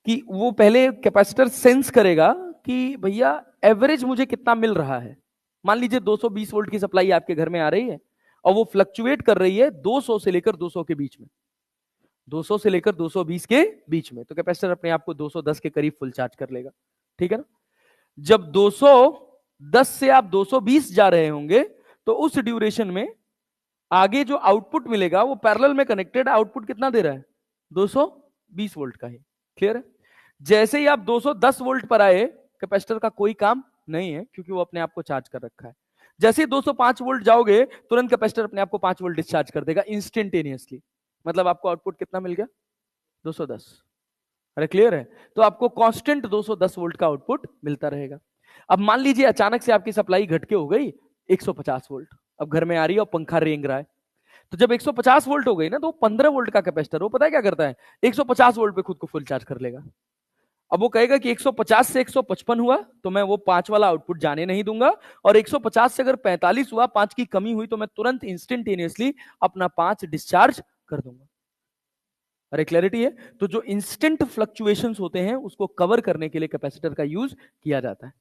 कि वो पहले कैपेसिटर सेंस करेगा कि भैया एवरेज मुझे कितना मिल रहा है। मान लीजिए 220 वोल्ट की सप्लाई आपके घर में आ रही है और वो फ्लक्चुएट कर रही है 200 से लेकर 200 के बीच में, 200 से लेकर 220 के बीच में, तो कैपेसिटर अपने आप को 210 के करीब फुल चार्ज कर लेगा। ठीक है ना। जब 210 से आप 220 जा रहे होंगे तो उस ड्यूरेशन में आगे जो आउटपुट मिलेगा वो पैरेलल में कनेक्टेड, आउटपुट कितना दे रहा है, 220 वोल्ट का ही। क्लियर है। जैसे ही आप 210 वोल्ट पर आए, कैपेसिटर का कोई काम नहीं है क्योंकि वो अपने आप को चार्ज कर रखा है। जैसे ही 205 वोल्ट जाओगे, तुरंत कैपेसिटर अपने आप को 5 वोल्ट डिस्चार्ज कर देगा इंस्टेंटेनियसली। मतलब आपको आउटपुट कितना मिल गया, 210। अरे क्लियर है। तो आपको कांस्टेंट 210 वोल्ट का आउटपुट मिलता रहेगा। अब मान लीजिए अचानक से आपकी सप्लाई घट के हो गई 150 वोल्ट, अब घर में आ रही है और पंखा रेंग रहा है। तो जब 150 वोल्ट हो गई ना, तो 15 वोल्ट का कैपेसिटर वो पता है क्या करता है, 150 वोल्ट पे खुद को फुल चार्ज कर लेगा। अब वो कहेगा कि 150 से 155 हुआ तो मैं वो 5 वाला आउटपुट जाने नहीं दूंगा, और 150 से अगर 45 हुआ, 5 की कमी हुई, तो मैं तुरंत इंस्टेंटेनियसली अपना 5 डिस्चार्ज कर दूंगा। अरे क्लैरिटी है। तो जो इंस्टेंट फ्लक्चुएशंस होते हैं उसको कवर करने के लिए कैपेसिटर का यूज किया जाता है।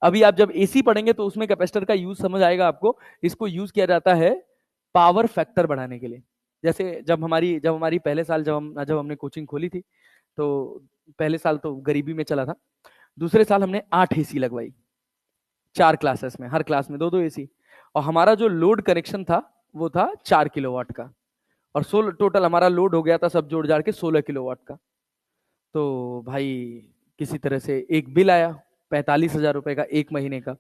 अभी आप जब एसी पढ़ेंगे तो उसमें कैपेसिटर का यूज समझ आएगा आपको। इसको यूज किया जाता है पावर फैक्टर बढ़ाने के लिए। जैसे जब हमारी पहले साल जब हमने कोचिंग खोली थी, तो पहले साल तो गरीबी में चला था। दूसरे साल हमने 8 एसी लगवाई, 4 क्लासेस में, हर क्लास में 2-2 एसी। और हमारा जो लोड कनेक्शन था वो था 4 किलोवाट का, और टोटल हमारा लोड हो गया था सब जोड़ जाड़ के 16 किलोवाट का। तो भाई किसी तरह से एक बिल आया 45,000 रुपए का, एक महीने का।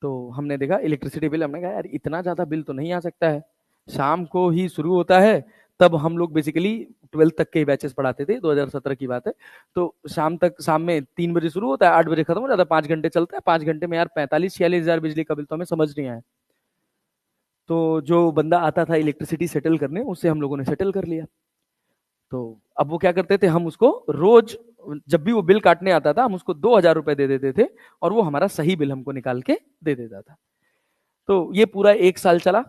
तो हमने देखा इलेक्ट्रिसिटी बिल, हमने कहा यार इतना ज्यादा बिल तो नहीं आ सकता है। शाम को ही शुरू होता है, तब हम लोग बेसिकली 12th तक के बैचेस पढ़ाते थे, 2017 की बात है। तो शाम में 3 बजे शुरू होता है, 8 बजे खत्म हो जाता है, 5 घंटे चलता है। 5 घंटे में यार 45-46 हजार बिजली का बिल तो हमें समझ नहीं आया। तो जो बंदा आता था इलेक्ट्रिसिटी सेटल करने, उससे हम लोगों ने सेटल कर लिया। तो अब वो क्या करते थे, हम उसको रोज जब भी वो बिल काटने आता था, हम उसको 2,000 रुपए दे देते थे, और वो हमारा सही बिल हमको निकाल के दे देता था। तो ये पूरा 1 साल चला।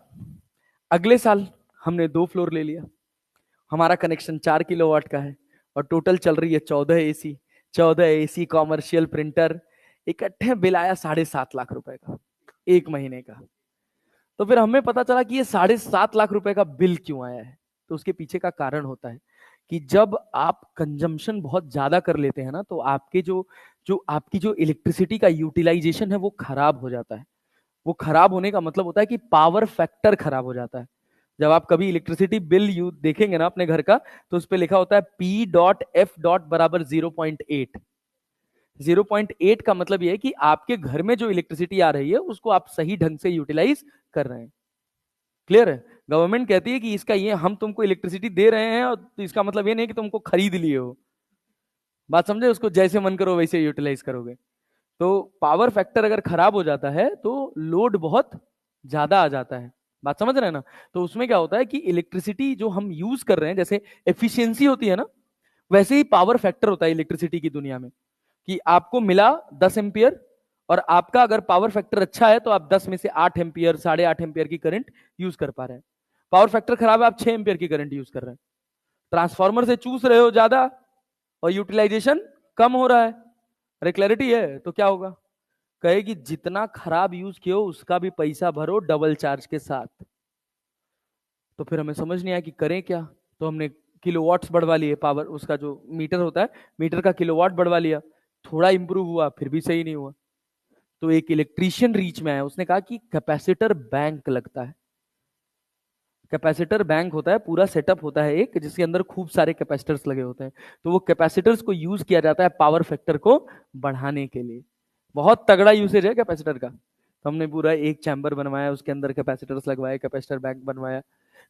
अगले साल हमने 2 फ्लोर ले लिया, हमारा कनेक्शन 4 किलोवाट का है, और टोटल चल रही है 14 एसी। 14 एसी, कॉमर्शियल प्रिंटर, इकट्ठे बिल आया 7.5 लाख रुपए का, एक महीने का। तो फिर हमें पता चला कि ये 7.5 लाख रुपए का बिल क्यों आया है। तो उसके पीछे का कारण होता है कि जब आप कंजम्पशन बहुत ज्यादा कर लेते हैं ना, तो आपके जो जो आपकी जो इलेक्ट्रिसिटी का यूटिलाइजेशन है वो खराब हो जाता है। वो खराब होने का मतलब होता है कि पावर फैक्टर खराब हो जाता है। जब आप कभी इलेक्ट्रिसिटी बिल यू देखेंगे ना अपने घर का, तो उस पर लिखा होता है P.F. बराबर 0.8। 0.8 का मतलब यह है कि आपके घर में जो इलेक्ट्रिसिटी आ रही है उसको आप सही ढंग से यूटिलाइज कर रहे हैं। क्लियर है? गवर्नमेंट कहती है कि इसका ये हम तुमको इलेक्ट्रिसिटी दे रहे हैं, और तो इसका मतलब ये नहीं कि तुमको खरीद लिए हो। बात समझे? उसको जैसे मन करो वैसे यूटिलाइज करोगे। तो पावर फैक्टर अगर खराब हो जाता है तो लोड बहुत ज्यादा आ जाता है। बात समझ रहे हैं ना? तो उसमें क्या होता है कि इलेक्ट्रिसिटी जो हम यूज कर रहे हैं, जैसे एफिशिएंसी होती है ना, वैसे ही पावर फैक्टर होता है इलेक्ट्रिसिटी की दुनिया में। कि आपको मिला 10 एम्पियर, और आपका अगर पावर फैक्टर अच्छा है तो आप 10 में से 8 एम्पियर, 8.5 एम्पियर की करंट यूज कर पा रहे हैं। पावर फैक्टर खराब है, आप 6 एम्पियर की करंट यूज कर रहे हैं। ट्रांसफार्मर से चूस रहे हो ज्यादा और यूटिलाइजेशन कम हो रहा है। अरे क्लैरिटी है? तो क्या होगा? कहेगी जितना खराब यूज किया उसका भी पैसा भरो डबल चार्ज के साथ। तो फिर हमें समझ नहीं आया कि करें क्या। तो हमने किलोवाट्स बढ़वा लिए, पावर उसका जो मीटर होता है, मीटर का किलोवाट बढ़वा लिया। थोड़ा इंप्रूव हुआ, फिर भी सही नहीं हुआ। तो एक इलेक्ट्रीशियन रीच में आया, उसने कहा कि कैपेसिटर बैंक लगता है। कैपेसिटर बैंक होता है, पूरा सेटअप होता है एक, जिसके अंदर खूब सारे कैपेसिटर्स लगे होते हैं। तो वो कैपेसिटर्स को यूज किया जाता है पावर फैक्टर को बढ़ाने के लिए। बहुत तगड़ा यूसेज है कैपेसिटर का। तो हमने पूरा एक चैम्बर बनवाया, उसके अंदर कैपेसिटर्स लगवाए, कैपेसिटर बैंक बनवाया।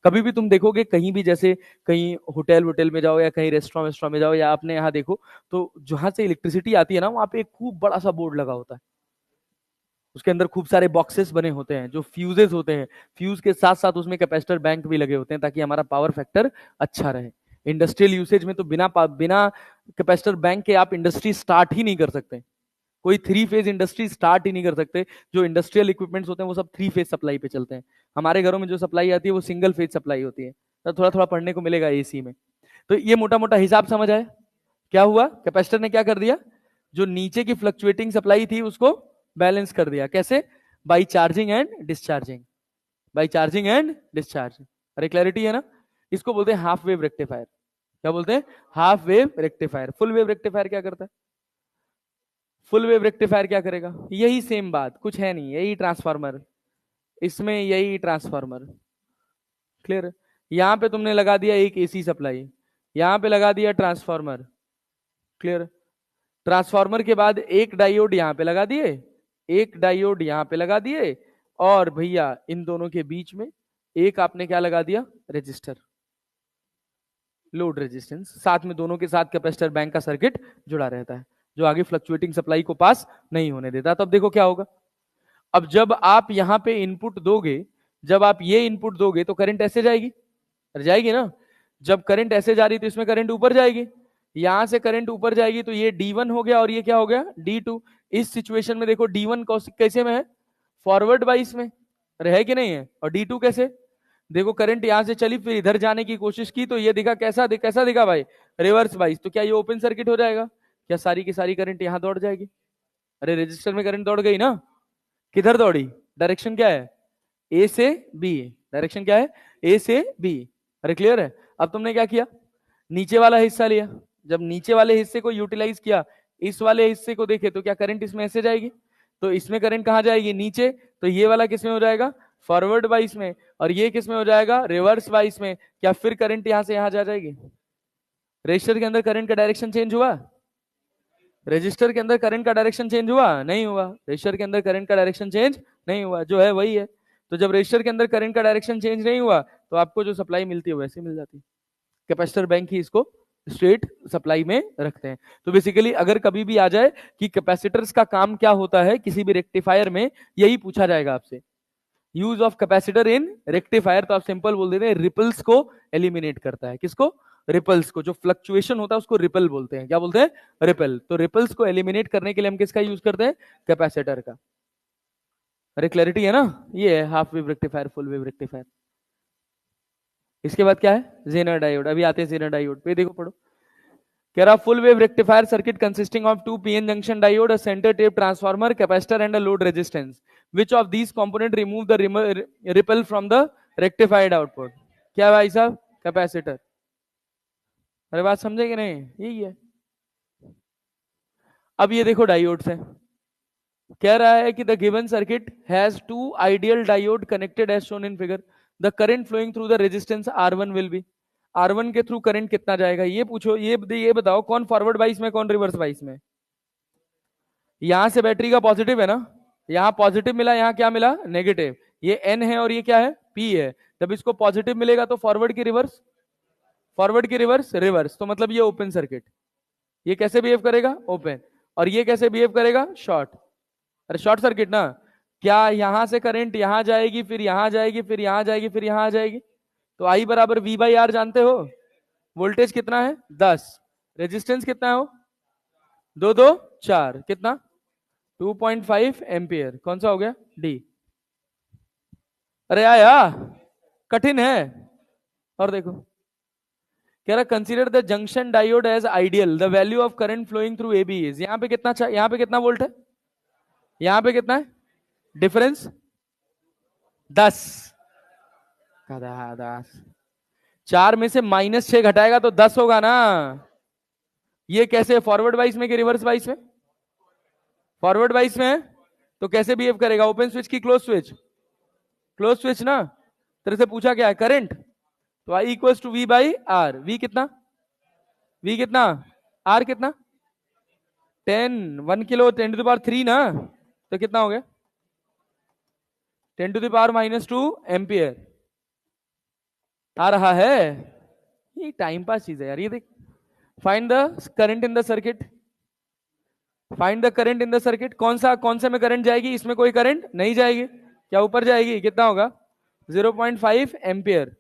कभी भी तुम देखोगे कहीं भी, जैसे कहीं होटल वोटल में जाओ या कहीं रेस्टोरेंट वेस्टोरेंट में जाओ या अपने यहाँ देखो, तो जहां से इलेक्ट्रिसिटी आती है ना, वहां पे एक खूब बड़ा सा बोर्ड लगा होता है। उसके अंदर खूब सारे बॉक्सेस बने होते हैं जो फ्यूजेस होते हैं। फ्यूज के साथ साथ उसमें कैपेसिटर बैंक भी लगे होते हैं ताकि हमारा पावर फैक्टर अच्छा रहे। इंडस्ट्रियल यूसेज में तो बिना कैपेसिटर बैंक के आप इंडस्ट्री स्टार्ट ही नहीं कर सकते। कोई 3 फेज इंडस्ट्री स्टार्ट ही नहीं कर सकते। जो इंडस्ट्रियल इक्विपमेंट्स होते हैं वो सब 3 फेज सप्लाई पे चलते हैं। हमारे घरों में जो सप्लाई आती है वो सिंगल फेज सप्लाई होती है। तो थोड़ा थोड़ा पढ़ने को मिलेगा एसी में। तो ये मोटा मोटा हिसाब समझ आए? क्या हुआ? कैपेसिटर ने क्या कर दिया? जो नीचे की फ्लक्चुएटिंग सप्लाई थी उसको बैलेंस कर दिया। कैसे? By charging and discharging. By charging and discharge. अरे क्लैरिटी है ना? इसको बोलते हैं हाफ वेव रेक्टिफायर। क्या बोलते हैं? Half wave rectifier. Full wave rectifier क्या करता है? फुल वेव रेक्टिफायर क्या करेगा? यही सेम बात, कुछ है नहीं, यही ट्रांसफार्मर। इसमें यही ट्रांसफार्मर। क्लियर? यहां पे तुमने लगा दिया एक एसी सप्लाई, यहां पे लगा दिया ट्रांसफार्मर। क्लियर? ट्रांसफार्मर के बाद एक डायोड यहां पे लगा दिए, एक डायोड यहां पे लगा दिए, और भैया इन दोनों के बीच में एक आपने क्या लगा दिया? Resistor, load resistance. साथ में दोनों के साथ कैपेसिटर बैंक का सर्किट जुड़ा रहता है, जो आगे फ्लक्चुएटिंग सप्लाई को पास नहीं होने देता। तब देखो क्या होगा। अब जब आप यहां पे इनपुट दोगे, जब आप ये इनपुट दोगे तो करंट ऐसे जाएगी, जाएगी ना? जब करंट ऐसे जा रही तो इसमें करंट ऊपर जाएगी। यहां से करंट ऊपर जाएगी तो ये D1 हो गया और ये क्या हो गया? D2। इस सिचुएशन में देखो D1 कैसे में है? फॉरवर्ड बाइस में। अरे है कि नहीं है? और D2 कैसे? देखो करंट यहां से चली, फिर इधर जाने की कोशिश की, तो ये दिखा कैसा दिखा भाई? Reverse bias. तो क्या ये ओपन सर्किट हो जाएगा? क्या सारी की सारी करंट यहां दौड़ जाएगी? अरे रजिस्टर में करंट दौड़ गई ना? किधर दौड़ी? डायरेक्शन क्या है? ए से बी। डायरेक्शन क्या है? ए से बी। अरे क्लियर है? अब तुमने क्या किया? नीचे वाला हिस्सा लिया। जब नीचे वाले हिस्से को यूटिलाइज किया, इस वाले हिस्से को देखे तो क्या करंट इसमें ऐसे जाएगी? तो इसमें करंट कहां जाएगी? नीचे। तो ये वाला किस में हो जाएगा? फॉरवर्ड बाइस में। और ये किस में हो जाएगा? रिवर्स बाइस में। क्या फिर करंट यहां से यहां जा जाएगी? रजिस्टर के अंदर करंट का डायरेक्शन चेंज हुआ? रजिस्टर के अंदर करंट का डायरेक्शन चेंज हुआ? नहीं हुआ। रजिस्टर के अंदर करंट का डायरेक्शन चेंज नहीं हुआ, जो है वही है। तो जब रजिस्टर के अंदर करंट का डायरेक्शन चेंज नहीं हुआ तो आपको जो सप्लाई मिलती है वैसे मिल जाती है। कैपेसिटर बैंक ही इसको स्ट्रेट सप्लाई में रखते हैं। तो बेसिकली अगर कभी भी आ जाए कि कैपेसिटर्स का काम क्या होता है किसी भी रेक्टिफायर में, यही पूछा जाएगा आपसे। Use of capacitor in rectifier, तो आप सिंपल बोल देते हैं रिपल्स को एलिमिनेट करता है। किसको? रिपल्स को। जो फ्लक्चुएशन होता है उसको रिपल बोलते हैं। क्या बोलते हैं? रिपल। तो रिपल्स को एलिमिनेट करने के लिए हम किसका यूज करते हैं? कैपेसिटर का। अरे क्लैरिटी है ना? ये है half wave rectifier, full wave rectifier. इसके बाद क्या है? Zener diode. अभी आते हैं जेनर डायोड पे, देखो पढ़ो। कह रहा full wave rectifier circuit consisting of 2 PN junction diode, a centre tap transformer, capacitor and a load resistance, which of these component remove the ripple from the rectified output? क्या भाई साहब? Capacitor. अरे बात समझे कि नहीं? यही है। अब ये देखो डायोड से कह रहा है कि the given circuit has two ideal diode connected as shown in figure, the current flowing through the resistance R1 will be. R1 के थ्रू करंट कितना जाएगा ये पूछो। ये बताओ कौन फॉरवर्ड बाइस में कौन रिवर्स बाइस में? यहां से बैटरी का पॉजिटिव है ना, यहां पॉजिटिव मिला, यहां क्या मिला? नेगेटिव। ये N है और ये क्या है? P है। जब इसको पॉजिटिव मिलेगा तो फॉरवर्ड की रिवर्स, फॉरवर्ड की रिवर्स, रिवर्स। तो मतलब ये ओपन सर्किट। ये कैसे बिहेव करेगा? ओपन। और ये कैसे बिहेव करेगा? शॉर्ट। अरे शॉर्ट सर्किट ना। क्या यहां से करंट यहां जाएगी, फिर यहां जाएगी, फिर यहां जाएगी, फिर यहां आ जाएगी? तो आई बराबर V बाई आर जानते हो। वोल्टेज कितना है? 10। रेजिस्टेंस कितना है वो? 2 2 4 कितना? 2.5 एम्पियर। कौन सा हो गया? डी। अरे आया, कठिन है। और देखो कह रहा consider the junction diode as ideal, the value of current flowing through AB is. यहां पे कितना, यहां पे कितना वोल्ट है? यहां पे कितना है डिफरेंस? 10। 4 में से -6 घटाएगा तो 10 होगा ना। ये कैसे? फॉरवर्ड वाइस में कि रिवर्स वाइस में? फॉरवर्ड वाइस में है तो कैसे बिहेव करेगा? ओपन स्विच की क्लोज स्विच? क्लोज स्विच ना। तेरे से पूछा क्या है? करंट। तो I equals to V by R. V कितना? V कितना? R कितना? 10। 1 किलो 10⁻³ ना। तो कितना हो गया? 10⁻⁻² एम्पियर आ रहा है। ये टाइम पास चीज है यार। ये देख, find the current in the circuit, find the current in the circuit. कौन से में करंट जाएगी? इसमें कोई करंट नहीं जाएगी। क्या ऊपर जाएगी? कितना होगा? 0.5 एम्पियर।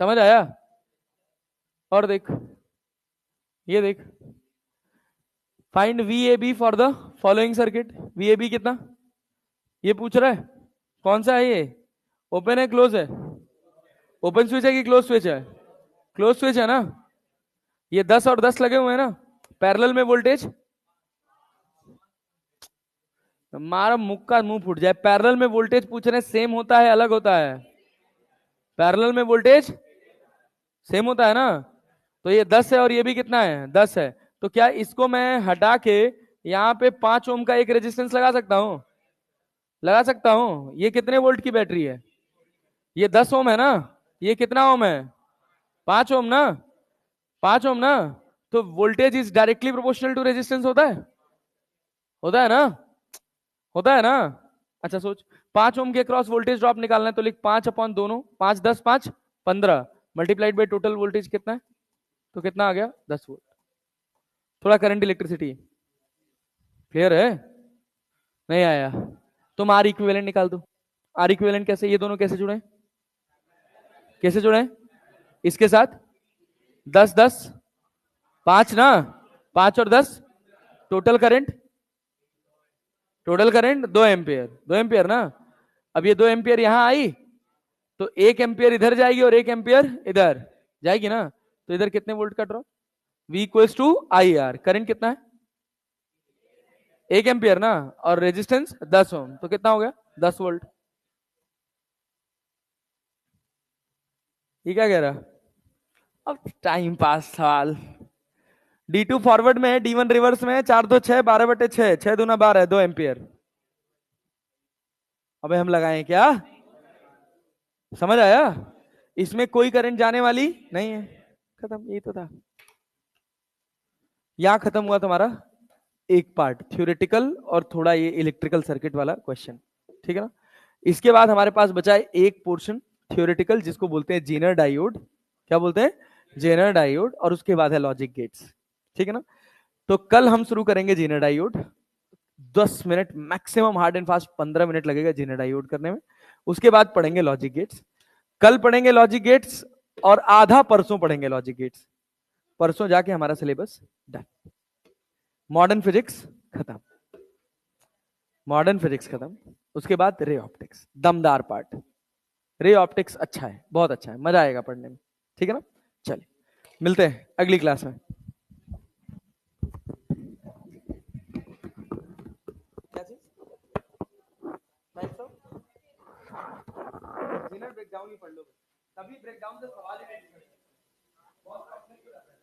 समझ आया? और देख, ये देख, find VAB for the following circuit. VAB कितना ये पूछ रहा है? कौन सा है ये? ओपन है क्लोज है? ओपन स्विच है कि क्लोज स्विच है? क्लोज स्विच है ना। ये 10 और 10 लगे हुए हैं ना। पैरेलल में वोल्टेज, मारा मुक्का मुंह फूट जाए। पैरेलल में वोल्टेज पूछ रहे हैं, सेम होता है अलग होता है? पैरेलल में वोल्टेज सेम होता है ना। तो ये 10 है और ये भी कितना है? 10 है। तो क्या इसको मैं हटा के यहाँ पे 5 ओम का एक रेजिस्टेंस लगा सकता हूं? लगा सकता हूं। ये कितने वोल्ट की बैटरी है? ये 10 ओम है ना। ये कितना ओम है? 5 ओम ना। 5 ओम ना। तो voltage is directly proportional to resistance होता है? होता है ना। होता है ना। अच्छा सोच, 5 ओम के क्रॉस वोल्टेज ड्रॉप निकालना है तो लिख 5 अपॉन दोनों, 5 10 5 15 मल्टीप्लाइड बाई टोटल वोल्टेज कितना है? तो कितना आ गया? 10 वोल्ट। थोड़ा करंट इलेक्ट्रिसिटी। क्लियर है? नहीं आया? तुम आर इक्विवेलेंट निकाल दो। आर इक्विवेलेंट कैसे? ये दोनों कैसे जुड़े? कैसे जुड़े? इसके साथ 10 10 5 ना। 5 और 10 total current, total current 2 ampere. 2 ampere ना। अब ये 2 एम्पियर यहां आई तो 1 एम्पियर इधर जाएगी और 1 एम्पियर इधर जाएगी ना। तो इधर कितने वोल्ट का drop? V equals to I R. Current कितना है? 1 एम्पियर ना। और रेजिस्टेंस 10 ओम, तो कितना हो गया? 10 वोल्ट। ये क्या कह रहा? अब टाइम पास सवाल। D2 फॉरवर्ड में है, D1 रिवर्स में है। 4 2 6 12/6, 6 दूना 12, 2 एम्पियर। अबे हम लगाएं क्या? समझ आया? इसमें कोई करंट जाने वाली नहीं है। खत्म, यही तो था। यहां खत्म हुआ तुम्हारा एक पार्ट थ्योरेटिकल और थोड़ा ये इलेक्ट्रिकल सर्किट वाला क्वेश्चन। ठीक है ना। इसके बाद हमारे पास बचा है एक पोर्शन थ्योरेटिकल जिसको बोलते हैं जेनर डायोड। क्या बोलते हैं? Zener diode. और उसके बाद है लॉजिक गेट्स। ठीक है ना। तो कल हम शुरू करेंगे Zener diode. 10 minute maximum, hard and fast 15 minute लगेगा जेनर डायोड करने में। उसके बाद पढ़ेंगे लॉजिक गेट्स। कल पढ़ेंगे लॉजिक गेट्स और आधा परसों पढ़ेंगे लॉजिक गेट्स। परसों जाके हमारा सिलेबस डन। मॉडर्न फिजिक्स खत्म। मॉडर्न फिजिक्स खत्म। उसके बाद रे ऑप्टिक्स, दमदार पार्ट। रे ऑप्टिक्स अच्छा है, बहुत अच्छा है, मजा आएगा पढ़ने में। ठीक है ना। चलिए मिलते हैं अगली क्लास में। ब्रेकडाउन ही पढ़ लो, तभी ब्रेकडाउन से सवाल ही नहीं निकलते। बहुत कॉम्प्लेक्स हो जाता है।